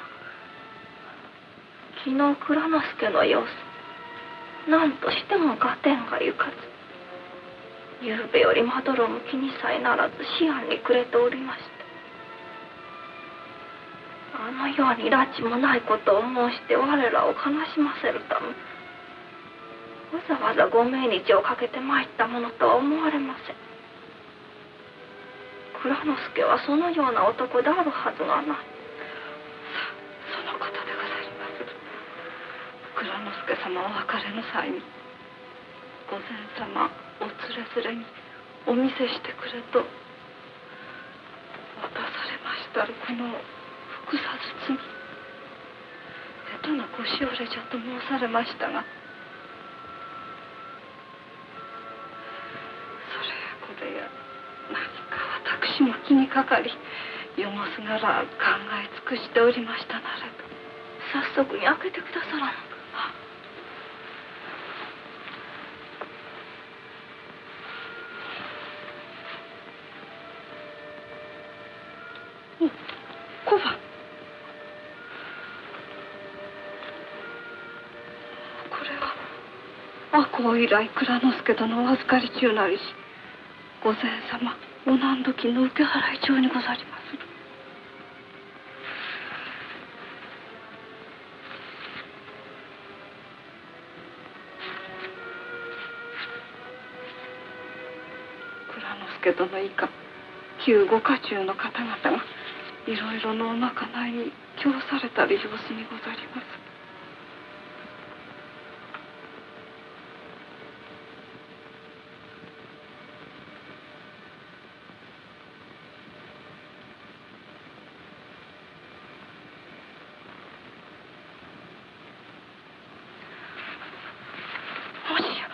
昨日蔵之助の様子、何としても合点がゆかず、ゆうべよりまどろむ気にさえならず思案に暮れておりました。あのように拉致もないことを申して我らを悲しませるため、わざわざご命日をかけて参ったものとは思われません。蔵之助はそのような男であるはずがない。そのことでございます。蔵之助様お別れの際に、御前様お連れ連れにお見せしてくれと渡されましたるこの複雑罪、下手なごしおれじゃと申されましたが、それやこれや何か私も気にかかり、よもすなら考え尽くしておりましたなれと。早速に開けてくださらぬか。小判、これは赤穂以来蔵之助殿お預かり中なりし、御前様お何時の受け払い帳にござりまする。蔵之助殿以下旧ご家中の方々がいろいろのおまかないに供されたる様子にござります。もしや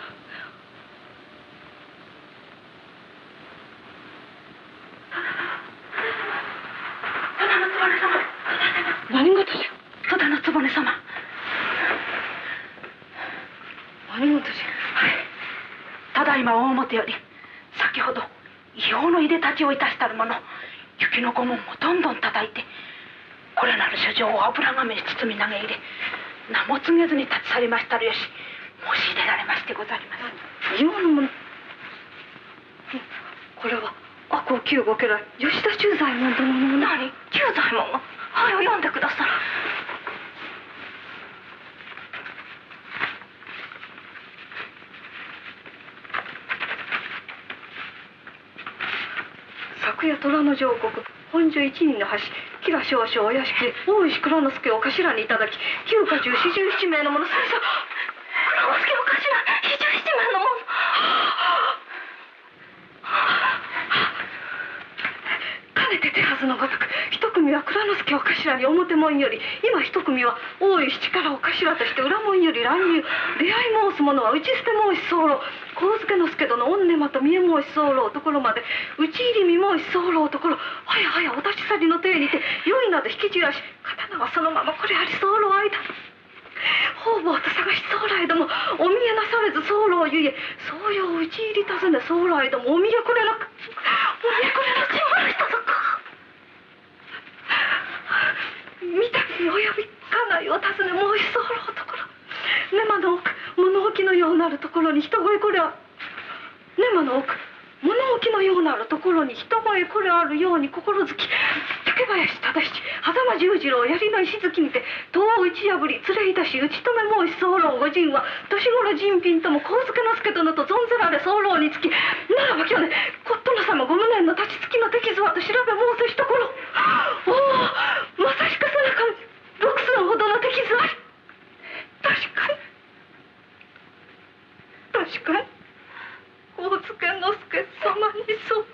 何事じゃ。戸田の局様。何事じゃ。はい。ただいま大表より先ほど異様のいでたちをいたしたる者、雪の御門をどんどん叩いて、これなる書状を油亀に包み投げ入れ、名も告げずに立ち去りましたるよし、申し入れられましてござります。異様の者。これは赤穂旧御家来吉田忠左衛門殿の。何、忠左衛門が。はい、読んでください。昨夜虎の上国本所一人の橋吉良少々お屋敷で大石蔵之助を頭にいただき、旧家中47名の者。蔵之助を頭47名の者。かねて手はずのごとく、一組は蔵之助を頭に表門より、今一組は大石力を頭として裏門より乱入、出会い申す者は打ち捨て申し候。神助之助殿御根間と見え申し候ところまで、討ち入り見申し候ところ、はやはやお立ち去りの体にて、酔いなど引き散らし、刀はそのままこれあり候間。方々と探し候ども、お見えなされず候ゆえ、そうよ討ち入り尋ね候ども、お見えくれなく、お見えくれなくしましたぞか。三度に及び家内を訪ね申し候ところ、根間の奥物置のようなるところに人声これは、根間の奥物置のようなるところに人声これあるように心づき、竹林忠七狭間十次郎槍の石突きにて戸を打ち破り連れいたし、打ち止め申し候御仁は年頃人品とも神助之助殿と存ぜられ候につき、ならば去年骨殿様ご無念の立ちつきの手傷はと調べ申せしところ、おお、まさしく背中に6寸ほどの手傷あり。確かに神助之助様にそう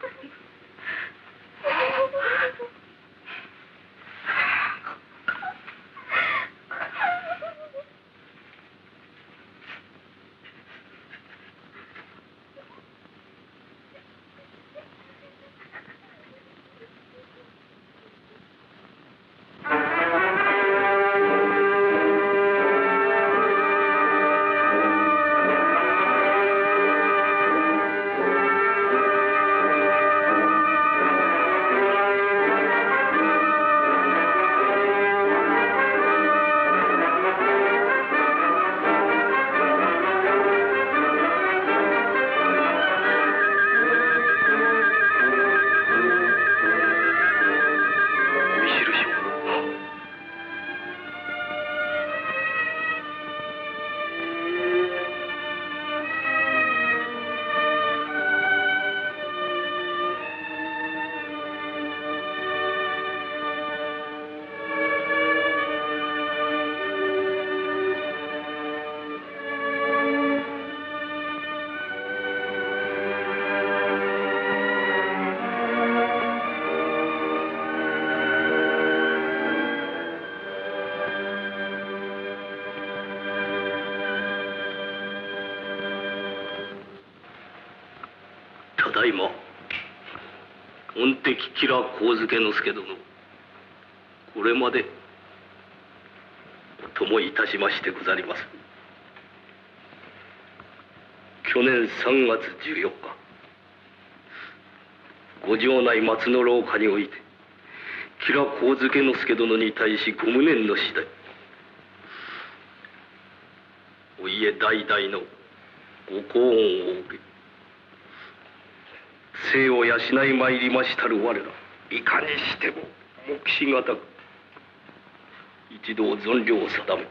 だいま御敵吉良上野介殿、これまでお供いたしましてござります。去年3月14日、ご城内松の廊下において吉良上野介殿に対しご無念の次第、お家代々のご高恩を受け、生を養い参りましたる我ら、いかにしても目視がたく一同存領を定め、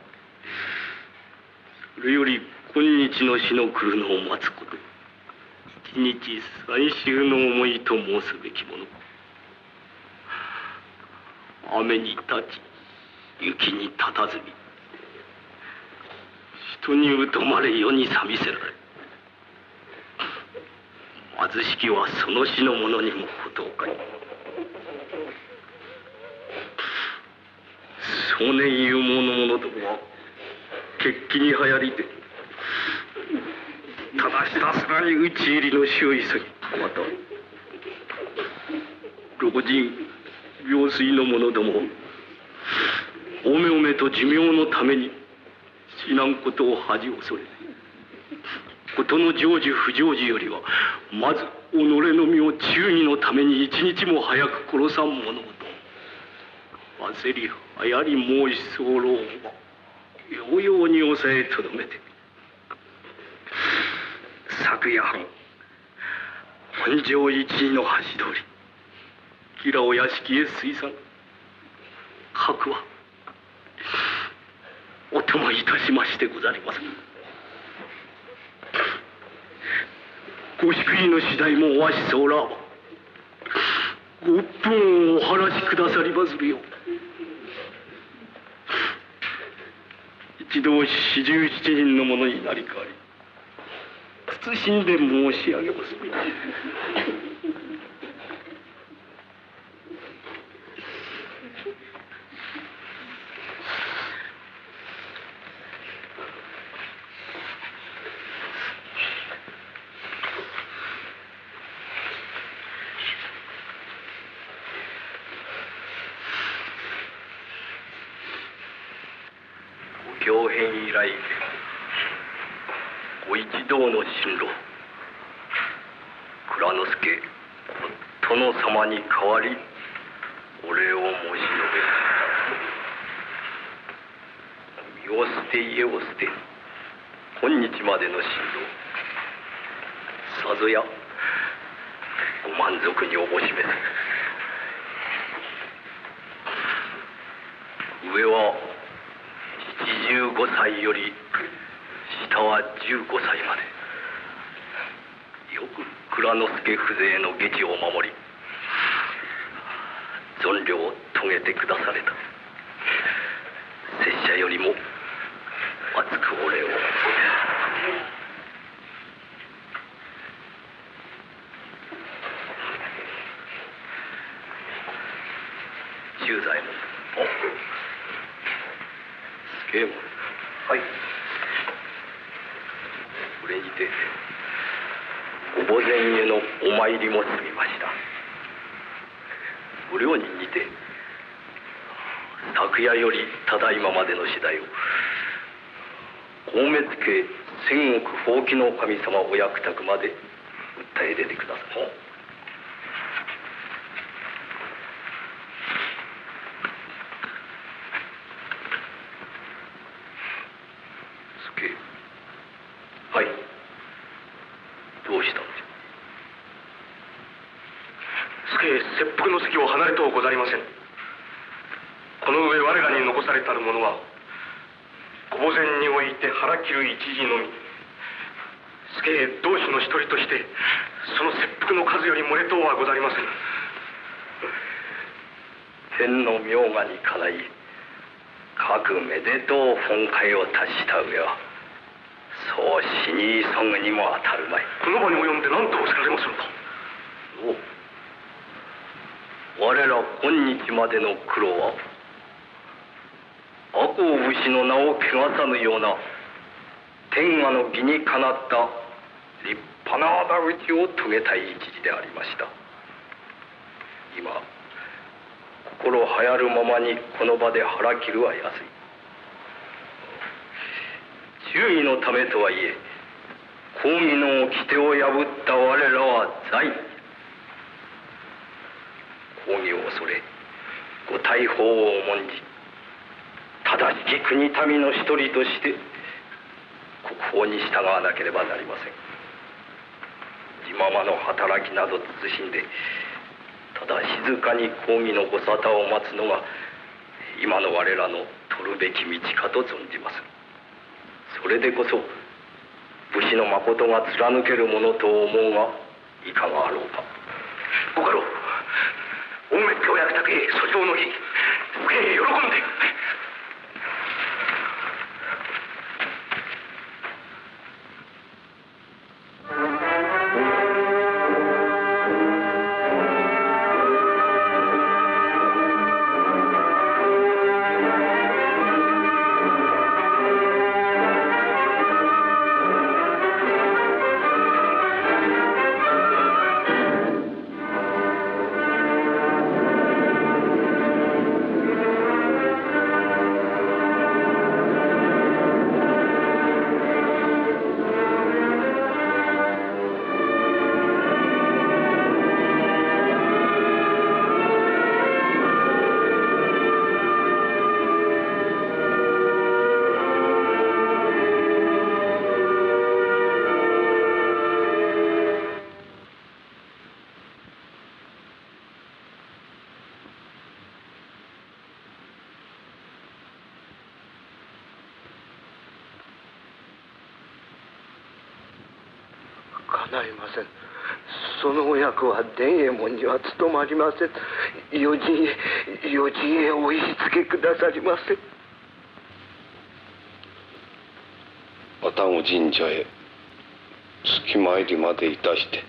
それより今日の日の来るのを待つこと、一日三秋の思いと申すべきもの。雨に立ち雪に立たずに、人に疎まれ世に寂せられ、貧しきはその死の者にも不当かに。少年有望の者どもは決起に流行りで、ただひたすらに討ち入りの死を急ぎ、また老人病衰の者どもはおめおめと寿命のために死なんことを恥恐れ、事の成就不成就よりはまず己の身を忠義のために一日も早く殺さん者と焦りはやり申し候はようように抑えとどめて、昨夜半本城一位の橋通り吉良お屋敷へ推参、核はお供いたしましてござります。ご祝意の次第もお足候らばご鬱憤をお晴らしくださりまするよう、一同四十七人の者になり代わり謹んで申し上げます。行変以来ご一同の進路、蔵之助殿様に代わりお礼を申し述べ、身を捨て家を捨て今日までの進路、さぞやご満足におぼしめす。上は75歳より下は15歳までよく蔵之助風情の下知を守り存領を遂げてくだされた。拙者よりも厚くお礼を。忠左衛門、助右衛門、はい、これにて御墓前へのお参りも済みました。ご両人にて昨夜よりただいままでの次第を高滅家千石宝器の神様お役宅まで訴え出てください。はい、どうしたのじゃ。助切腹の席を離れとうござりません。この上我らに残されたるものは御墓前において腹切る一時のみ。助同志の一人としてその切腹の数より漏れとうはござりません。天の明賀にかない各めでとう本会を達した上はそう死に急ぐにも当たるまい。この場に及んで何とおっしゃられますのか。我ら今日までの苦労は赤穂武士の名を汚さぬような天下の義にかなった立パナーダ打ちを遂げたい一時でありました。今心流行るままにこの場で腹切るは安い。忠義のためとはいえ公儀の掟を破った我らは罪。公儀を恐れご大砲を重んじ正しき国民の一人として国法に従わなければなりません。自ままの働きなど慎んでただ静かに公儀のご沙汰を待つのが今の我らの取るべき道かと存じます。それでこそ武士の誠が貫けるものと思うがいかがあろうか。ご家老、大目ってお役宅へ訴状の日不敬喜んで。叶いません。そのお役は伝右衛門には務まりません。余人へお言いつけくださりませ。愛宕神社へ月参りまでいたして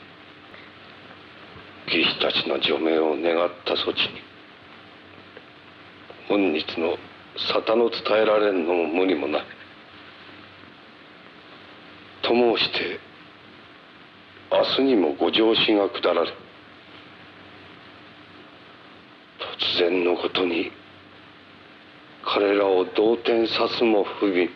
義士たちの除名を願ったそちに本日の沙汰の伝えられんのも無理もないと申して明日にもご上司が下られ突然のことに彼らを動転さすも不憫。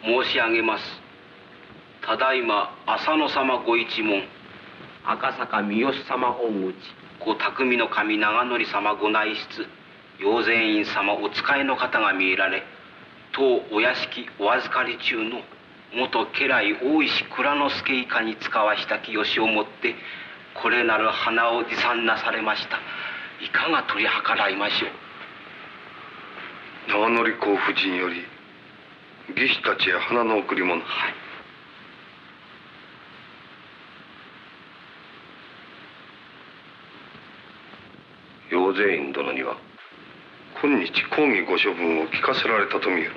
申し上げます。ただいま浅野様ご一門、赤坂三好様御内、ご匠の神長則様ご内室、陽前院様お使いの方が見えられ、当お屋敷お預かり中の元家来大石蔵之助以下に使わしたきよしをもってこれなる花を持参なされました。いかが取り計らいましょう。長則公夫人より義士たちへ花の贈り物。はい。陽前院殿には今日公儀ご処分を聞かせられたと見える。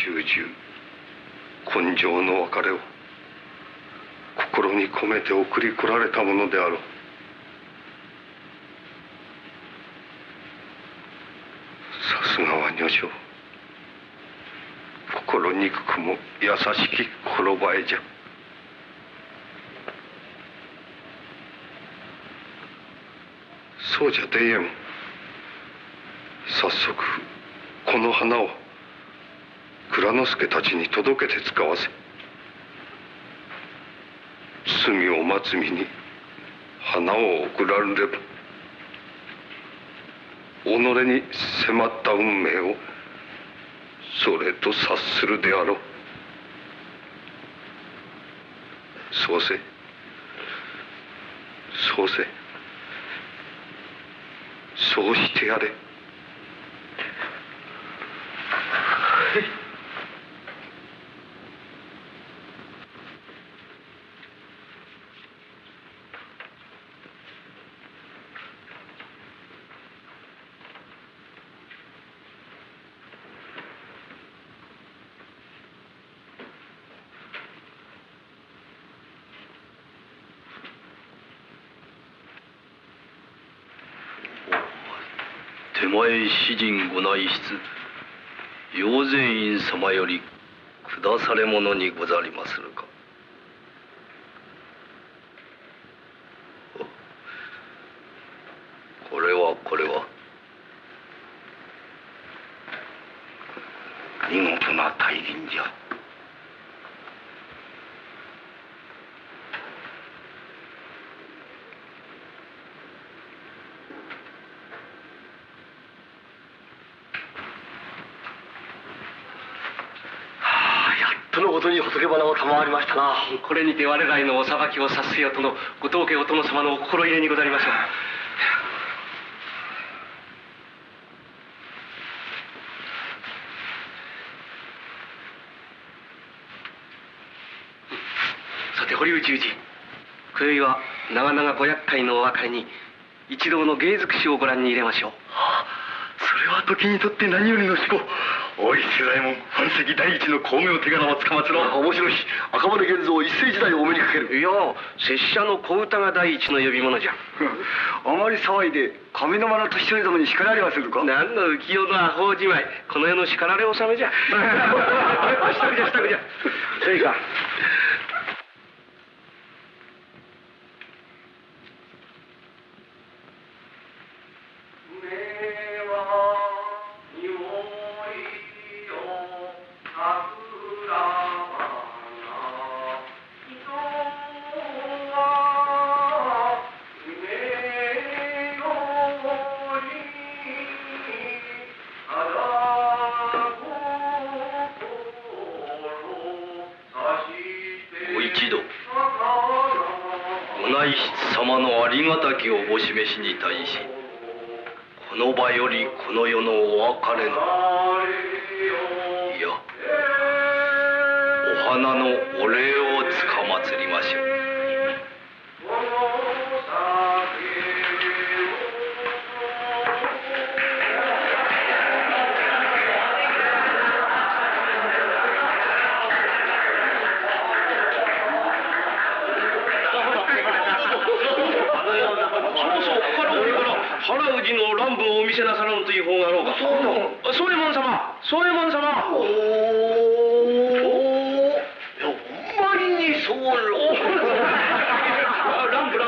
終終根性の別れを心に込めて送り来られたものであろう。さすがは女性、心憎くも優しき心ばえじゃ。そうじゃ伝右衛門、早速この花を蔵之助たちに届けて使わせ、罪を待つ身に花を贈られれば己に迫った運命をそれと察するであろう。そうせ、そうせ、そうしてやれ。手前詩人ご内室陽善院様より下されものにござりまするか。これは見事な大輪じゃ。とのことに仏花を賜りましたな。これにて我らへのお裁きを察すよとのご当家お殿様のお心入れにござりましょう。さて堀内氏、今宵は長々ご厄介のお別れに一同の芸尽くしをご覧に入れましょう。それは時にとって何よりの至宝。おい世左衛門、藩籍第一の巧妙手柄をつかまつろう。面白い。赤羽源蔵一世時代をお目にかける。いや、拙者の小歌が第一の呼び物じゃ。あまり騒いで上の間の年寄りどもに叱られはするか。何の浮世のアホじまい、この世の叱られ納めじゃ。支度じゃ支度じゃ。それか。様のありがたきをお示しに対し、この場よりこの世のお別れの、いや、お花のお礼をつかまつりましょう。原氏の乱舞をお見せなさらぬという方があろうか。宗右衛門様、宗右衛門様。ほんまにそう乱舞。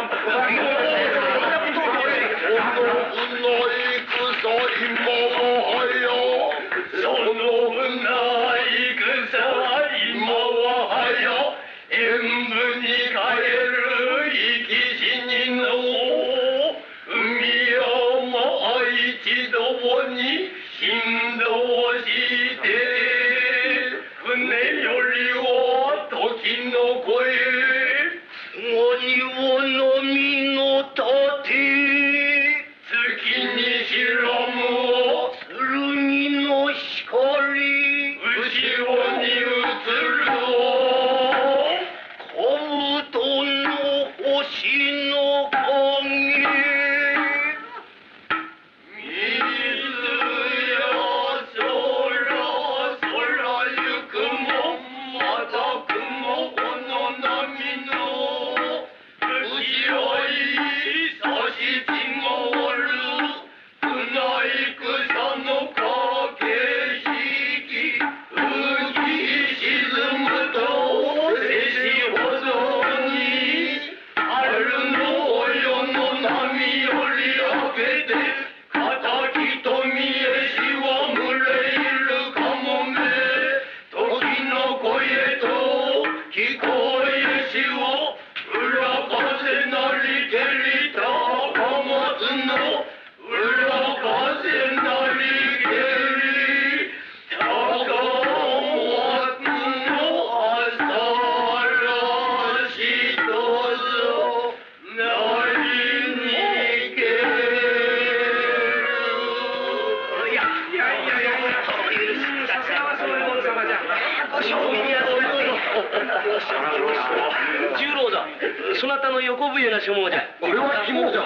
十郎だ、そなたの横笛な所望じゃ。これは肝じゃ。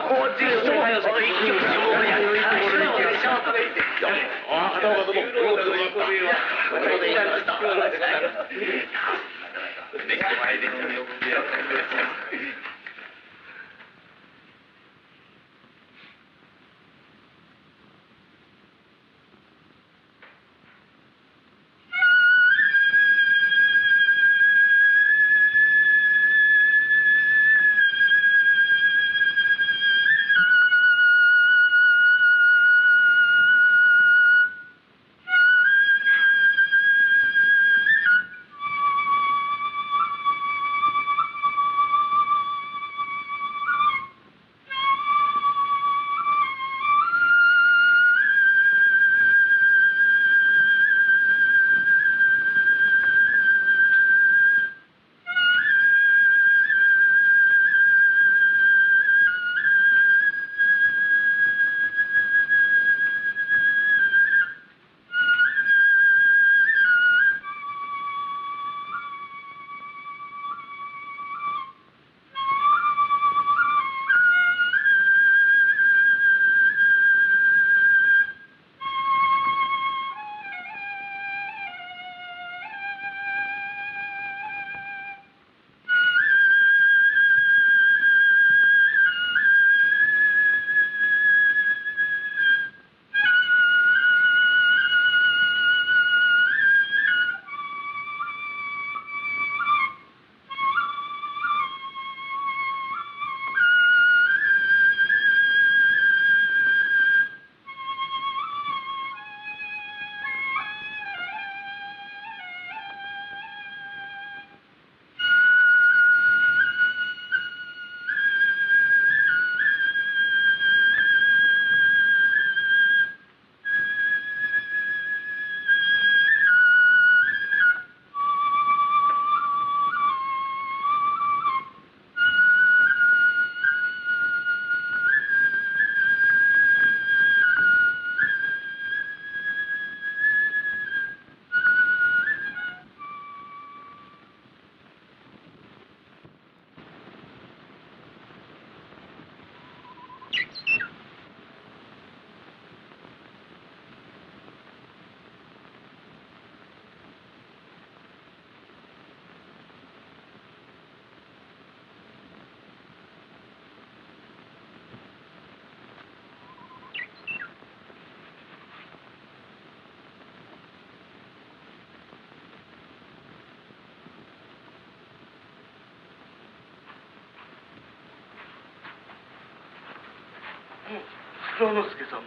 蔵之介様。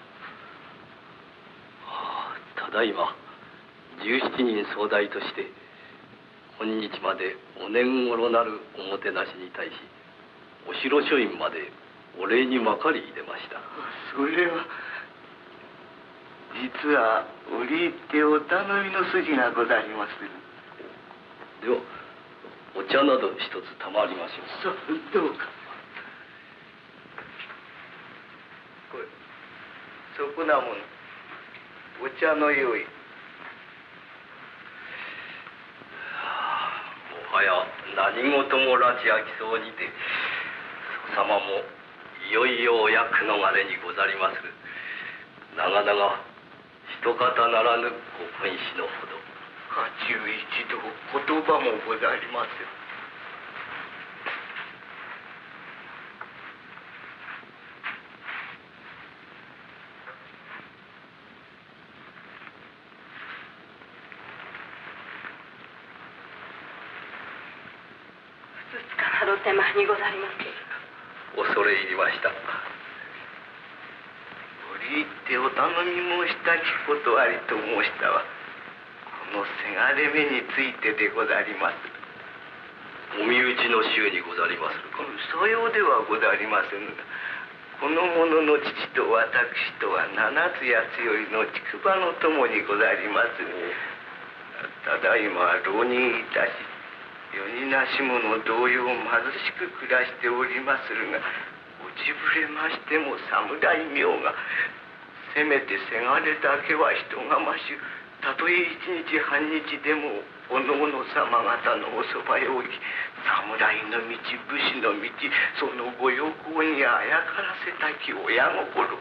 ただいま17人総代として今日までお年頃なるおもてなしに対しお城書院までお礼にまかり入れました。それは実は折り入ってお頼みの筋がござりまする。ではお茶など一つ賜りましょう。どうか。これそこなものお茶の用意。もはや何事も拉致飽きそうにて祖様もいよいよお役逃れにござりまする。長々一方ならぬご君子のほど。家中一同言葉もござりません。ふつつかなる手前にござります。恐れ入りました。折り入ってお頼み申したきことありと申したわ。このせがれ目についてでござります。お身内の衆にござりまするか。さようではござりませぬが、この者の父と私とは七つやつよりの竹馬の友にござりまする。ただいま浪人いたし、世になし者同様貧しく暮らしておりまするが、落ちぶれましても侍名が、せめてせがれだけは人がましゅ、たとえ一日半日でもおのおの様方のおそばへおき、侍の道、武士の道、そのご欲望にあやからせたき親心、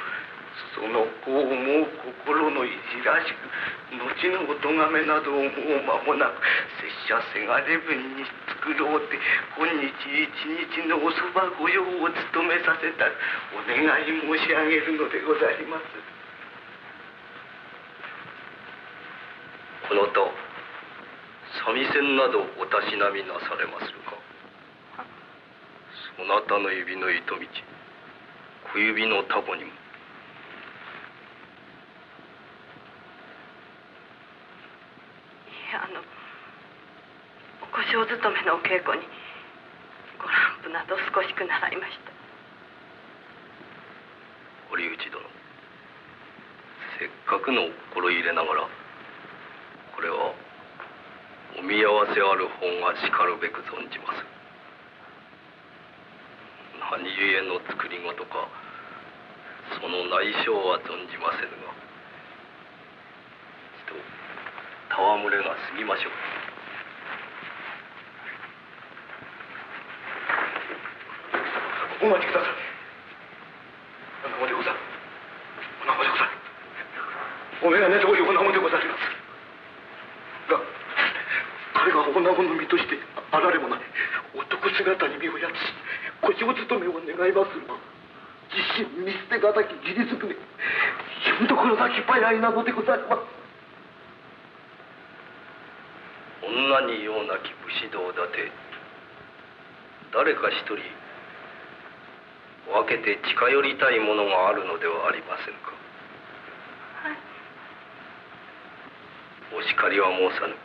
その子を思う心のいじらしく、後のお咎めなどを思う間もなく、拙者せがれ分に作ろうて、今日一日のおそば御用を務めさせたく、お願い申し上げるのでござります。このと三味線などおたしなみなされまするか。そなたの指の糸道、小指のタコにも。お小姓勤めのお稽古にご覧譜など少しく習いました。堀内殿、せっかくの心入れながら、これはお見合わせある方がしかるべく存じます。何故の作り事か、その内情は存じませぬが、ちと戯れが過ぎましょう。お待ちください。おなごでござる。おなごでござる。おめがね同様おなごでござりますが、彼が女子の身としてあられもない男姿に身をやつし、小姓勤めを願いまするが、自身見捨てがたき義理ずくめ、言うところなき早いなのでござります。女に用なき武士道だて、誰か一人分けて近寄りたいものがあるのではありませんか。はい。お叱りは申さぬ。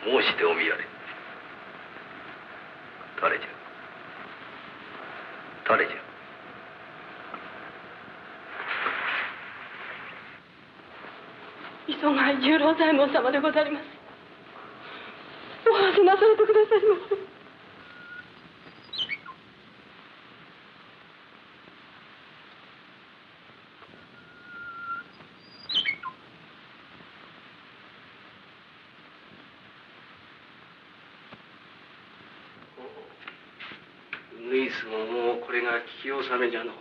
申しておみやれ。誰じゃ。誰じゃ。磯貝十郎左衛門様でござります。お話しなされてくださいませ。ウグイスももうこれが聞き納めじゃの。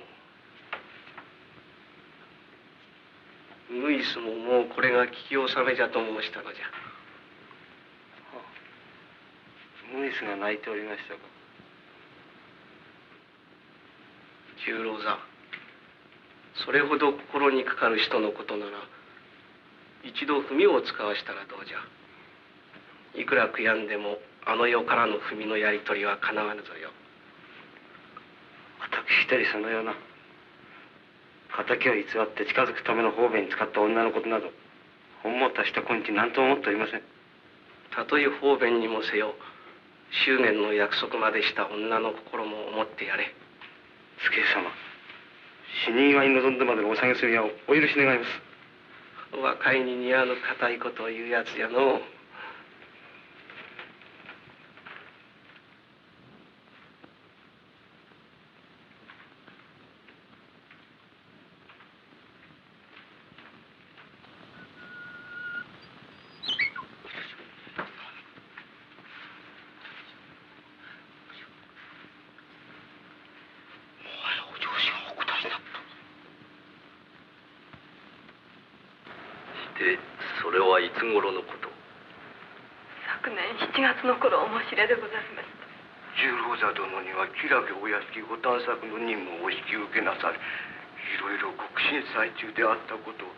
ウグイスももうこれが聞き納めじゃと申したのじゃ。ウグイスが泣いておりましたか。十郎座、それほど心にかかる人のことなら一度文を使わしたらどうじゃ。いくら悔やんでもあの世からの文のやり取りはかなわぬぞよ。私一人そのような敵を偽って近づくための方便に使った女のことなど本もたした今日何とも思っておりません。たとえ方便にもせよ祝言の約束までした女の心も思ってやれ。助様、死に祝いに臨んでまでのお下げするやをお許し願います。若いに似合わぬ固いことを言うやつやの。それはいつ頃のこと？昨年7月の頃お申し入れでございました。十郎座殿には吉良家お屋敷ご探索の任務をお引き受けなされ、いろいろご苦心最中であったことを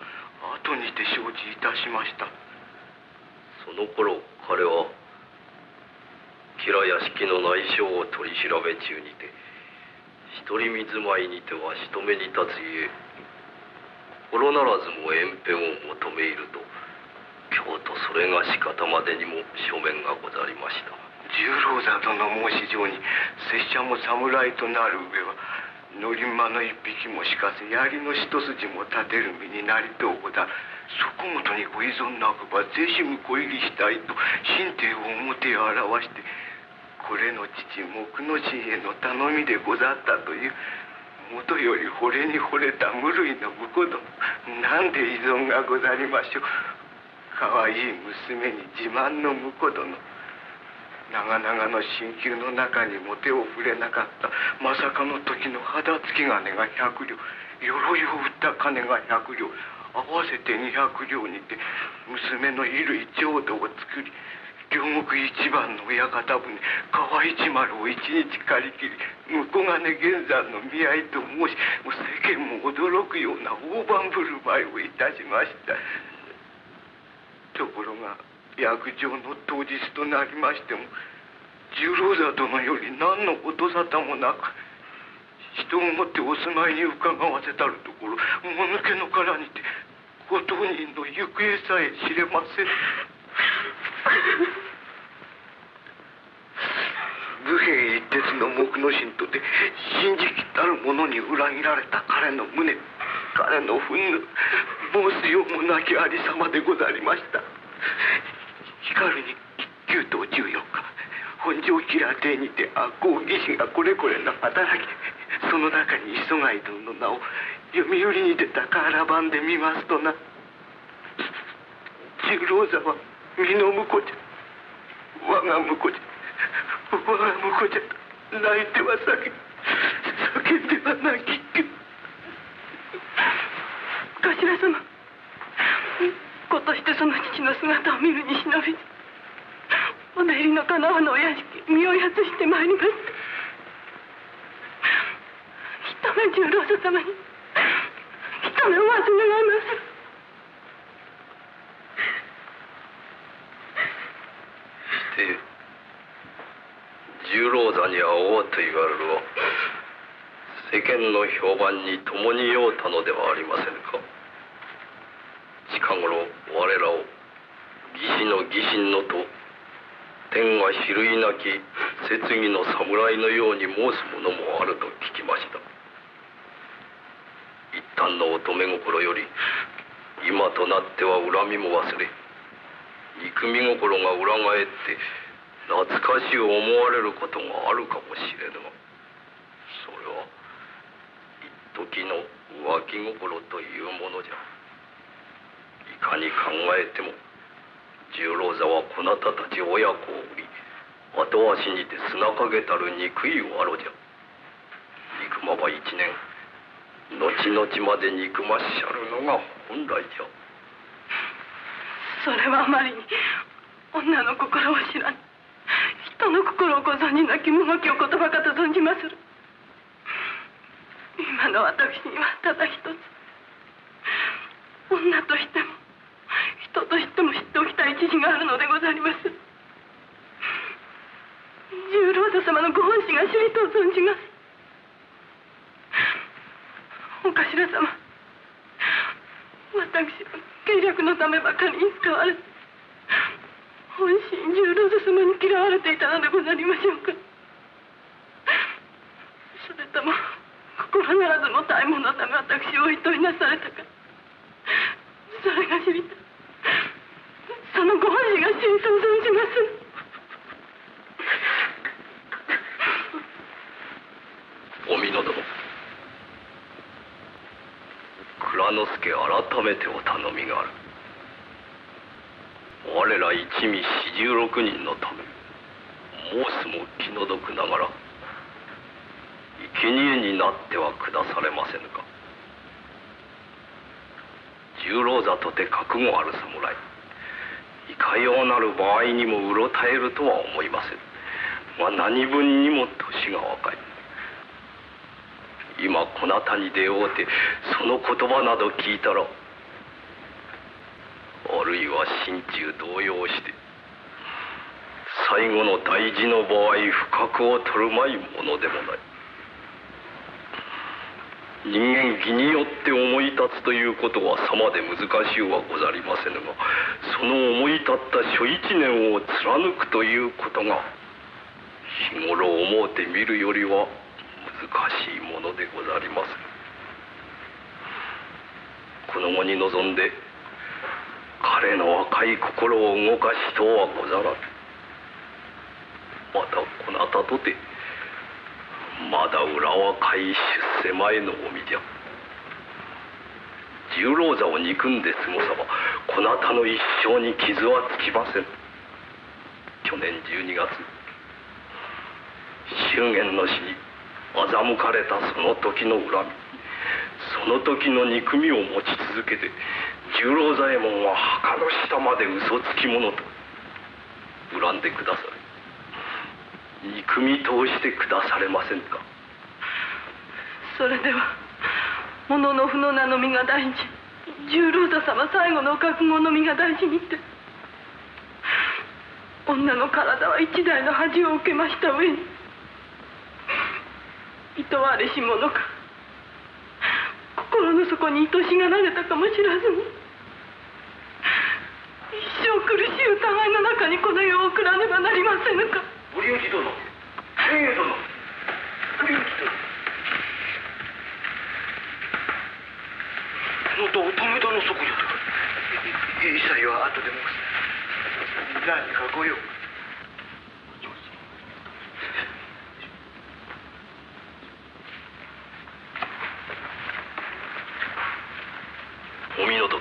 後にて承知いたしました。その頃彼は吉良屋敷の内証を取り調べ中にて一人見住まいにては人目に立つゆえ心ならずも延編を求めいると京都それがし方までにも書面がござりました。十郎座殿の申し状に拙者も侍となる上は乗り馬の一匹もしかせ槍の一筋も立てる身になりとうござる。そこもとにご依存なくばぜしむご入りしたいと神帝を表へ表してこれの父木之進への頼みでござったという。もとより惚れに惚れた無類の婿殿、なんで依存がござりましょう。かわいい娘に自慢の婿殿、長々の進級の中にも手を触れなかったまさかの時の肌付き金が100両、鎧を売った金が100両、合わせて200両にて娘の衣類浄土を作り、両国一番の親方船河一丸を一日借り切り向金現山の見合いと申し、世間も驚くような大盤振る舞いをいたしました。ところが約定の当日となりましても十郎座殿より何の音沙汰もなく、人をもってお住まいに伺わせたるところ、もぬけの殻にてご当人の行方さえ知れません。武兵一徹の木之進とて信じきったる者に裏切られた彼の胸、彼の憤怒、申すようもなきありさまでござりました。光に9等14日本城吉良邸にて悪行義士がこれこれの働き、その中に磯貝殿の名を読売に出た瓦版で見ますとな、十郎座は身の婿じゃ、我が婿じゃ、我が婿じゃと泣いては叫んでは泣き頭様、子としてその父の姿を見るに忍びず、お出入りのかなわぬお屋敷身をやつしてまいりました。一目十郎座様に一目おわず願います。して十郎座に会おうと言われるは世間の評判に共に酔うたのではありませんか。近頃我らを義士の義心のと天が比類なき摂義の侍のように申す者もあると聞きました。一旦の乙女心より今となっては恨みも忘れ憎み心が裏返って懐かしゅう思われることがあるかもしれぬが、それは一時の浮気心というものじゃ。いかに考えても十郎座はこなたたち親子を売り後足にて砂かけたる憎いわろじゃ。憎まば一年後々まで憎まっしゃるのが本来じゃ。それはあまりに女の心を知らぬ、人の心をご存じなき無動きお言葉かと存じまする。今の私にはただ一つ、女としても人としても知っておきたい知事があるのでござります。十郎座様のご本心が知りとう存じます。お頭様、私は計略のためばかりに使われ、本心十郎座様に嫌われていたのでござりましょうか。それとも心ならずも大門のため私をお糸になされたか、それが知りたい。そのご本心が真相を存じます。お美濃殿、蔵之助改めてお頼みがある。我ら一味46人のため、申すも気の毒ながら生贄になってはくだされませぬか。十郎座とて覚悟ある侍、いかようなる場合にもうろたえるとは思いません。何分にも年が若い。今こなたに出会うてその言葉など聞いたら、あるいは心中動揺して最後の大事の場合不覚を取るまいものでもない。人間義によって思い立つということはさまで難しゅうはござりませぬが、その思い立った諸一年を貫くということが日頃思うてみるよりは難しいものでござります。この後に臨んで彼の若い心を動かしとうはござらぬ。またこなたとてまだ裏若い出世前のお身じゃ。十郎座を憎んで過ごさばこなたの一生に傷はつきません。去年12月祝言の日に欺かれたその時の恨み、その時の憎みを持ち続けて十郎左衛門は墓の下まで嘘つき者と恨んでくだされ、憎み通してくだされませんか。それでは物の負の名のみが大事、十郎座様最後の覚悟のみが大事にって、女の体は一台の恥を受けました上に、いとわれし者か心の底に愛しがられたかもしらずに、一生苦しい疑いの中にこの世を送らねばなりませぬか。堀内殿、天栄殿、堀内殿、このと乙女殿そこじゃと。一切は後で申す。何かご用。お美濃殿、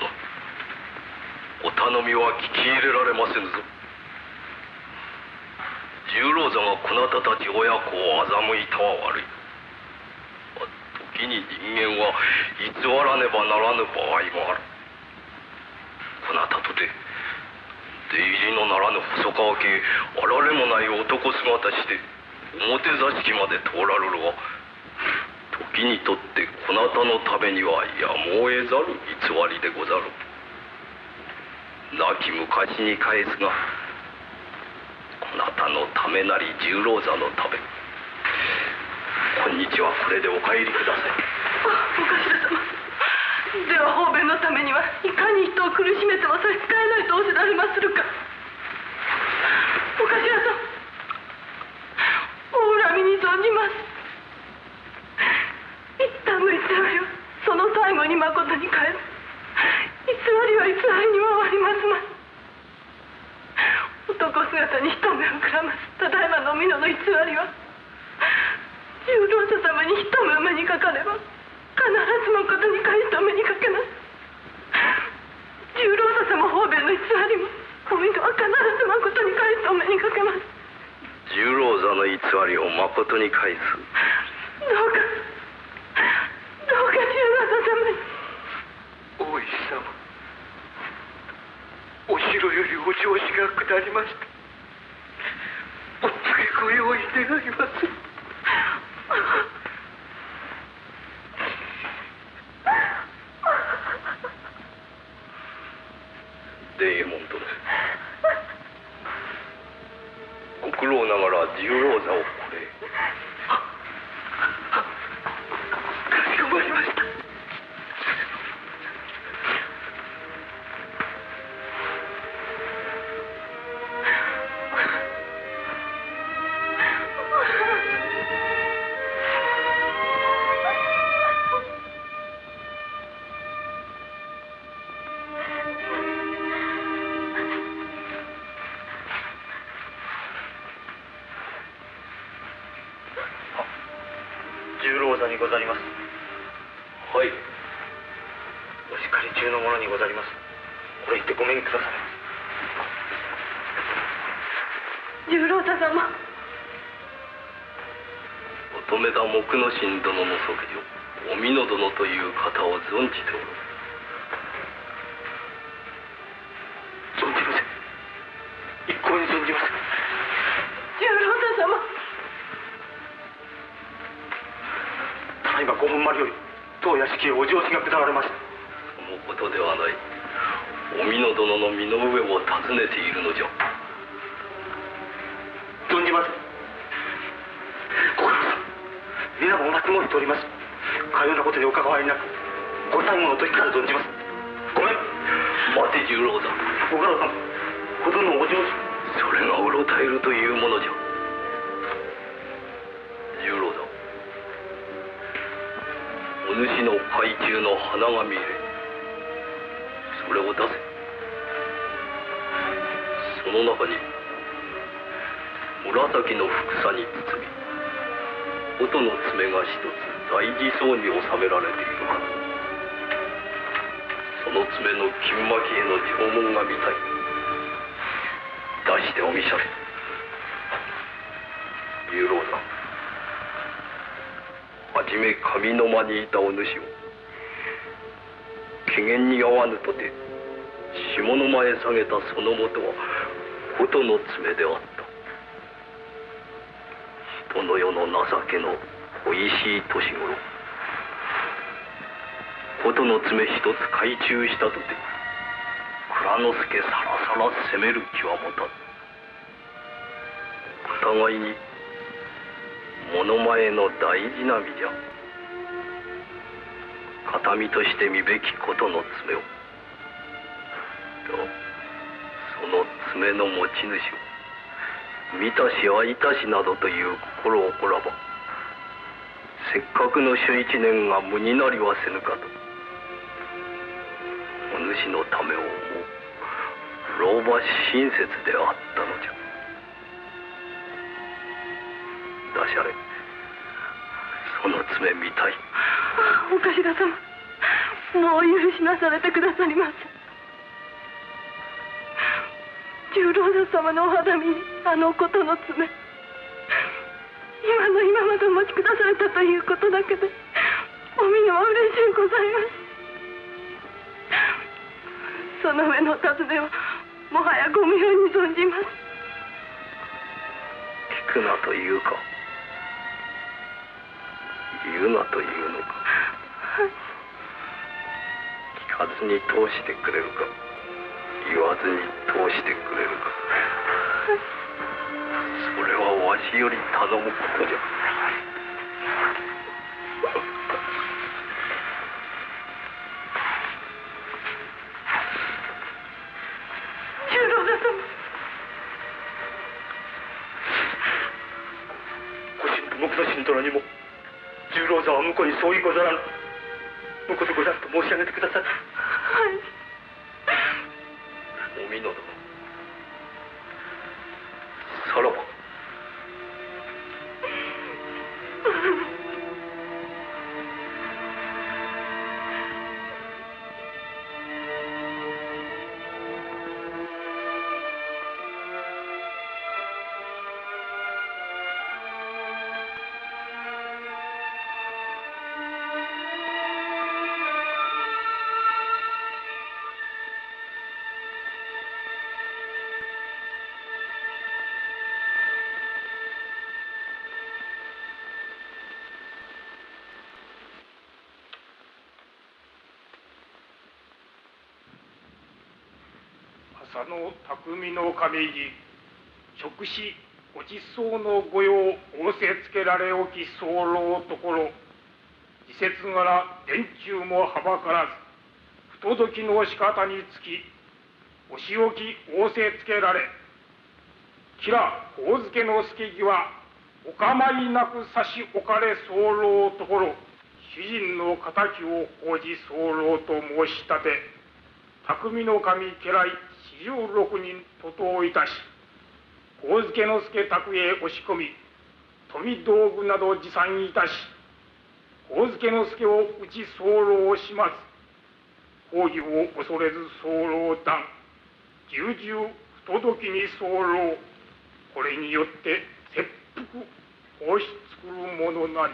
お頼みは聞き入れられませぬぞ。十郎座がこなたたち親子を欺いたは悪い。時に人間は偽らねばならぬ場合もある。こなたとて出入りのならぬ細川家へあられもない男姿して表座敷まで通られるが、時にとってこなたのためにはやむを得ざる偽りでござる。亡き昔に返すが、こなたのためなり十郎座のため。今日はこれでお帰りください。お頭様、では方便のためにはいかに人を苦しめても差し支えないとおっしゃられまするか。お頭様、お恨みに存じます。一旦の偽りをその最後にまことに返す。偽りは偽りにも終わりますまい。男姿に一目をくらますただいまの美濃の偽りは、十郎座様に一目お目にかかれば必ずまことに返してお目にかけます。十郎座様方便の偽りもお美濃は必ずまことに返してお目にかけます。十郎座の偽りをまことに返す。どうか十郎座様に。大石様、お城よりお調子が下りました。お告げご用意願います。伝右衛門殿、ご苦労ながら十郎座をこれ。かしこまりました。にござります。はい。お叱り中の者にござります。これ言ってごめんくだされ。十郎太様。乙女田木之進殿の息女、お美濃殿という方を存じておる。存じません。一向に存じません。十郎太様。ただいま5分前より当屋敷へお上司が下られました。そのことではない。お美濃殿の身の上を尋ねているのじゃ。存じません。ご家老さん、皆もお待ち申しております。かようなことにお関わりなく、ご最後の時から存じます。ごめん。待て十郎だ。ご家老さん、ほどのお上司。それがうろたえるというものじゃ。十郎だ。お主の懐中の花紙入れ、それを出せ。その中に紫のふくさに包み、音の爪が一つ大事そうに収められているはず。その爪の金巻への縄文が見たい。出してお見しゃれ。十郎だ。はじめ上の間にいたお主を機嫌に合わぬとて下の間へ下げたそのもとは琴の爪であった。人の世の情けのおいしい年頃、琴の爪一つ懐中したとて蔵之介さらさら攻める気は持たぬ。お互いに物前の大事な身じゃ。形見として見べきことの爪を、とその爪の持ち主を見たし会いたしなどという心をこらば、せっかくの諸一年が無になりはせぬかと、お主のためを思う老婆親切であったのじゃ。ダシャレ、その爪見たい。お頭様、もう許しなされてくださりませ。十郎太様のお肌身にあのことの爪、今の今までお持ちくだされたということだけでお見のは嬉しゅうございます。その上のお尋ねはもはやご無用に存じます。聞くなというか言うなというのか。聞かずに通してくれるか、言わずに通してくれるか。それはわしより頼むことじゃ。十郎太様。ご神と木之進殿にも十郎座は婿に相違ござらぬ。婿でござると申し上げてください。はい。お美濃殿、さらば。浅野匠の亀入り直使ごちそうの御用仰せつけられおき候ところ、時節柄電柱もはばからず不届きの仕方につきお仕置き仰せつけられ、吉良上野の助儀はお構いなく差し置かれ候ところ、主人の敵を報じ候と申し立て、匠の神家来46人徒党いたし、上野の助宅へ押し込み、富道具など持参いたし、上野介を討ち候します。公儀を恐れず候断、重々不届きに候。これによって切腹放し作るものなり。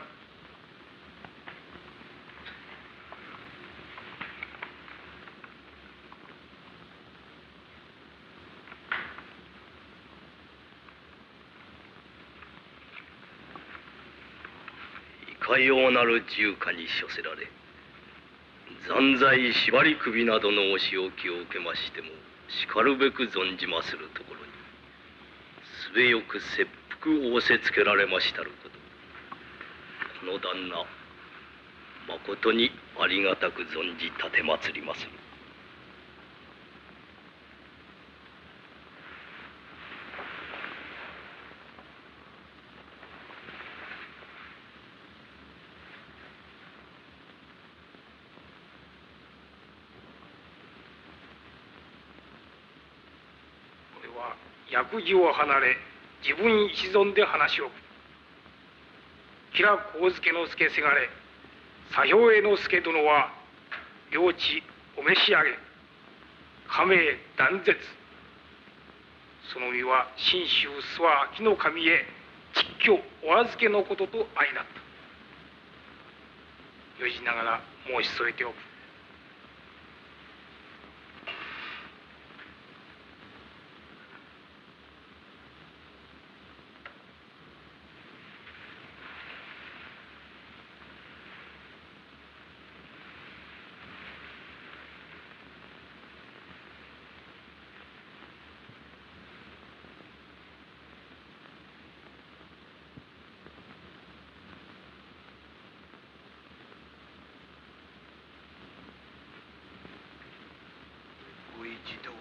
いかようなる重火に処せられ、残罪縛り首などのお仕置きを受けましてもしかるべく存じまするところに、すべよく切腹を仰せつけられましたること、この旦那まことにありがたく存じ奉りまする。役事を離れ自分一存で話を。吉良上野介せがれ左兵衛之助殿は領地お召し上げ、家名断絶。その身は信州諏訪秋の神へ蟄居お預けのことと相なった。よじながら申し添えておく。一同様、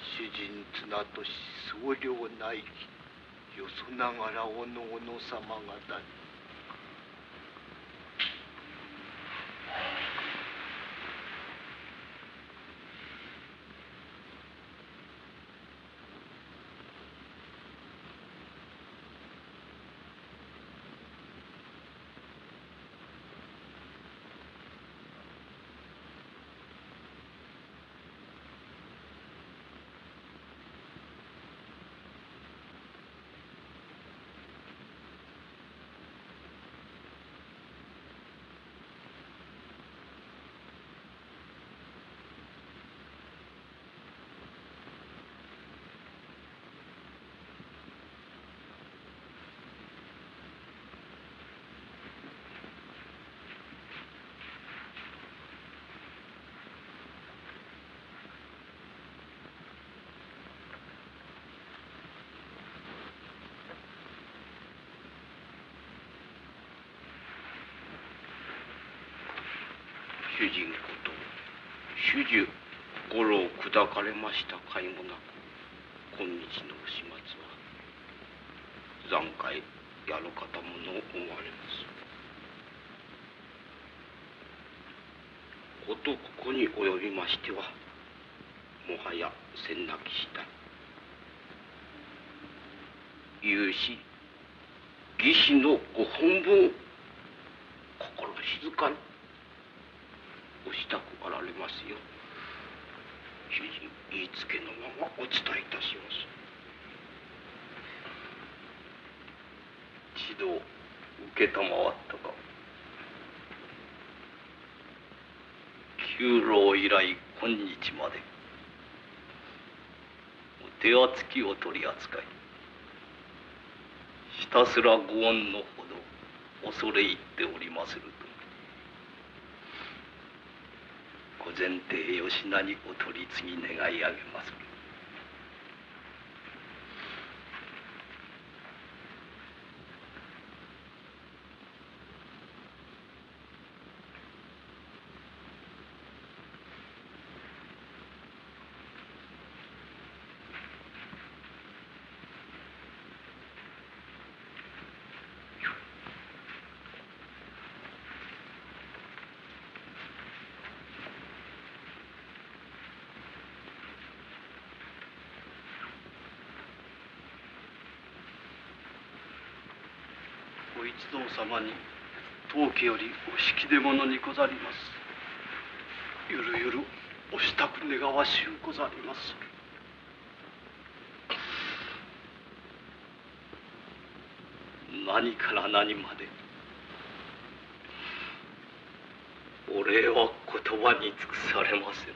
主人綱とし総領内儀、よそながらおのおの様方に主人こと主樹五郎砕かれました甲斐もなく、今日のお始末は残骸やる方もの思われます。ことここに及びましてはもはやせんなき次第。有し義士のご本分心静かにおしたくあられますよ。主人言いつけのままお伝えいたします。一度受けたまわったか。九郎以来今日までお手厚きを取り扱い、ひたすらご恩のほど恐れ入っておりますると、ご前提よしなにお取り次ぎ願い上げまする。ご一同様に当家よりお引き出物にござります。ゆるゆるお支度願わしゅうござります。何から何までお礼は言葉に尽くされません。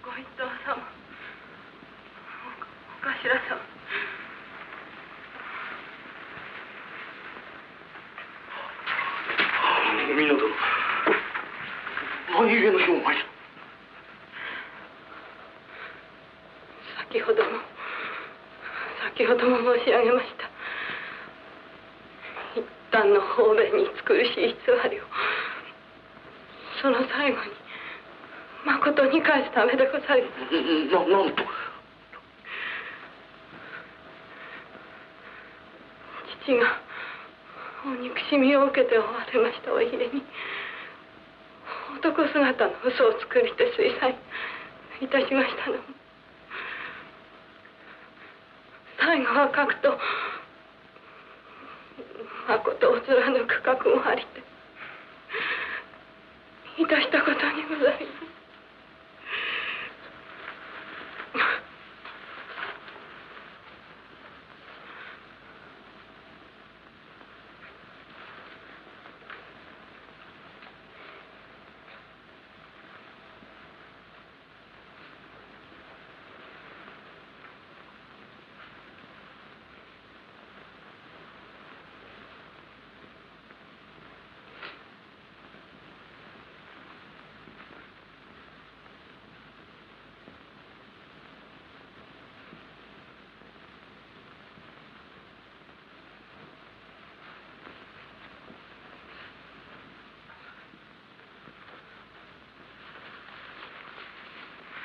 ご一同様、お頭様。美濃殿、何故の評判じゃ。先ほども申し上げました。一旦の方便に尽くしい偽りを、その最後にまことに返すためでございます。なんと。父がお憎しみを受けておられましたお家に、男姿の嘘を作りて推猜いたしましたのも、最後は書くとまことを貫く覚悟ありていたしたことにございます。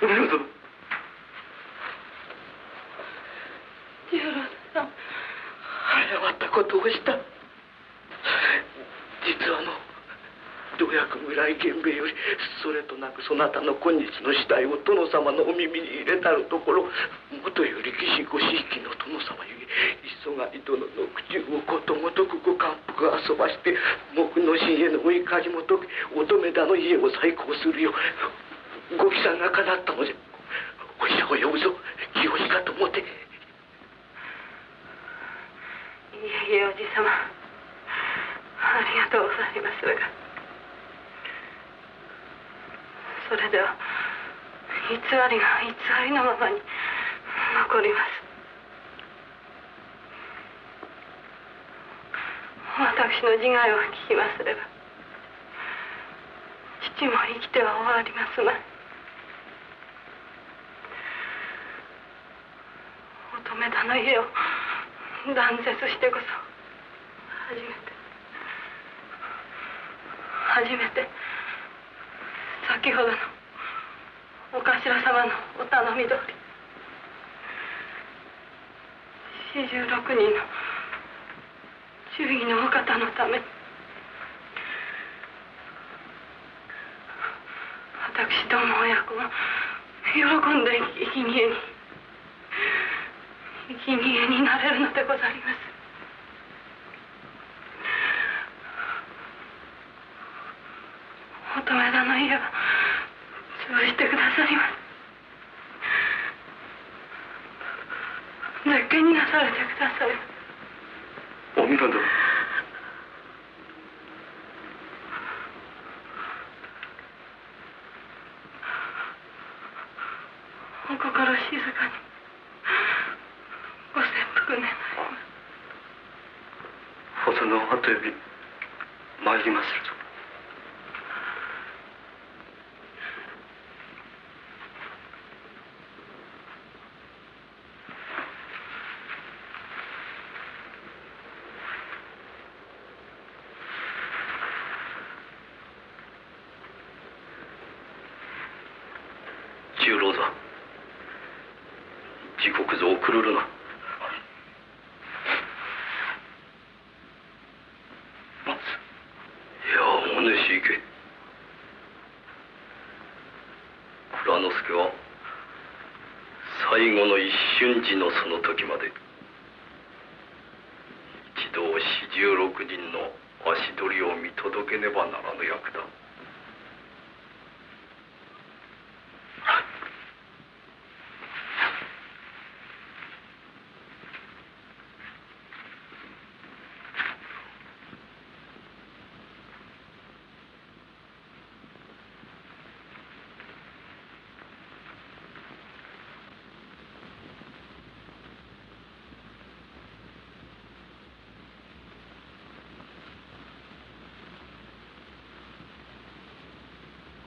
美濃殿。十郎さん。誤ったことをした。実は同役村井源兵衛よりそれとなくそなたの今日の次第を殿様のお耳に入れたるところ、元より義士ごひいきの殿様ゆえ磯貝殿の口をことごとくご感服遊ばして木の神へのお怒りも解き乙女田の家を再興するようご帰参がかなったのじゃ。お医者を呼ぶぞ、清いかと思って。いえいえ、おじ様、ありがとうございますが、それでは偽りが偽りのままに残ります。私の自害を聞きますれば、父も生きては終わりますまい。乙女田の家を断絶してこそ初めて先ほどのお頭様のお頼み通り46人の忠義のお方のために私ども親子が喜んで生贄になれるのでございます。乙女田の家は潰してくださいます。絶景になされてください。お美濃殿。お心静かにご切腹願います。ほどの後より参りまするぞ。狂るな。松。いや、お主行け。蔵之助は最後の一瞬時のその時まで一同46人の足取りを見届けねばならぬ役だ。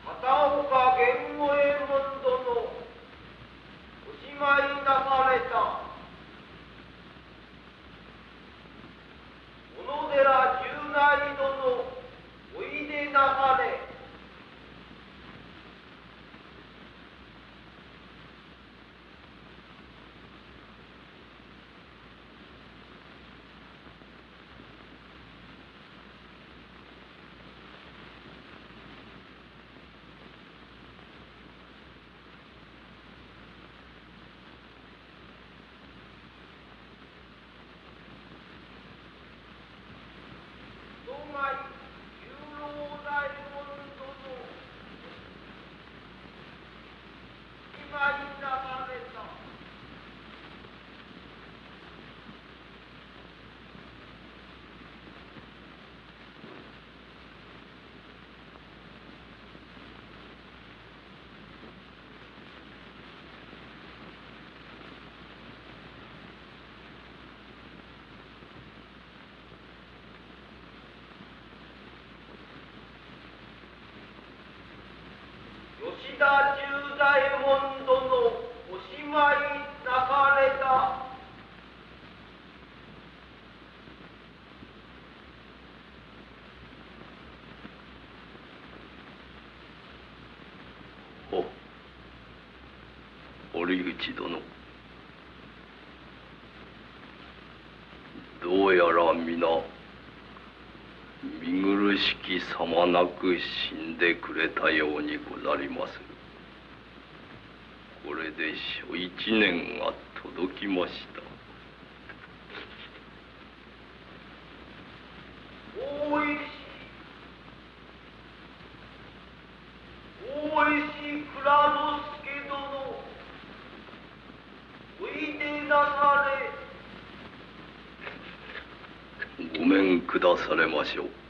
片岡源五右衛門殿、おしまいなされた。小野寺十内殿、おいでなされ。吉田十左衛門殿、おしまいなされた。堀口殿、どうやら皆見苦しきさまなく死んでくれたようにござりまする。これで諸一年が届きました。大石蔵之助殿、おいでなされ。ごめんくだされましょう。